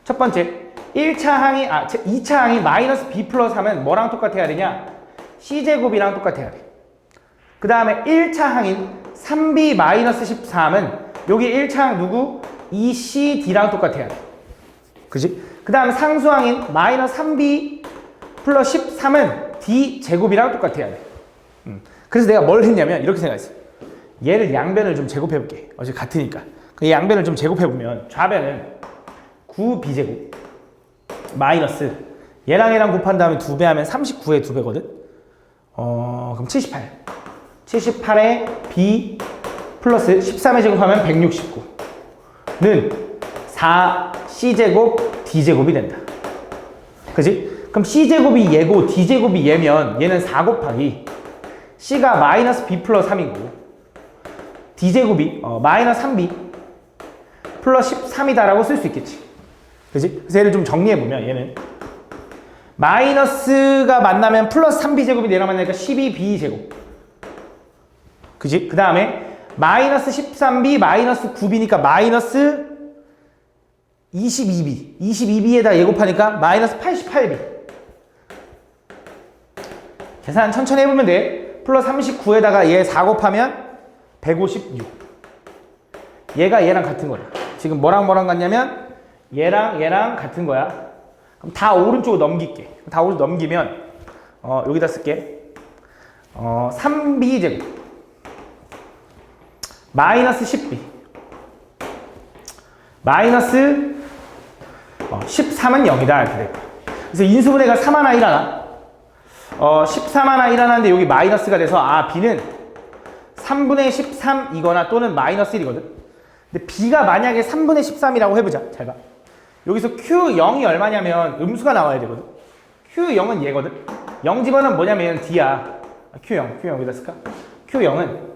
첫 번째 2차 항이 마이너스 b 플러스 하면 뭐랑 똑같아야 되냐? c제곱이랑 똑같아야 돼. 그 다음에 1차 항인 3b 마이너스 13은 여기 1차 항 누구? 2cd랑 똑같아야 돼. 그지? 그 다음에 상수항인 마이너스 3b 플러스 13은 d제곱이랑 똑같아야 돼. 그래서 내가 뭘 했냐면 이렇게 생각했어. 얘를 양변을 좀 제곱해볼게. 어차피 같으니까. 그 양변을 좀 제곱해보면 좌변은 9b제곱 마이너스 얘랑 곱한 다음에 2배 하면 39의 2배거든? 그럼 78. 78에 b 플러스 13의 제곱하면 169는 4c제곱 d제곱이 된다. 그지? 그럼 c제곱이 얘고 d제곱이 얘면 얘는 4 곱하기 c가 마이너스 b 플러스 3이고 d제곱이 마이너스 3b 플러스 13이다라고 쓸 수 있겠지. 그지? 그래서 얘를 좀 정리해보면 얘는 마이너스가 만나면 플러스 3b제곱이 얘랑 만나니까 12b제곱. 그지? 그 다음에 마이너스 13b 마이너스 9b니까 마이너스 22b 22b에다 얘 곱하니까 마이너스 88b. 계산 천천히 해보면 돼. 플러스 39에다가 얘 4 곱하면 156. 얘가 얘랑 같은 거야. 지금 뭐랑 같냐면 얘랑 같은 거야. 그럼 다 오른쪽으로 넘길게. 다 오른쪽 넘기면 여기다 쓸게. 3b제곱 마이너스 10b 마이너스 13은 0이다 이렇게 될 거야. 그래서 인수분해가 3 하나 1 하나 13 하나 1 하나인데 여기 마이너스가 돼서 b는 3분의 13이거나 또는 마이너스 1이거든. 근데 b가 만약에 3분의 13이라고 해보자. 잘 봐. 여기서 q0이 얼마냐면 음수가 나와야 되거든. q0은 얘거든. 0 집어넣으면 뭐냐면 d야. q0 여기다 쓸까? q0은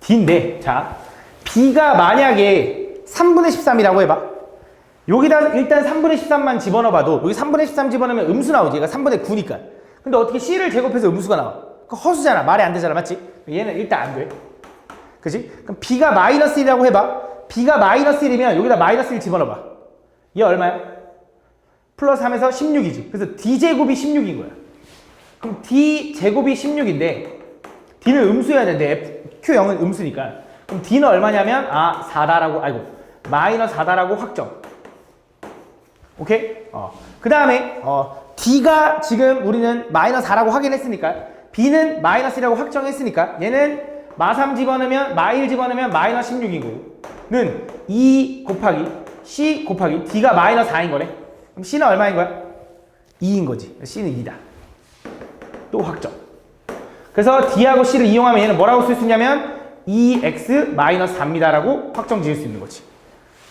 d인데, 자, b가 만약에 3분의 13이라고 해봐. 여기다 일단 3분의 13만 집어넣어봐도 여기 3분의 13 집어넣으면 음수 나오지. 얘가 3분의 9니까. 근데 어떻게 c를 제곱해서 음수가 나와? 그 허수잖아. 말이 안 되잖아. 맞지? 얘는 일단 안 돼. 그치? 그럼 b가 마이너스 1이라고 해봐. b가 마이너스 1이면 여기다 마이너스 1 집어넣어봐. 얘 얼마야? 플러스 3에서 16이지. 그래서 d제곱이 16인 거야. 그럼 d제곱이 16인데 d는 음수여야 되는데 q0은 음수니까. 그럼 d는 얼마냐면 4다라고, 마이너스 4다라고 확정. 오케이? 그 다음에 d가 지금 우리는 마이너스 4라고 확인했으니까 b는 마이너스 1이라고 확정했으니까 얘는 마3 집어넣으면 마1 집어넣으면 마이너스 16이고 는 2 곱하기 c 곱하기 d가 마이너스 4인 거네. 그럼 c는 얼마인 거야? 2인 거지. c는 2다. 또 확정. 그래서 d하고 c를 이용하면 얘는 뭐라고 쓸 수 있냐면 2x-4입니다 라고 확정 지을 수 있는 거지.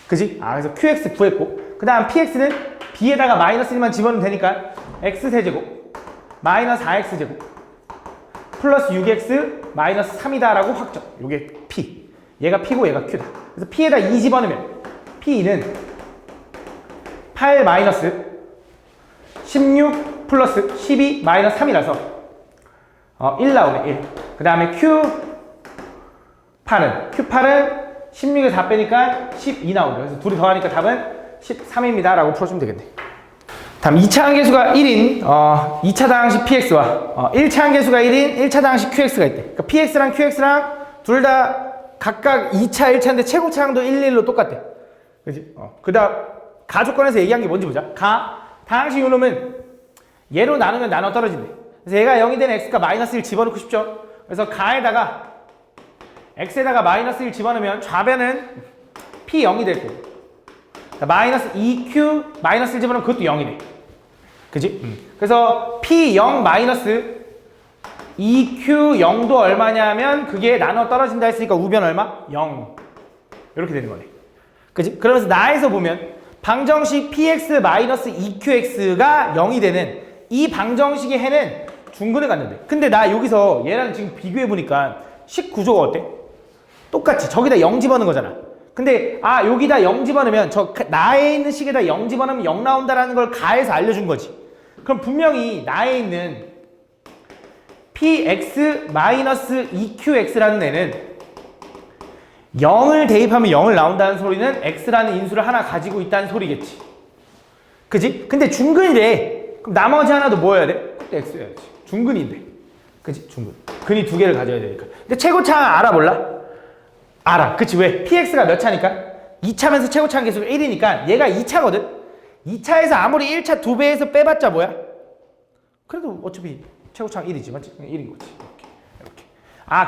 그지? 그래서 qx 구했고, 그 다음 px는 b에다가 마이너스 1만 집어넣으면 되니까 x세제곱 마이너스 4x제곱 플러스 6x 마이너스 3이다 라고 확정. 요게 p. 얘가 p고 얘가 q다. 그래서 p에다 2 집어넣으면 p2는 8 마이너스 16 플러스 12 마이너스 3이라서 1 나오네. 1. 그 다음에 Q8은 16에 4 빼니까 12 나오죠. 그래서 둘이 더하니까 답은 13입니다 라고 풀어주면 되겠네. 다음 2차 함계수가 1인 2차 당항식 px와 1차 함계수가 1인 1차 당항식 qx가 있대. 그러니까 px랑 qx랑 둘 다 각각 2차 1차인데 최고차항도 1, 1로 똑같대. 그치? 그 다음 가조건에서 얘기한 게 뭔지 보자. 당항식 요놈은 얘로 나누면 나눠 떨어진대. 그래서 얘가 0이 되는 x가 마이너스 1 집어넣고 싶죠. 그래서 가에다가 x에다가 마이너스 1 집어넣으면 좌변은 p0이 될 거고, 마이너스 2q 마이너스 1 집어넣으면 그것도 0이 돼. 그지? 그래서 p0 마이너스 2q0도 얼마냐면 그게 나눠 떨어진다 했으니까 우변 얼마? 0. 이렇게 되는 거네. 그지? 그러면서 나에서 보면 방정식 px 마이너스 2qx가 0이 되는 이 방정식의 해는 중근을 갖는데, 근데 나 여기서 얘랑 지금 비교해보니까 식 구조가 어때? 똑같지. 저기다 0 집어넣은 거잖아. 근데 여기다 0 집어넣으면 나에 있는 식에다 0 집어넣으면 0 나온다라는 걸 가에서 알려준 거지. 그럼 분명히 나에 있는 px-2qx라는 애는 0을 대입하면 0을 나온다는 소리는 x라는 인수를 하나 가지고 있다는 소리겠지. 그지? 근데 중근이래. 그럼 나머지 하나도 뭐 해야 돼? x여야지. 중근인데. 그지? 중근. 근이 두 개를 가져야 되니까. 근데 최고차항 알아 몰라? 알아. 그치? 왜? px가 몇 차니까? 2차면서 최고차항 계수가 1이니까 얘가 2차거든? 2차에서 아무리 1차 2배에서 빼봤자 뭐야? 그래도 어차피 최고차항 1이지. 맞지? 1인 거지. 이렇게.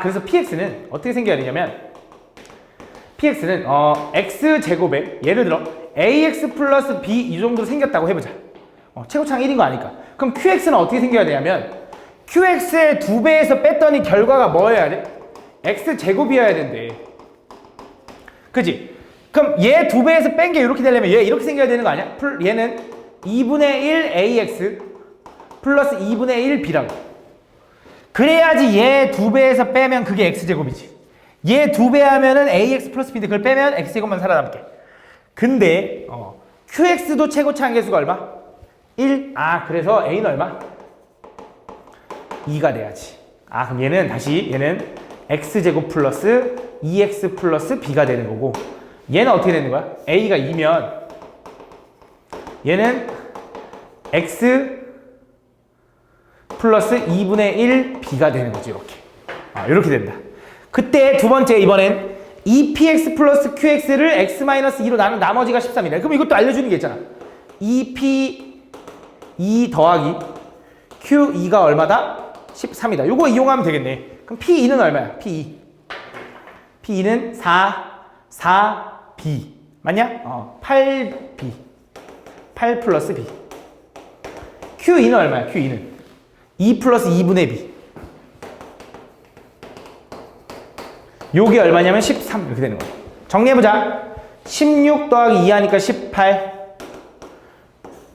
그래서 px는 어떻게 생겨야 되냐면, px는 x제곱에 예를 들어 ax 플러스 b 이 정도로 생겼다고 해보자. 최고차항 1인 거 아니까. 그럼 qx는 어떻게 생겨야 되냐면 qx의 2배에서 뺐더니 결과가 뭐여야 돼? x제곱이어야 된대. 그지? 그럼 얘 2배에서 뺀 게 이렇게 되려면 얘 이렇게 생겨야 되는 거 아니야? 얘는 2분의 1 ax 플러스 2분의 1 b라고. 그래야지 얘 2배에서 빼면 그게 x제곱이지. 얘 2배 하면은 ax 플러스 b인데 그걸 빼면 x제곱만 살아남게. 근데 qx도 최고차항 계수가 얼마? 1. 그래서 a는 얼마? 2가 돼야지. 그럼 얘는 x제곱 플러스 2x 플러스 b가 되는 거고, 얘는 어떻게 되는 거야? a가 2면 얘는 x 플러스 2분의 1 b가 되는 거지. 이렇게 된다. 그때 두 번째, 이번엔 2px 플러스 qx를 x-2로 나눈 나머지가 13이래. 그럼 이것도 알려주는 게 있잖아. 2p2 더하기 q2가 얼마다? 13이다. 요거 이용하면 되겠네. 그럼 p2는 얼마야? p2는 4b 맞냐? 8b 8 플러스 b. q2는 얼마야? q2는 2 플러스 2분의 b. 요게 얼마냐면 13 이렇게 되는 거야. 정리해보자. 16 더하기 2 하니까 18.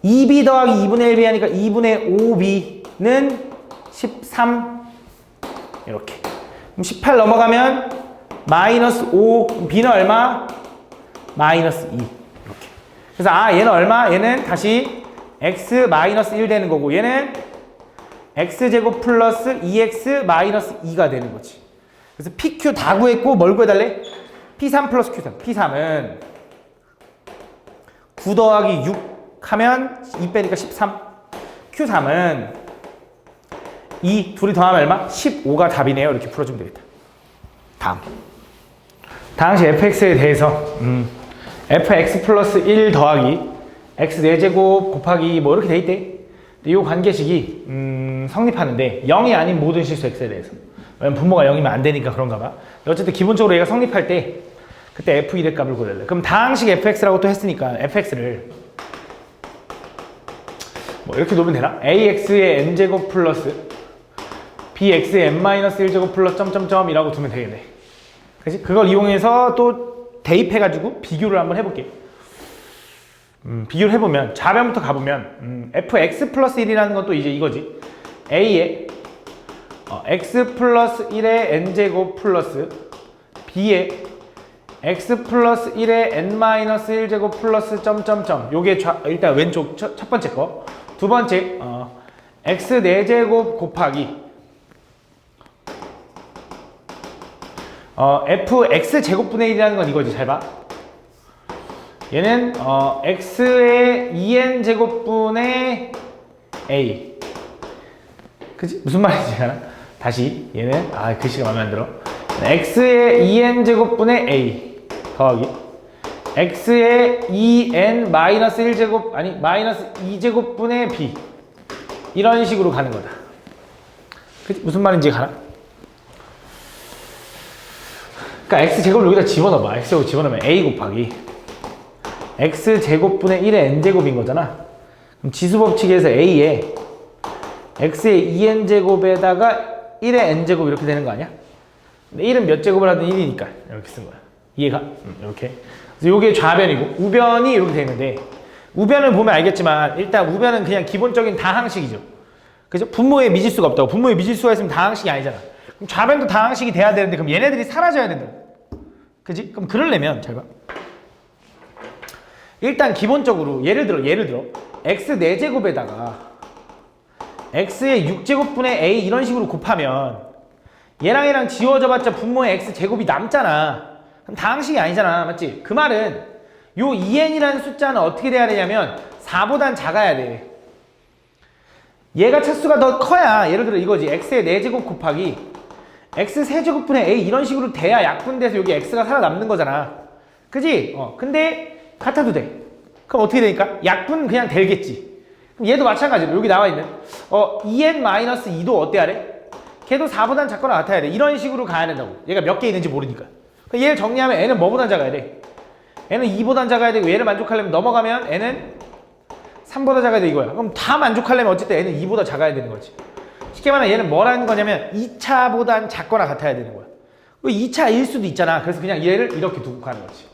2b 더하기 2분의 1b 하니까 2분의 5b는 13. 이렇게. 그럼 18 넘어가면 마이너스 5. b는 얼마? 마이너스 2. 이렇게. 그래서 얘는 얼마? 얘는 다시 x 마이너스 1 되는 거고, 얘는 x제곱 플러스 2x 마이너스 2가 되는 거지. 그래서 PQ 다 구했고 뭘 구해달래? P3 플러스 Q3. P3은 9 더하기 6 하면 2 빼니까 13. Q3은 2 둘이 더하면 얼마? 15가 답이네요. 이렇게 풀어주면 되겠다. 다음. 당시 fx에 대해서 fx 플러스 1 더하기 x 4제곱 곱하기 뭐 이렇게 돼 있대. 이 관계식이 성립하는데 0이 아닌 모든 실수 x에 대해서. 왜냐면 분모가 0이면 안 되니까 그런가 봐. 어쨌든 기본적으로 얘가 성립할 때 그때 f1의 값을 구해달래. 그럼 다항식 fx라고 또 했으니까 fx를 뭐 이렇게 놓으면 되나? ax의 n제곱 플러스 bx의 n-1제곱 플러스 점점점이라고 두면 되겠네. 그치? 그걸 이용해서 또 대입해가지고 비교를 한번 해볼게. 비교를 해보면 좌변부터 가보면 fx 플러스 1이라는 건 또 이제 이거지. a에 x 플러스 1의 n제곱 플러스 b에 x 플러스 1의 n 마이너스 1제곱 플러스 점점점. 요게 일단 왼쪽 첫 번째 거. 두 번째 x 4제곱 곱하기 fx 제곱분의 1이라는 건 이거지. 잘 봐. 얘는 x의 2n 제곱분의 a. 그치? 무슨 말인지 알아? 다시 얘는 글씨가 마음에 안 들어. x의 2n 제곱분의 a 더하기 x의 2n 마이너스 1제곱 마이너스 2제곱분의 b. 이런 식으로 가는 거다. 그치? 무슨 말인지 가나? 그러니까 x제곱을 여기다 집어넣어봐. x제곱 집어넣으면 a 곱하기 x제곱분의 1의 n제곱인 거잖아. 그럼 지수법칙에서 a에 x의 2n제곱에다가 1의 n제곱 이렇게 되는 거 아니야? 근데 1은 몇 제곱을 하든 1이니까 이렇게 쓴 거야. 이해가? 이렇게. 그래서 요게 좌변이고 우변이 이렇게 되는데, 우변을 보면 알겠지만 일단 우변은 그냥 기본적인 다항식이죠. 그죠? 분모에 미지수가 없다고. 분모에 미지수가 있으면 다항식이 아니잖아. 그럼 좌변도 다항식이 돼야 되는데 그럼 얘네들이 사라져야 된다. 그지? 그럼 그러려면 잘 봐. 일단 기본적으로 예를 들어 x 4제곱에다가 x의 6제곱분의 a 이런 식으로 곱하면 얘랑 지워져 봤자 분모의 x제곱이 남잖아. 그럼 다항식이 아니잖아. 맞지? 그 말은 요 2n이라는 숫자는 어떻게 돼야 되냐면 4보단 작아야 돼. 얘가 차수가 더 커야, 예를 들어 이거지. x의 4제곱 곱하기 x 세제곱분의 a 이런 식으로 돼야 약분돼서 여기 x가 살아남는 거잖아. 그지? 근데 같아도 돼. 그럼 어떻게 되니까? 약분 그냥 되겠지. 그럼 얘도 마찬가지로 여기 나와 있는 2n-2도 어때 하래? 걔도 4보단 작거나 같아야 돼. 이런 식으로 가야 된다고. 얘가 몇 개 있는지 모르니까. 그럼 얘를 정리하면 n은 뭐보단 작아야 돼? n은 2보단 작아야 되고, 얘를 만족하려면 넘어가면 n은 3보다 작아야 돼 이거야. 그럼 다 만족하려면 어쨌든 n은 2보다 작아야 되는 거지. 쉽게 말하면 얘는 뭐라는 거냐면 2차보단 작거나 같아야 되는 거야. 2차일 수도 있잖아. 그래서 그냥 얘를 이렇게 두고 가는 거지.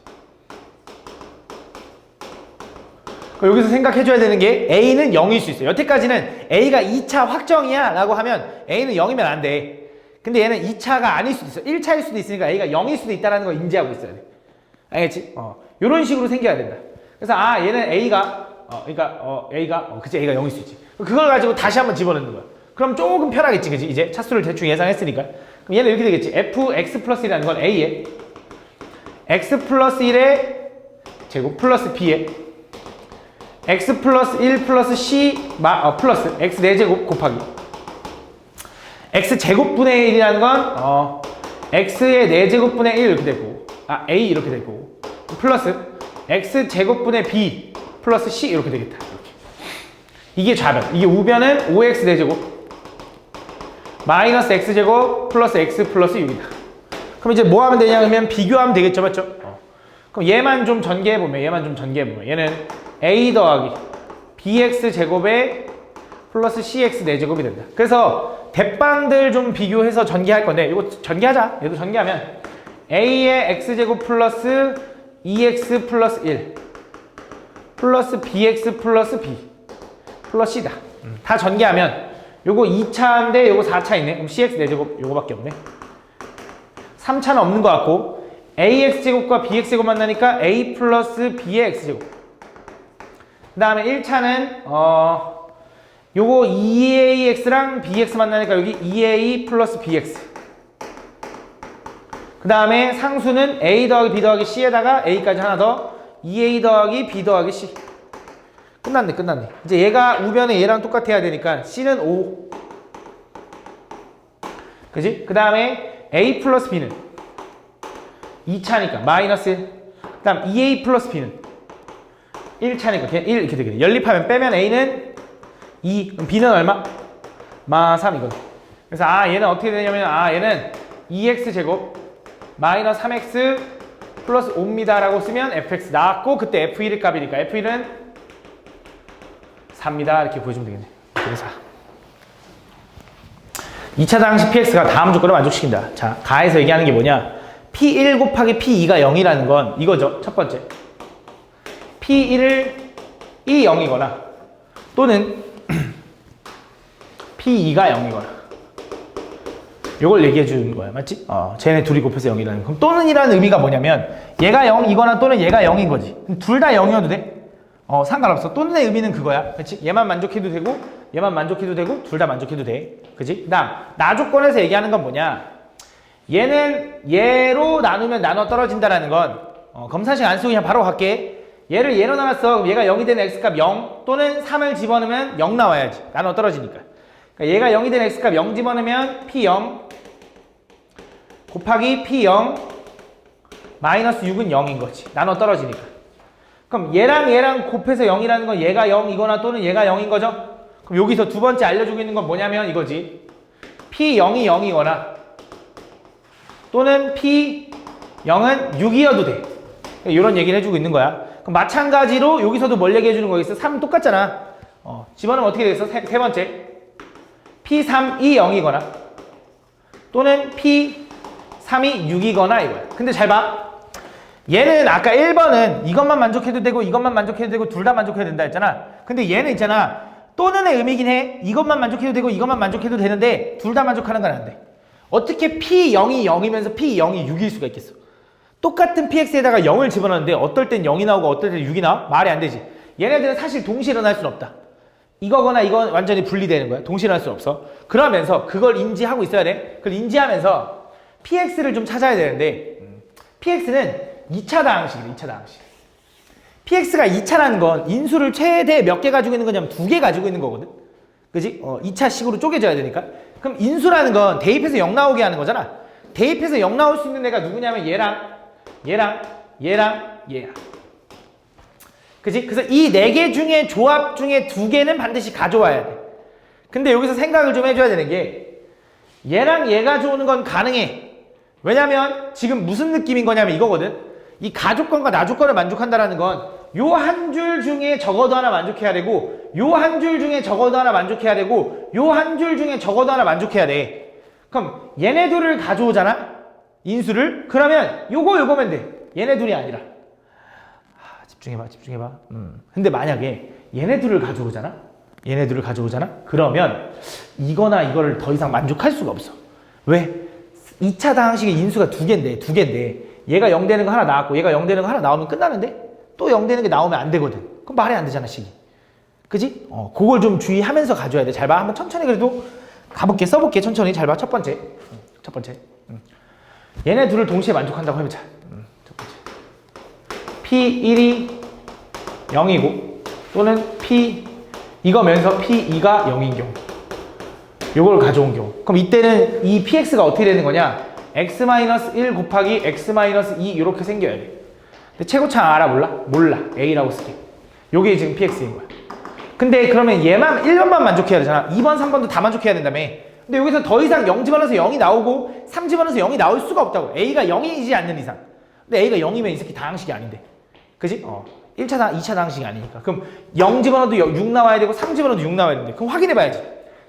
여기서 생각해줘야 되는 게 A는 0일 수 있어요. 여태까지는 A가 2차 확정이야 라고 하면 A는 0이면 안 돼. 근데 얘는 2차가 아닐 수도 있어. 1차일 수도 있으니까 A가 0일 수도 있다는 걸 인지하고 있어야 돼. 알겠지? 요런 식으로 생겨야 된다. 그래서 얘는 A가 그치, A가 0일 수 있지. 그걸 가지고 다시 한번 집어넣는 거야. 그럼 조금 편하겠지, 그치? 이제 차수를 대충 예상했으니까. 그럼 얘는 이렇게 되겠지. fx 플러스 1이라는 건 A에 x 플러스 1의 제곱 플러스 b에 x 플러스 1 플러스 c 플러스 x 4제곱 곱하기 x 제곱분의 1이라는 건 x의 4제곱분의 1 이렇게 되고 a 이렇게 되고 플러스 x 제곱분의 b 플러스 c 이렇게 되겠다. 이렇게. 이게 좌변. 이게 우변은 5x 4제곱 마이너스 x제곱 플러스 x 플러스 6이다. 그럼 이제 뭐 하면 되냐 하면 비교하면 되겠죠, 맞죠? 그럼 얘만 좀 전개해보면 얘는 a 더하기 bx 제곱에 플러스 cx 4제곱이 된다. 그래서 대빵들 좀 비교해서 전개할 건데 이거 전개하자. 얘도 전개하면 a의 x제곱 플러스 2x 플러스 1 플러스 bx 플러스 b 플러스 c다. 다 전개하면 요거 2차인데 요거 4차 있네. 그럼 cx 4제곱 요거밖에 없네. 3차는 없는 것 같고 ax제곱과 bx제곱 만나니까 a 플러스 b의 x제곱. 그 다음에 1차는 요거 2ax랑 bx 만나니까 여기 2a 플러스 bx. 그 다음에 상수는 a 더하기 b 더하기 c에다가 a까지 하나 더 2a 더하기 b 더하기 c. 끝났네. 이제 얘가 우변에 얘랑 똑같아야 되니까 c는 5. 그지? 그 다음에 a 플러스 b는 2차니까 마이너스 1. 그 다음 2a 플러스 b는 1차니까 그냥 1 이렇게 되겠네. 연립하면 빼면 a는 2. 그럼 b는 얼마? 마 3 이거네. 그래서 얘는 어떻게 되냐면 얘는 2x 제곱 마이너스 3x 플러스 5입니다 라고 쓰면 fx 나왔고, 그때 f1의 값이니까 f1은 4입니다 이렇게 보여주면 되겠네. 그래서 2차 당시 px가 다음 조건을 만족시킨다. 자, 가에서 얘기하는 게 뭐냐? P1 곱하기 P2가 0이라는 건 이거죠. 첫 번째. P1이 0이거나 또는 P2가 0이거나 이걸 얘기해 주는 거야. 맞지? 쟤네 둘이 곱해서 0이라는 거. 그럼 또는이라는 의미가 뭐냐면 얘가 0이거나 또는 얘가 0인 거지. 둘 다 0이어도 돼? 상관없어. 또는의 의미는 그거야. 그치? 얘만 만족해도 되고 얘만 만족해도 되고 둘 다 만족해도 돼. 그치? 그다음 나 조건에서 얘기하는 건 뭐냐? 얘는 얘로 나누면 나눠 떨어진다라는 건 검사식 안 쓰고 그냥 바로 갈게. 얘를 얘로 나눴어. 그럼 얘가 0이 되는 x값 0 또는 3을 집어넣으면 0 나와야지. 나눠 떨어지니까. 그러니까 얘가 0이 되는 x값 0 집어넣으면 p0 곱하기 p0 마이너스 6은 0인 거지. 나눠 떨어지니까. 그럼 얘랑 곱해서 0이라는 건 얘가 0이거나 또는 얘가 0인 거죠? 그럼 여기서 두 번째 알려주고 있는 건 뭐냐면 이거지. p0이 0이거나 또는 p0은 6이어도 돼. 이런 얘기를 해주고 있는 거야. 그럼 마찬가지로 여기서도 뭘 얘기해 주는 거겠어? 3 똑같잖아. 집어넣으면 어떻게 되겠어? 세 번째. p3이 0이거나 또는 p3이 6이거나 이거야. 근데 잘 봐. 얘는 아까 1번은 이것만 만족해도 되고 이것만 만족해도 되고 둘 다 만족해야 된다 했잖아. 근데 얘는 있잖아. 또는의 의미긴 해. 이것만 만족해도 되고 이것만 만족해도 되는데 둘 다 만족하는 건 안 돼. 어떻게 P0이 0이면서 P0이 6일 수가 있겠어? 똑같은 PX에다가 0을 집어넣는데 어떨 땐 0이 나오고 어떨 땐 6이 나와? 말이 안 되지. 얘네들은 사실 동시에 일어날 수는 없다. 이거거나 이건 완전히 분리되는 거야. 동시에 일어날 수 없어. 그러면서 그걸 인지하고 있어야 돼. 그걸 인지하면서 PX를 좀 찾아야 되는데 PX는 2차 다항식이래. 2차 다항식. PX가 2차라는 건 인수를 최대 몇 개 가지고 있는 거냐면 2개 가지고 있는 거거든. 그지? 2차식으로 쪼개져야 되니까. 그럼 인수라는 건 대입해서 0 나오게 하는 거잖아. 대입해서 0 나올 수 있는 애가 누구냐면 얘랑 얘야. 그지? 그래서 이 4개 중에 조합 중에 2개는 반드시 가져와야 돼. 근데 여기서 생각을 좀 해줘야 되는 게 얘랑 얘가 좋은 건 가능해. 왜냐면 지금 무슨 느낌인 거냐면 이거거든. 이 가조건과 나조건을 만족한다라는 건 요 한 줄 중에 적어도 하나 만족해야 되고 요 한 줄 중에 적어도 하나 만족해야 되고 요 한 줄 중에 적어도 하나 만족해야 돼. 그럼 얘네 둘을 가져오잖아. 인수를. 그러면 요거면 돼. 얘네 둘이 아니라. 집중해봐. 근데 만약에 얘네 둘을 가져오잖아. 그러면 이거나 이거를 더 이상 만족할 수가 없어. 왜? 2차 다항식의 인수가 2개인데 얘가 0 되는 거 하나 나왔고 얘가 0 되는 거 하나 나오면 끝나는데 또 0 되는 게 나오면 안 되거든. 그럼 말이 안 되잖아, 식이. 그지? 그걸 좀 주의하면서 가져야 돼. 잘 봐. 한번 천천히 그래도 가볼게. 써볼게. 천천히. 잘 봐. 첫 번째. 얘네 둘을 동시에 만족한다고 해보자. 첫 번째. P1이 0이고 또는 이거면서 P2가 0인 경우. 요걸 가져온 경우. 그럼 이때는 이 PX가 어떻게 되는 거냐? x-1 곱하기 x-2 이렇게 생겨야 돼. 근데 최고차항 알아? 몰라. A라고 쓸게. 요게 지금 PX인 거야. 근데 그러면 얘만 1번만 만족해야 되잖아. 2번, 3번도 다 만족해야 된다며. 근데 여기서 더 이상 0 집어넣어서 0이 나오고 3 집어넣어서 0이 나올 수가 없다고. A가 0이지 않는 이상. 근데 A가 0이면 이 새끼 다항식이 아닌데. 그지? 1차 당, 2차 다항식이 아니니까. 그럼 0 집어넣어도 6 나와야 되고 3 집어넣어도 6 나와야 되는데. 그럼 확인해봐야지.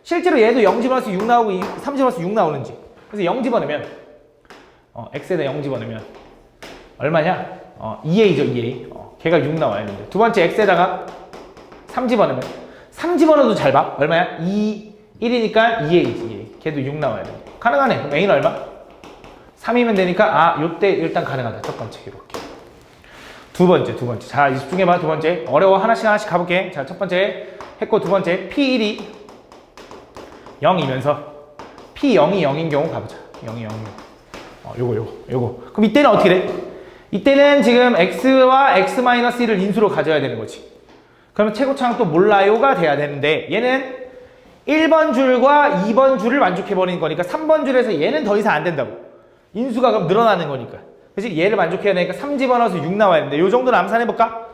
실제로 얘도 0 집어넣어서 6 나오고 3 집어넣어서 6 나오는지. 그래서 0 집어넣으면 x에다 0 집어넣으면 얼마냐? 2a죠, 2a. 걔가 6 나와야 되는데. 두 번째 x에다가 3 집어넣으면 3 집어넣어도 잘 봐. 얼마야? 1이니까 2a지, 2a. 걔도 6 나와야 돼. 가능하네. 그럼 a는 얼마? 3이면 되니까 요때 일단 가능하다. 첫 번째 이렇게. 두 번째. 자, 집중해봐. 두 번째. 어려워. 하나씩 가볼게. 자, 첫 번째 했고 두 번째 p1이 0이면서 p0이 0인 경우 가보자. 0이 0. 요거. 그럼 이때는 어떻게 돼? 이때는 지금 x와 x-1을 인수로 가져야 되는 거지. 그러면 최고차항 또 몰라요가 돼야 되는데 얘는 1번 줄과 2번 줄을 만족해버리는 거니까 3번 줄에서 얘는 더 이상 안 된다고. 인수가 그럼 늘어나는 거니까. 그치? 얘를 만족해야 되니까 3 집어넣어서 6 나와야 되는데 요 정도는 암산해볼까?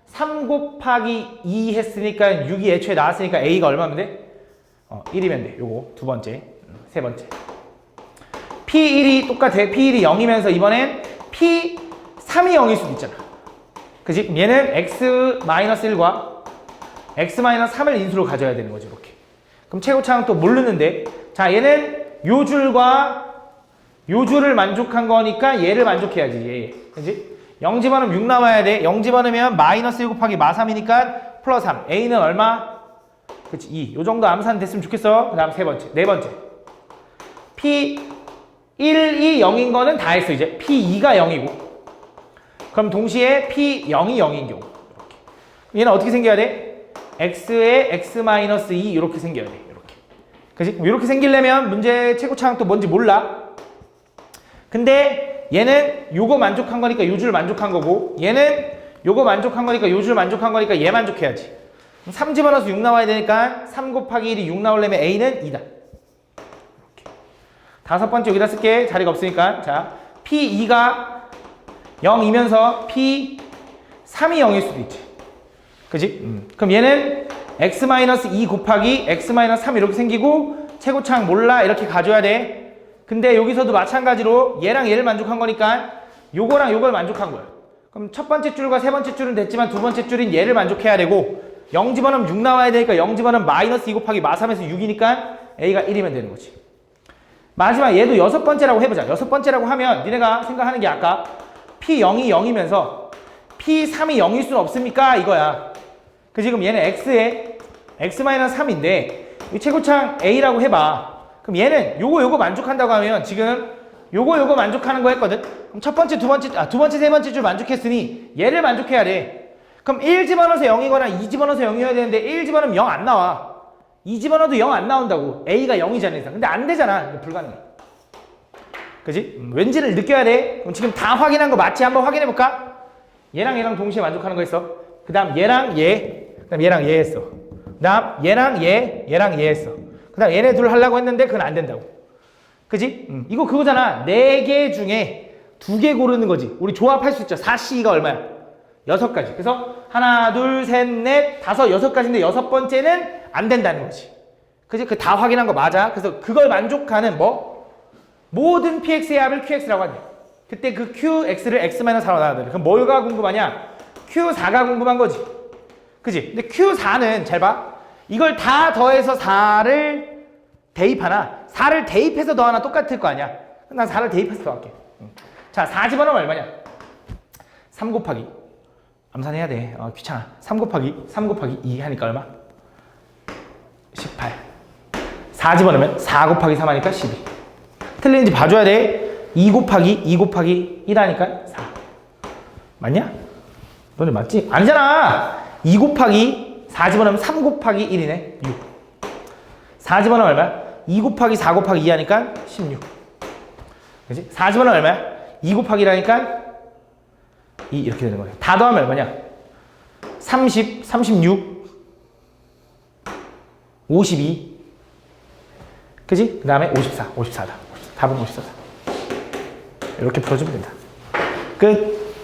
3 곱하기 2 했으니까 6이 애초에 나왔으니까 a가 얼마면 돼? 1이면 돼. 요거 두 번째. 세 번째. P1이 똑같아. P1이 0이면서 이번엔 P3이 0일 수도 있잖아. 그치? 그럼 얘는 x-1과 x-3을 인수로 가져야 되는 거지, 이렇게. 그럼 최고차항 또 모르는데, 자, 얘는 요 줄과 요 줄을 만족한 거니까 얘를 만족해야지. 얘. 그지? 0 집어넣으면 6 나와야 돼. 0 집어넣으면 마이너스 1 곱하기 마3이니까 플러스 3. A는 얼마? 그치, 2. 요 정도 암산 됐으면 좋겠어. 그 다음 세 번째. 네 번째. P 1, 2, 0인 거는 다 했어, 이제. P2가 0이고. 그럼 동시에 P0이 0인 경우. 이렇게. 얘는 어떻게 생겨야 돼? X에 X-2 이렇게 생겨야 돼. 이렇게. 그치? 이렇게 생기려면 문제 최고차항 또 뭔지 몰라. 근데 얘는 요거 만족한 거니까 요 줄 만족한 거고, 얘는 요거 만족한 거니까 요 줄 만족한 거니까 얘 만족해야지. 3 집어넣어서 6 나와야 되니까 3 곱하기 1이 6 나오려면 A는 2다. 이렇게. 다섯 번째 여기다 쓸게. 자리가 없으니까. 자, P2가 0이면서 P3이 0일 수도 있지. 그지? 그럼 얘는 X-2 곱하기 X-3 이렇게 생기고 최고차항 몰라 이렇게 가져야 돼. 근데 여기서도 마찬가지로 얘랑 얘를 만족한 거니까 요거랑 요걸 만족한 거야. 그럼 첫 번째 줄과 세 번째 줄은 됐지만 두 번째 줄인 얘를 만족해야 되고 0 집어넣으면 6 나와야 되니까 0 집어넣으면 마이너스 2 곱하기 마3에서 6이니까 A가 1이면 되는 거지. 마지막 얘도 여섯 번째라고 해보자. 여섯 번째라고 하면 니네가 생각하는 게 아까 P0이 0이면서 P3이 0일 수는 없습니까? 이거야. 그 지금 얘는 X에 X-3인데 이 최고차항 A라고 해봐. 그럼 얘는 요거 만족한다고 하면 지금 요거 만족하는 거 했거든? 그럼 첫 번째, 두 번째, 세 번째 줄 만족했으니 얘를 만족해야 돼. 그럼 1 집어넣어서 0이거나 2 집어넣어서 0이어야 되는데 1 집어넣으면 0 안 나와. 2 집어넣어도 0 안 나온다고. A가 0이잖아. 이상. 근데 안 되잖아. 이거 불가능해. 그지? 왠지를 느껴야 돼. 그럼 지금 다 확인한 거 맞지? 한번 확인해 볼까? 얘랑 얘랑 동시에 만족하는 거 했어. 그 다음 얘랑 얘, 그 다음 얘랑 얘 했어. 그 다음 얘랑 얘랑 얘 했어. 그 다음 얘네 둘 하려고 했는데 그건 안 된다고. 그지? 이거 그거잖아. 4개 중에 2개 고르는 거지. 우리 조합할 수 있죠. 4C가 얼마야? 6가지. 그래서 하나, 둘, 셋, 넷, 다섯, 6가지인데 여섯 번째는 안 된다는 거지. 그지? 그 다 확인한 거 맞아. 그래서 그걸 만족하는 뭐? 모든 PX의 합을 QX라고 하냐. 그때 그 QX를 X-4로 나눠야 돼. 그럼 뭐가 궁금하냐? Q4가 궁금한 거지. 그지? 근데 Q4는 잘 봐. 이걸 다 더해서 4를 대입하나 4를 대입해서 더하나 똑같을 거 아니야. 난 4를 대입해서 더할게. 자, 4 집어넣으면 얼마냐? 3 곱하기 암산해야 돼. 귀찮아. 3 곱하기 2 하니까 얼마? 18. 4 집어넣으면 4 곱하기 3 하니까 12. 틀리는지 봐줘야 돼. 2 곱하기 1 하니까 4. 맞냐? 너네 맞지? 아니잖아. 2 곱하기 4 집어넣으면 3 곱하기 1이네. 6. 4 집어넣으면 얼마야? 2 곱하기 4 곱하기 2 하니까 16. 그치? 4 집어넣으면 얼마야? 2 곱하기 1하니까 2 이렇게 되는 거야. 다 더하면 얼마냐? 30, 36, 52. 그치? 그 다음에 54. 54다. 답은 54다. 이렇게 풀어주면 된다. 끝.